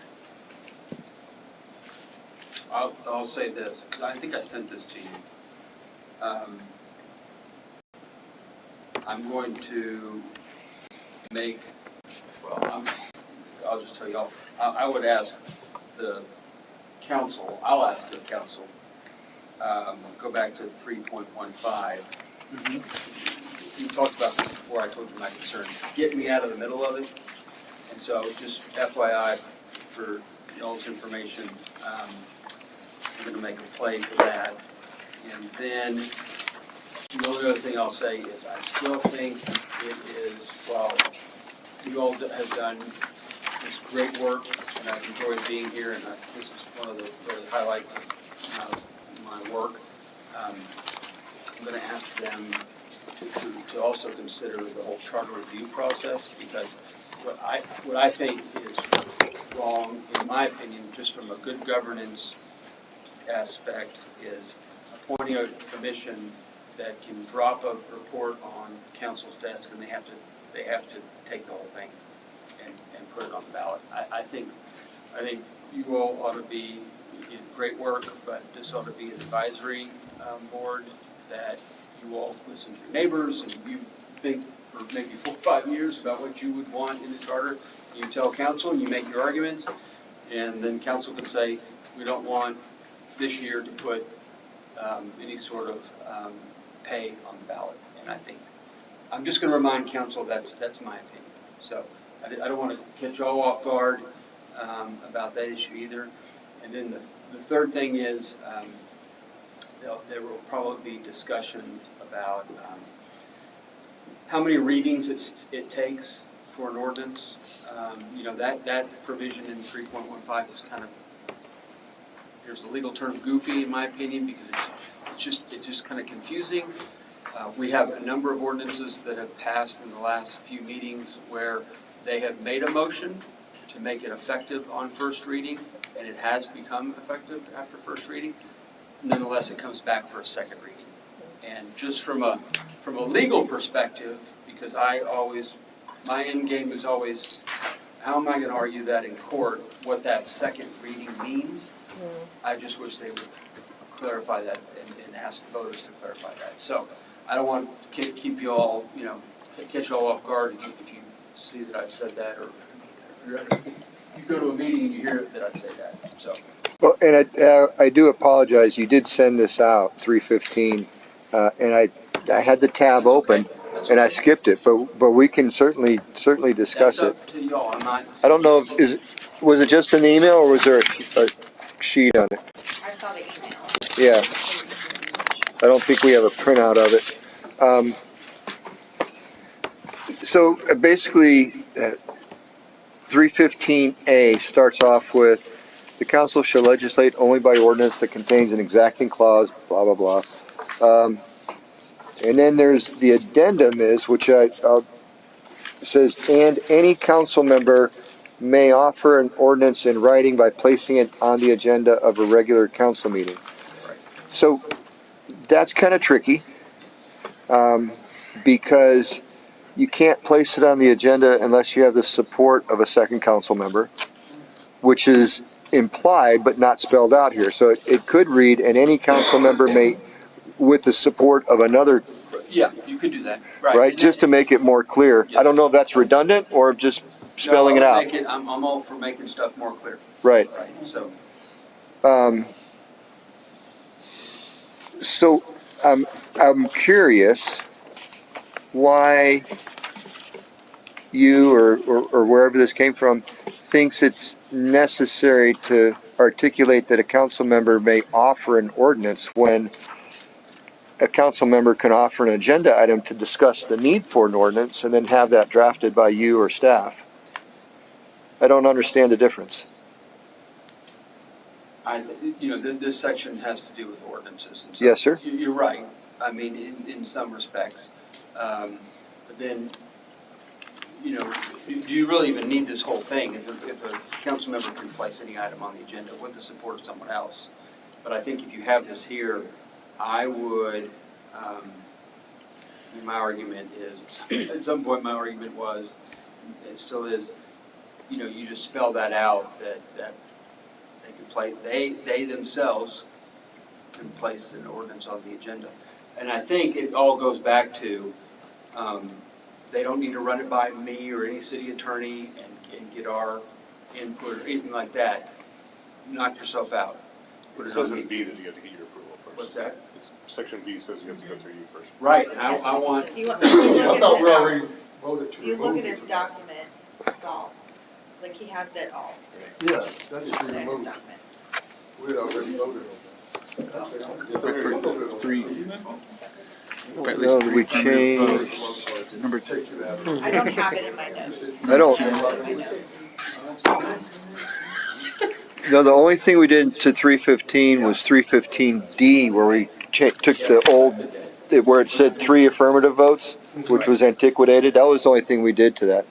I'll say this, 'cause I think I sent this to you. I'm going to make, I'll just tell y'all, I would ask the council, I'll ask the council, go back to 3.15. You talked about this before, I told you my concern. Get me out of the middle of it. And so just FYI for y'all's information, I'm going to make a play for that. And then the only other thing I'll say is I still think it is, while you all have done this great work, and I've enjoyed being here, and this is one of the really highlights of my work, I'm going to ask them to also consider the whole charter review process, because what I think is wrong, in my opinion, just from a good governance aspect, is appointing a commission that can drop a report on council's desk, and they have to take the whole thing and put it on the ballot. I think you all ought to be in great work, but this ought to be an advisory board that you all listen to your neighbors, and you think for maybe 4 or 5 years about what you would want in the charter. You tell council, and you make your arguments, and then council can say, we don't want this year to put any sort of pay on the ballot. And I think, I'm just going to remind council that's my opinion. So I don't want to catch y'all off guard about that issue either. And then the third thing is there will probably be discussion about how many readings it takes for an ordinance. That provision in 3.15 is kind of, here's the legal term, goofy in my opinion, because it's just kind of confusing. We have a number of ordinances that have passed in the last few meetings where they have made a motion to make it effective on first reading, and it has become effective after first reading. Nonetheless, it comes back for a second reading. And just from a legal perspective, because my end game is always, how am I going to argue that in court, what that second reading means? I just wish they would clarify that and ask voters to clarify that. So I don't want to keep you all, catch you all off guard if you see that I've said that, or you go to a meeting and you hear that I say that. So. Well, and I do apologize. You did send this out 3:15, and I had the tab open, and I skipped it. But we can certainly discuss it. That's up to y'all. I'm not. I don't know was it just an email or was there a sheet on it? I saw the email. Yeah. I don't think we have a printout of it. So basically, 315A starts off with, the council shall legislate only by ordinance that contains an exacting clause, blah, blah, blah. And then there's the addendum which says, and any council member may offer an ordinance in writing by placing it on the agenda of a regular council meeting. So that's kind of tricky, because you can't place it on the agenda unless you have the support of a second council member, which is implied but not spelled out here. So it could read, and any council member may, with the support of another. Yeah, you could do that. Right, just to make it more clear. Yes. I don't know if that's redundant or just spelling it out. I'm all for making stuff more clear. Right. So. So I'm curious why you or wherever this came from thinks it's necessary to articulate that a council member may offer an ordinance when a council member can offer an agenda item to discuss the need for an ordinance and then have that drafted by you or staff. I don't understand the difference. this section has to do with ordinances. And so Yes, sir. You're right. I mean, in some respects. But then, do you really even need this whole thing if a council member can place any item on the agenda with the support of someone else? But I think if you have this here, I would, my argument is, at some point my argument was, it still is, you just spell that out, that they could play, they themselves can place an ordinance on the agenda. And I think it all goes back to, they don't need to run it by me or any city attorney and get our input or anything like that. Knock yourself out. It says in B that you have to get your approval first. What's that? It's section B says you have to go through you first. Right, and I want. If you look at Voted to if you look remove at it his from- document, it's all, like he has it all. Yeah, that's to in his remove. document. We had already voted on that. Three. No, we changed. Number Take you out. I don't have it in my notes. I don't. No, the only thing we did to 315 was 315D, where we took the old, where it said 3 affirmative votes, which was antiquated. That was the only thing we did to that.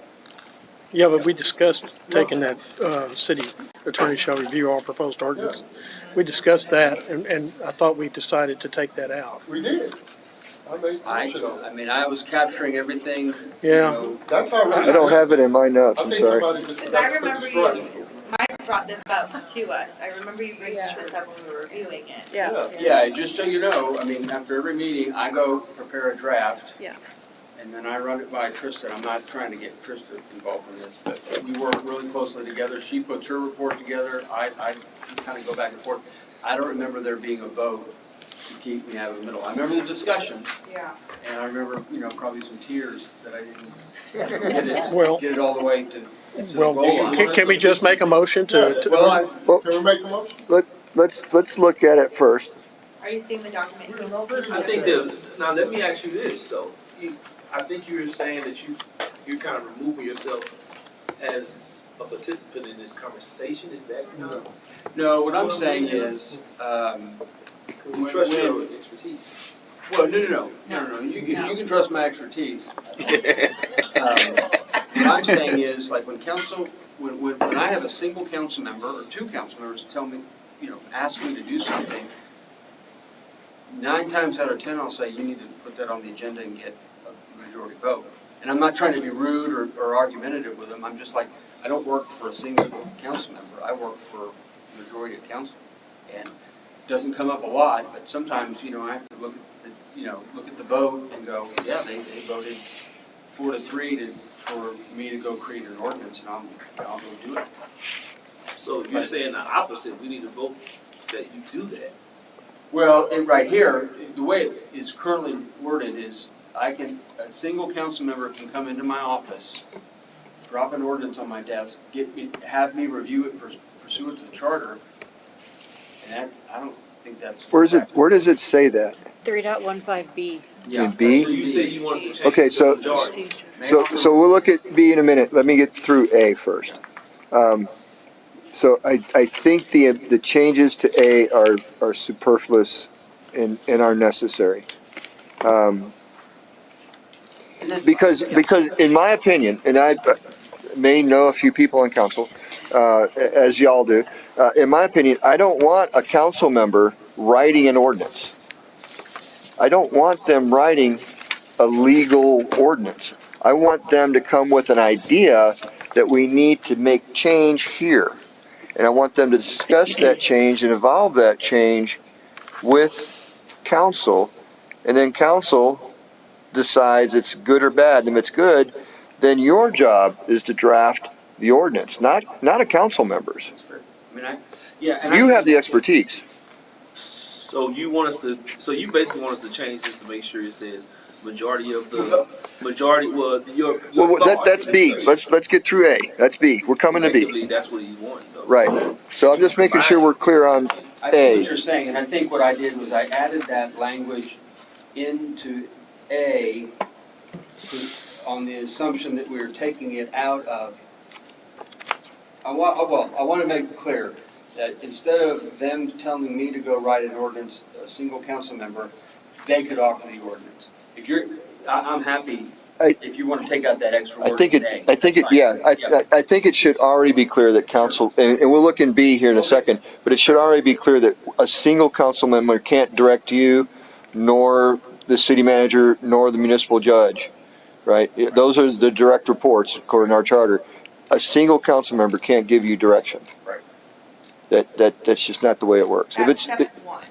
Yeah, but we discussed taking that, city attorney shall review all proposed ordinance. We discussed that, and I thought we decided to take that out. We did. I made a motion on that. I mean, I was capturing everything. Yeah. That's how. I don't have it in my notes, I I'm think sorry. somebody just Because I forgot to put the remember strike. you, Mike brought this up to us. I remember you bringing this up when we were reviewing it. Yeah. Yeah, just so you know, I mean, after every meeting, I go prepare a draft. Yeah. And then I run it by Trista. I'm not trying to get Trista involved in this, but we work really closely together. She puts her report together. I kind of go back and forth. I don't remember there being a vote to keep me out of the middle. I remember the discussion, Yeah. and I remember, probably some tears that I didn't Well- get it all the way to the Well, goal line. can we just make a motion to? Well, Well, Can we make a motion? let's look at it first. Are you seeing the document? I think now let me ask you this though. I think you were saying that you're kind of removing yourself as a participant in this conversation. Is that kind of? no, what I'm saying is, We trust your expertise. well, no. You can trust my expertise. What I'm saying is, like, when I have a single council member or 2 council members tell me, ask me to do something, 9 times out of 10, I'll say, you need to put that on the agenda and get a majority vote. And I'm not trying to be rude or argumentative with them. I'm just like, I don't work for a single council member. I work for the majority of council. And it doesn't come up a lot, but sometimes, I have to look at the vote and go, yeah, they voted 4-3 for me to go create an ordinance, and I'll go do it. So you're saying the opposite. We need to vote that you do that. Well, right here, the way it is currently worded is, a single council member can come into my office, drop an ordinance on my desk, have me review it pursuant to the charter, and I don't think that's. Where does it say that? 3.15B. Yeah. In B? So you say you want us to change Okay, it to so- majority. So we'll look at B in a minute. Let me get through A first. So I think the changes to A are superfluous and are necessary. Because in my opinion, and I may know a few people on council, as y'all do, in my opinion, I don't want a council member writing an ordinance. I don't want them writing a legal ordinance. I want them to come with an idea that we need to make change here. And I want them to discuss that change and evolve that change with council. And then council decides it's good or bad. And if it's good, then your job is to draft the ordinance, not a council member's. That's fair. And You have the expertise. So you want us to? So you basically want us to change this to make sure it says majority of the majority. Well, your Well, thought. that's B. Let's get through A. That's B. We're coming to B. Effectively, that's what he's wanting, though. Right. So I'm just making sure we're clear on I see A. what you're saying, and I think what I did was I added that language into A on the assumption that we were taking it out of. I want to make it clear that instead of them telling me to go write an ordinance, a single council member, they could offer the ordinance. If you're, I'm happy, if you want to take out that extra word today. I think it, I think it should already be clear that council, and we'll look in B here in a second, but it should already be clear that a single council member can't direct you, nor the city manager, nor the municipal judge, right? Those are the direct reports according to our charter. A single council member can't give you direction. Right. That's just not the way it works. If That's it's, step one.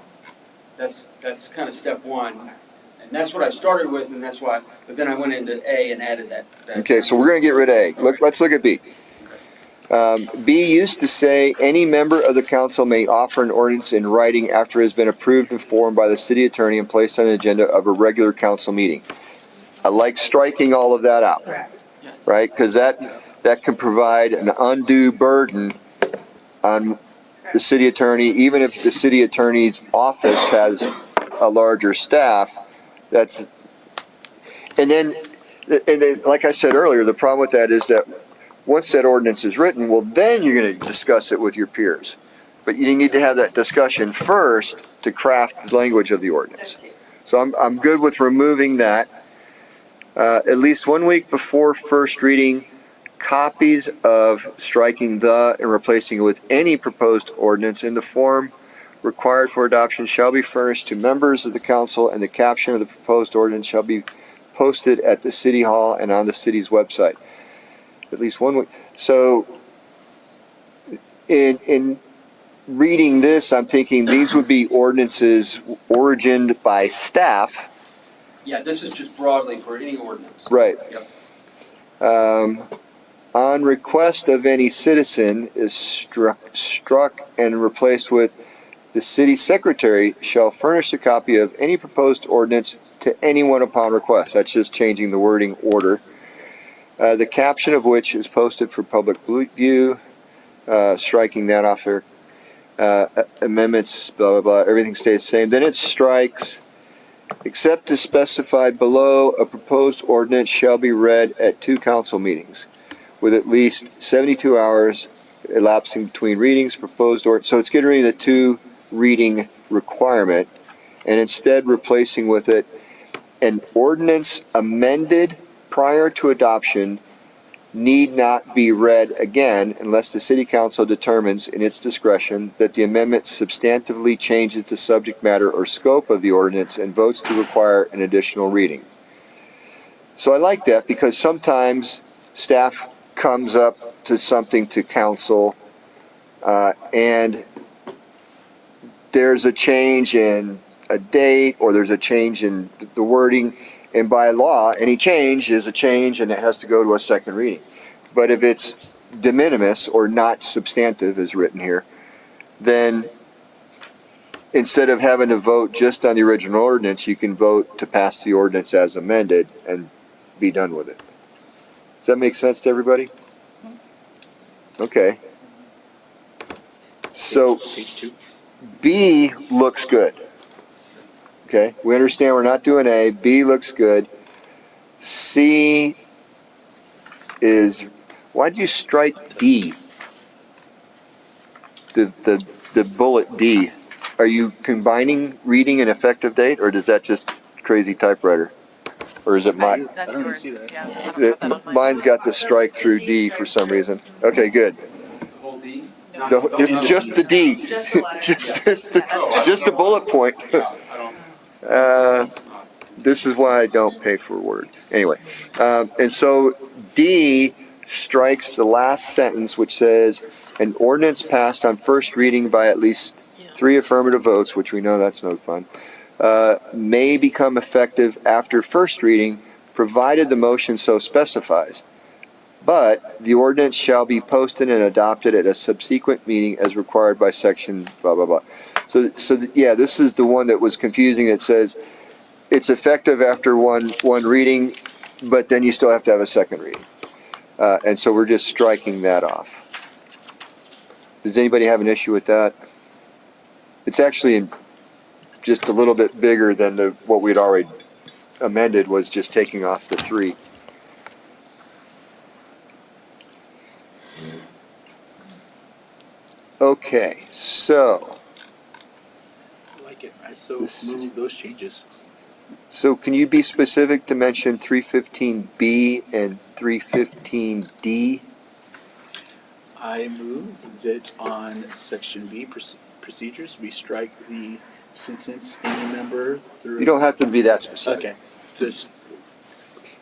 That's kind of step one. And that's what I started with, and that's why, but then I went into A and added that. okay, so we're gonna get rid of A. Let's look at B. B used to say, any member of the council may offer an ordinance in writing after it has been approved and formed by the city attorney and placed on the agenda of a regular council meeting. I like striking all of that out, Correct. right? Because that can provide an undue burden on the city attorney, even if the city attorney's office has a larger staff. And then, like I said earlier, the problem with that is that once that ordinance is written, well, then you're going to discuss it with your peers. But you need to have that discussion first to craft the language of the ordinance. So I'm good with removing that. At least 1 week before first reading, copies of striking the and replacing it with any proposed ordinance in the form required for adoption shall be furnished to members of the council, and the caption of the proposed ordinance shall be posted at the city hall and on the city's website. At least 1 week. So in reading this, I'm thinking these would be ordinances origined by staff. Yeah, this is just broadly for any ordinance. Right. Yep. On request of any citizen is struck and replaced with the city secretary shall furnish a copy of any proposed ordinance to anyone upon request. That's just changing the wording order. The caption of which is posted for public view, striking that off there. Amendments, blah, blah, blah, everything stays the same. Then it strikes, except as specified below, a proposed ordinance shall be read at 2 council meetings, with at least 72 hours elapsing between readings, proposed ordinance. So it's getting rid of the 2 reading requirement, and instead replacing with it an ordinance amended prior to adoption need not be read again unless the city council determines in its discretion that the amendment substantively changes the subject matter or scope of the ordinance and votes to require an additional reading. So I like that because sometimes staff comes up to something to council and there's a change in a date or there's a change in the wording, and by law any change is a change and it has to go to a second reading. But if it's de minimis or not substantive as written here, then instead of having to vote just on the original ordinance, you can vote to pass the ordinance as amended and be done with it. Does that make sense to everybody? Okay. So Page 2. B looks good. Okay, we understand we're not doing A. B looks good. C is, why did you strike D? The bullet D. Are you combining reading and effective date, or does that just crazy typewriter? Or is it mine? That's I don't yours, see that. yeah. I have that on mine. Mine's got the strike through D for some reason. Okay, good. The whole D? Just the D. Just the letter. just the bullet point. This is why I don't pay for Word. Anyway, and so D strikes the last sentence, which says, an ordinance passed on first reading by at least 3 affirmative votes, which we know that's no fun, may become effective after first reading, provided the motion so specifies. But the ordinance shall be posted and adopted at a subsequent meeting as required by section blah, blah, blah. So yeah, this is the one that was confusing. It says it's effective after one reading, but then you still have to have a second reading. And so we're just striking that off. Does anybody have an issue with that? It's actually just a little bit bigger than what we'd already amended, was just taking off the 3. Okay, so, I like it. I so This- move those changes. so can you be specific to mention 315B and 315D? I move that on section B, procedures, we strike the sentence any member through. You don't have to be that specific. Okay, just,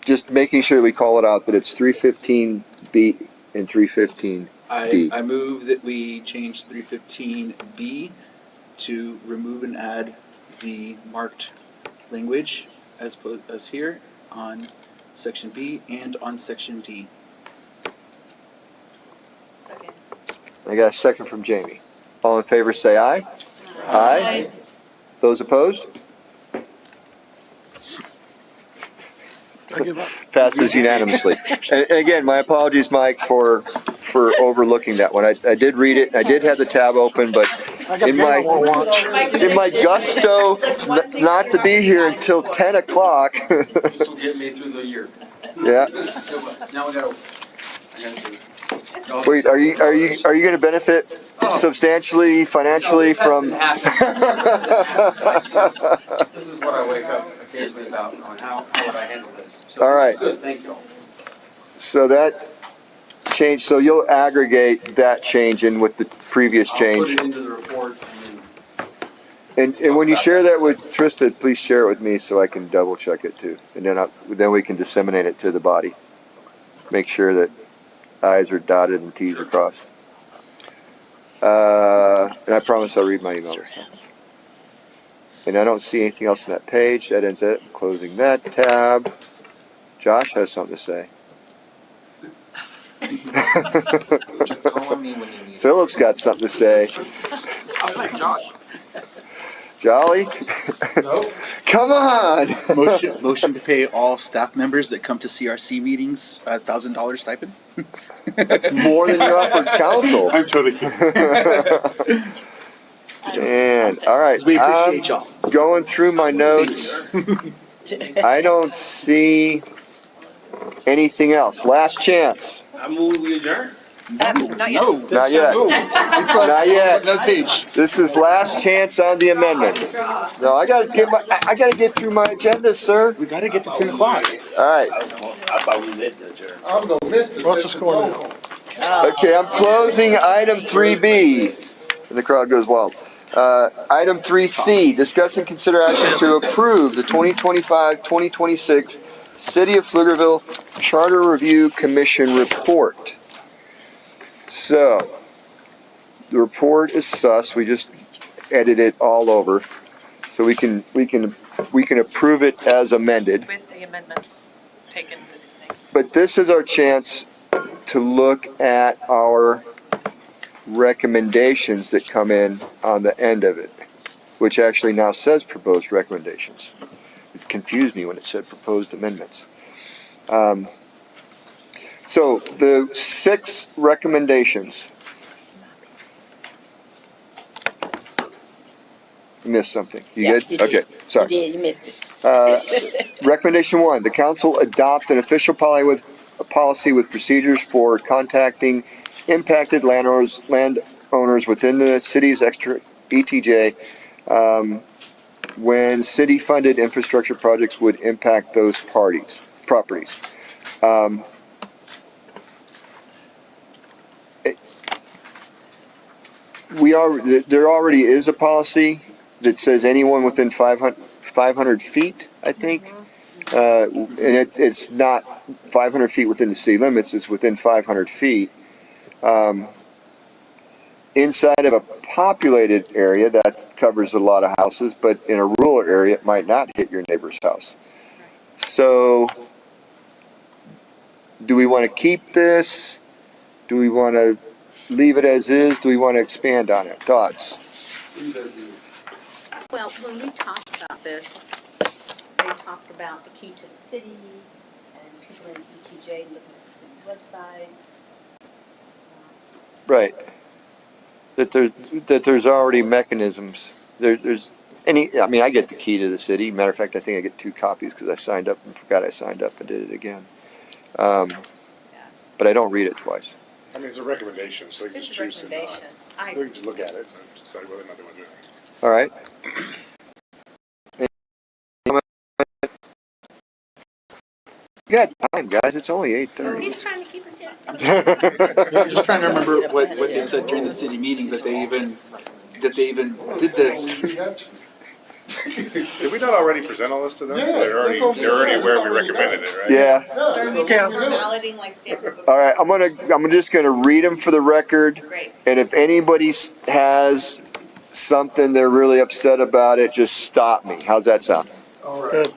Just making sure we call it out that it's 315B and 315D. I move that we change 315B to remove and add the marked language as here on section B and on section D. Second. I got a second from Jamie. All in favor say aye. Aye. Those opposed? I give up. Passes unanimously. And again, my apologies, Mike, for overlooking that one. I did read it. I did have the tab open, but in my gusto not to be here until 10 o'clock. This will get me through the year. Yeah. Now I gotta do. Wait, are you going to benefit substantially financially from? This is what I wake up occasionally about on how would I handle this. So All right. Good, thank you. So that change. So you'll aggregate that change in with the previous change. I'll put it into the report and And when you share that with Trista, please share it with me so I can double check it too, and then we can disseminate it to the body. Make sure that I's are dotted and T's are crossed. And I promise I'll read my email this time. And I don't see anything else on that page. That ends it. I'm closing that tab. Josh has something to say. Just call on me when you need it. Philip's got something to say. Josh. Jolly? Nope. Come on! Motion to pay all staff members that come to CRC meetings $1,000 stipend. That's more than you offered council. I'm totally kidding. And, all right. We appreciate y'all. Going through my notes. I don't see anything else. Last chance. I move we adjourn. Not yet. No. Not yet. Not yet. Another page. This is last chance on the amendments. No, I gotta get through my agenda, sir. We gotta get to 10 o'clock. All right. I thought we was at the adjourn. I'm gonna miss this. What's the score now? Okay, I'm closing item 3B. And the crowd goes wild. Item 3C, discuss and consider action to approve the 2025-2026 City of Pflugerville Charter Review Commission report. So, the report is sus. We just edited it all over, so we can approve it as amended. With the amendments taken this evening. But this is our chance to look at our recommendations that come in on the end of it, which actually now says proposed recommendations. It confused me when it said proposed amendments. So the 6 recommendations. Missed something. You Yeah, good? you did. Okay, sorry. You did, you missed it. Recommendation 1, the council adopt an official policy with procedures for contacting impacted landowners within the city's extra ETJ when city-funded infrastructure projects would impact those properties. There already is a policy that says anyone within 500 feet, I think. And it's not 500 feet within the city limits, it's within 500 feet. Inside of a populated area, that covers a lot of houses, but in a rural area, it might not hit your neighbor's house. So, do we want to keep this? Do we want to leave it as is? Do we want to expand on it? Thoughts? Well, when we talked about this, they talked about the key to the city and people in ETJ looking at the city's website. Right. That there's already mechanisms. There's any. I mean, I get the key to the city. Matter of fact, I think I get 2 copies because I signed up and forgot I signed up and did it again. But I don't read it twice. I mean, it's a recommendation, so you can It's a choose to not. recommendation. We can just look at it and decide whether or not they want to do it. All right. You got time, guys. It's only 8:30. He's trying to keep us here. I'm just trying to remember what they said during the city meeting, that they even did this. Did we not already present all this to them? So they're already aware we recommended it, right? Yeah. So are we balloting like Stanford? All right. I'm just gonna read them for the record. Great. And if anybody has something they're really upset about it, just stop me. How's that sound? All right. Good.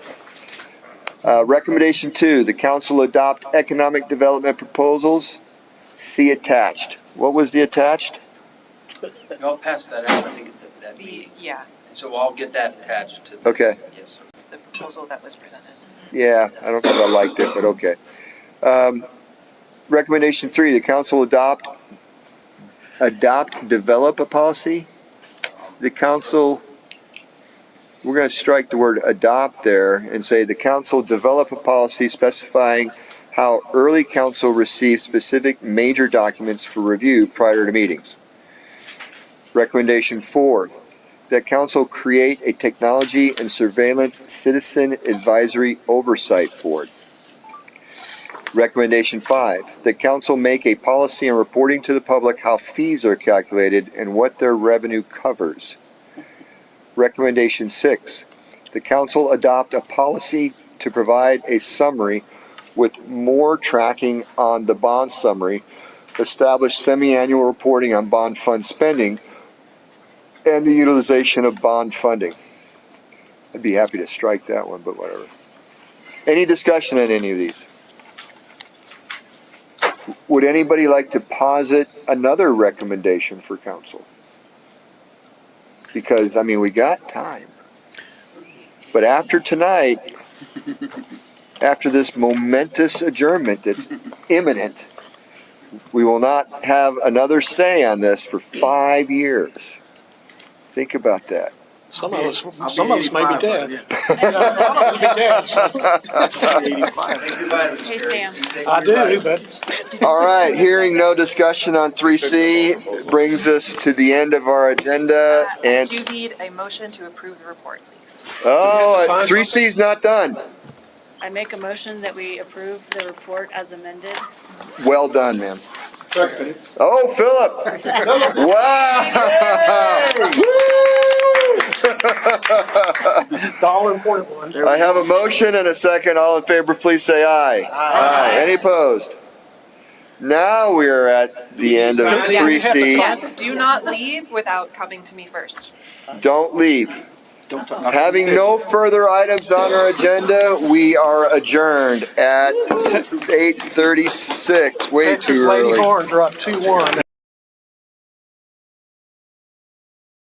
Recommendation 2, the council adopt economic development proposals. See attached. What was the attached? Y'all passed that out, I think, at that meeting. Yeah, So I'll get that attached to this. Okay. Yes, sir. it's the proposal that was presented. Yeah, I don't think I liked it, but okay. Recommendation 3, the council adopt, develop a policy. The council, we're going to strike the word adopt there and say the council develop a policy specifying how early council receives specific major documents for review prior to meetings. Recommendation 4, that council create a technology and surveillance citizen advisory oversight board. Recommendation 5, that council make a policy and reporting to the public how fees are calculated and what their revenue covers. Recommendation 6, the council adopt a policy to provide a summary with more tracking on the bond summary, establish semi-annual reporting on bond fund spending, and the utilization of bond funding. I'd be happy to strike that one, but whatever. Any discussion on any of these? Would anybody like to posit another recommendation for council? Because, I mean, we got time. But after tonight, after this momentous adjournment that's imminent, we will not have another say on this for 5 years. Think about that. Some of us may be dead. Some of us may be dead. Hey, Sam. I do, but. All right, hearing no discussion on 3C brings us to the end of our agenda. I And do need a motion to approve the report, please. oh, 3C's not done. I make a motion that we approve the report as amended. Well done, ma'am. Oh, Philip. Wow. The all-important one. I have a motion and a second. All in favor, please say aye. Aye. Any opposed? Now we are at the end of 3C. Yes, do not leave without coming to me first. Don't leave. Having no further items on our agenda, we are adjourned at 8:36. Way Texas too Lady early. Horn dropped 2-1.